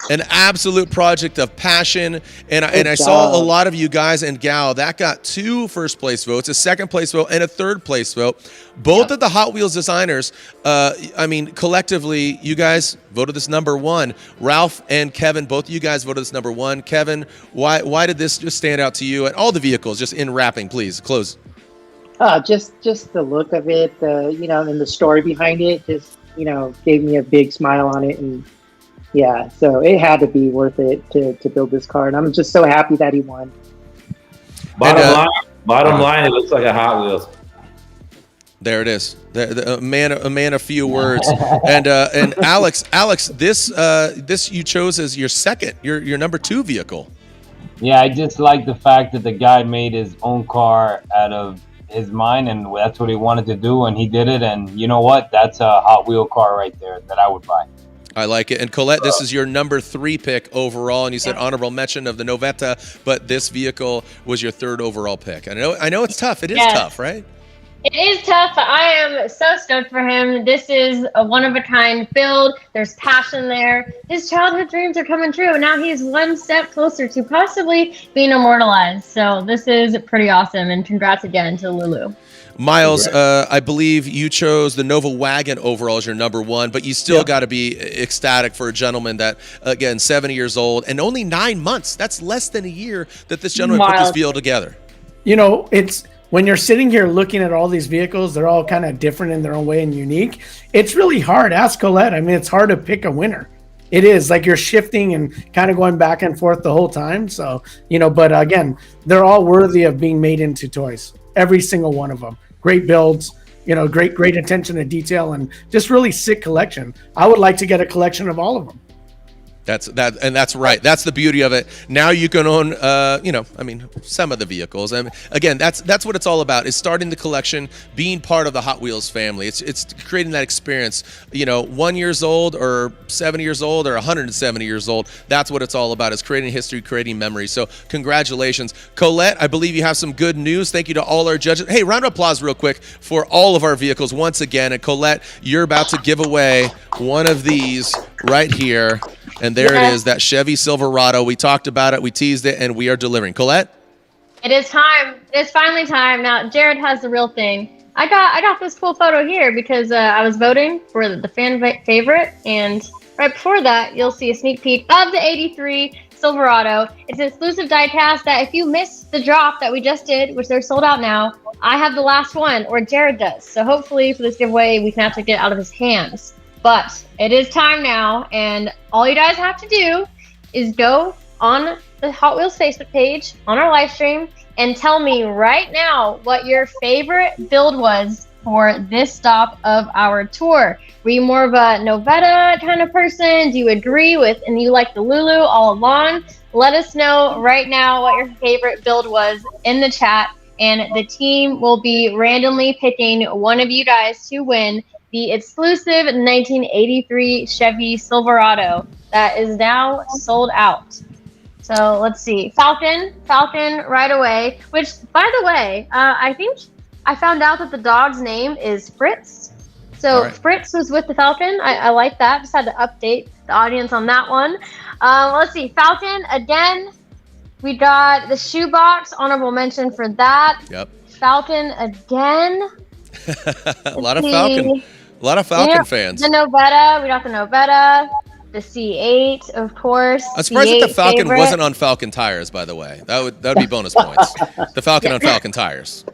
An absolute project of passion, and I saw a lot of you guys and gal that got 2 first place votes, a second place vote, and a third place vote. Both of the Hot Wheels designers, I mean, collectively, you guys voted this number 1. Ralph and Kevin, both of you guys voted this number 1. Kevin, why did this just stand out to you? And all the vehicles, just in wrapping, please close. Just the look of it, you know, and the story behind it, just, you know, gave me a big smile on it. And yeah, so it had to be worth it to build this car, and I'm just so happy that he won. Bottom line, it looks like a Hot Wheels. There it is. A man of few words. And Alex, this you chose as your second, your number 2 vehicle. Yeah, I just like the fact that the guy made his own car out of his mind, and that's what he wanted to do, and he did it. And you know what? That's a Hot Wheel car right there that I would buy. I like it. And Colette, this is your number 3 pick overall, and you said honorable mention of the Novetta, but this vehicle was your 3rd overall pick. I know it's tough. It is tough, right? It is tough. I am so stoked for him. This is a one-of-a-kind build. There's passion there. His childhood dreams are coming true. Now he's one step closer to possibly being immortalized. So this is pretty awesome, and congrats again to Lulu. Miles, I believe you chose the Nova Wagon overall as your number 1, but you still got to be ecstatic for a gentleman that, again, 70 years old and only 9 months. That's less than a year that this gentleman put this vehicle together. You know, it's when you're sitting here looking at all these vehicles, they're all kind of different in their own way and unique. It's really hard. Ask Colette. I mean, it's hard to pick a winner. It is like you're shifting and kind of going back and forth the whole time. So, you know, but again, they're all worthy of being made into toys. Every single one of them. Great builds, you know, great attention to detail, and just really sick collection. I would like to get a collection of all of them. That's right. That's the beauty of it. Now you can own, some of the vehicles. I mean, again, that's what it's all about, is starting the collection, being part of the Hot Wheels family. It's creating that experience, 1 year old or 70 years old or 170 years old. That's what it's all about, is creating history, creating memories. So congratulations. Colette, I believe you have some good news. Thank you to all our judges. Hey, round of applause real quick for all of our vehicles once again. And Colette, you're about to give away one of these right here. And there it is, that Chevy Silverado. We talked about it, we teased it, and we are delivering. Colette? It is time. It's finally time. Now, Jared has the real thing. I got this cool photo here because I was voting for the fan favorite, and right before that, you'll see a sneak peek of the 83 Silverado. It's an exclusive diecast that if you missed the drop that we just did, which they're sold out now, I have the last one, or Jared does. So hopefully for this giveaway, we can actually get it out of his hands. But it is time now, and all you guys have to do is go on the Hot Wheels Facebook page on our live stream and tell me right now what your favorite build was for this stop of our tour. Were you more of a Novetta kind of person? Do you agree with, and you like the Lulu all along? Let us know right now what your favorite build was in the chat, and the team will be randomly picking one of you guys to win the exclusive 1983 Chevy Silverado that is now sold out. So let's see. Falcon right away, which, by the way, I think I found out that the dog's name is Fritz. So right. Fritz was with the Falcon. I like that. Just had to update the audience on that one. Let's see. Falcon, again, we got the shoebox, honorable mention for that. Yep. Falcon again. A lot of Falcon fans. The Novetta, we got the Novetta. The C8, of course. I'm surprised that the Falcon wasn't on Falcon tires, by the way. That would be bonus points. The Falcon on Falcon tires.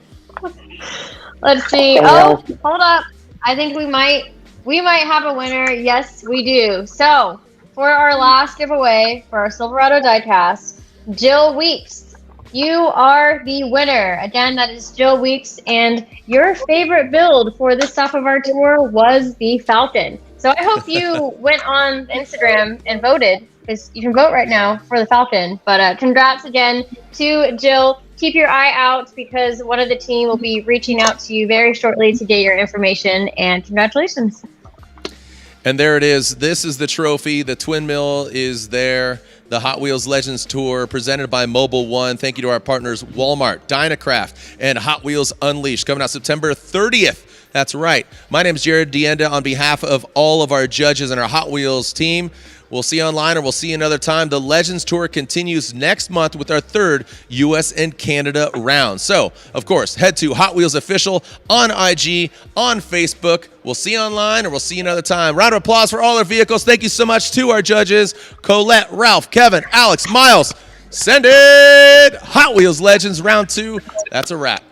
Let's see. Oh, hold up. I think we might have a winner. Yes, we do. So, for our last giveaway for our Silverado diecast, Jill Weeks, you are the winner. Again, that is Jill Weeks, and your favorite build for this stop of our tour was the Falcon. So I hope you went on Instagram and voted, because you can vote right now for the Falcon. But congrats again to Jill. Keep your eye out, because one of the team will be reaching out to you very shortly to get your information. And congratulations. And there it is. This is the trophy. The Twin Mill is there. The Hot Wheels Legends Tour presented by Mobil 1. Thank you to our partners Walmart, Dynacraft, and Hot Wheels Unleashed, coming out September 30th. That's right. My name is Jared Dienda on behalf of all of our judges and our Hot Wheels team. We'll see you online, or we'll see you another time. The Legends Tour continues next month with our third U.S. and Canada round. So, of course, head to Hot Wheels Official on IG, on Facebook. We'll see you online, or we'll see you another time. Round of applause for all our vehicles. Thank you so much to our judges, Colette, Ralph, Kevin, Alex, Miles. Send it! Hot Wheels Legends Round 2. That's a wrap.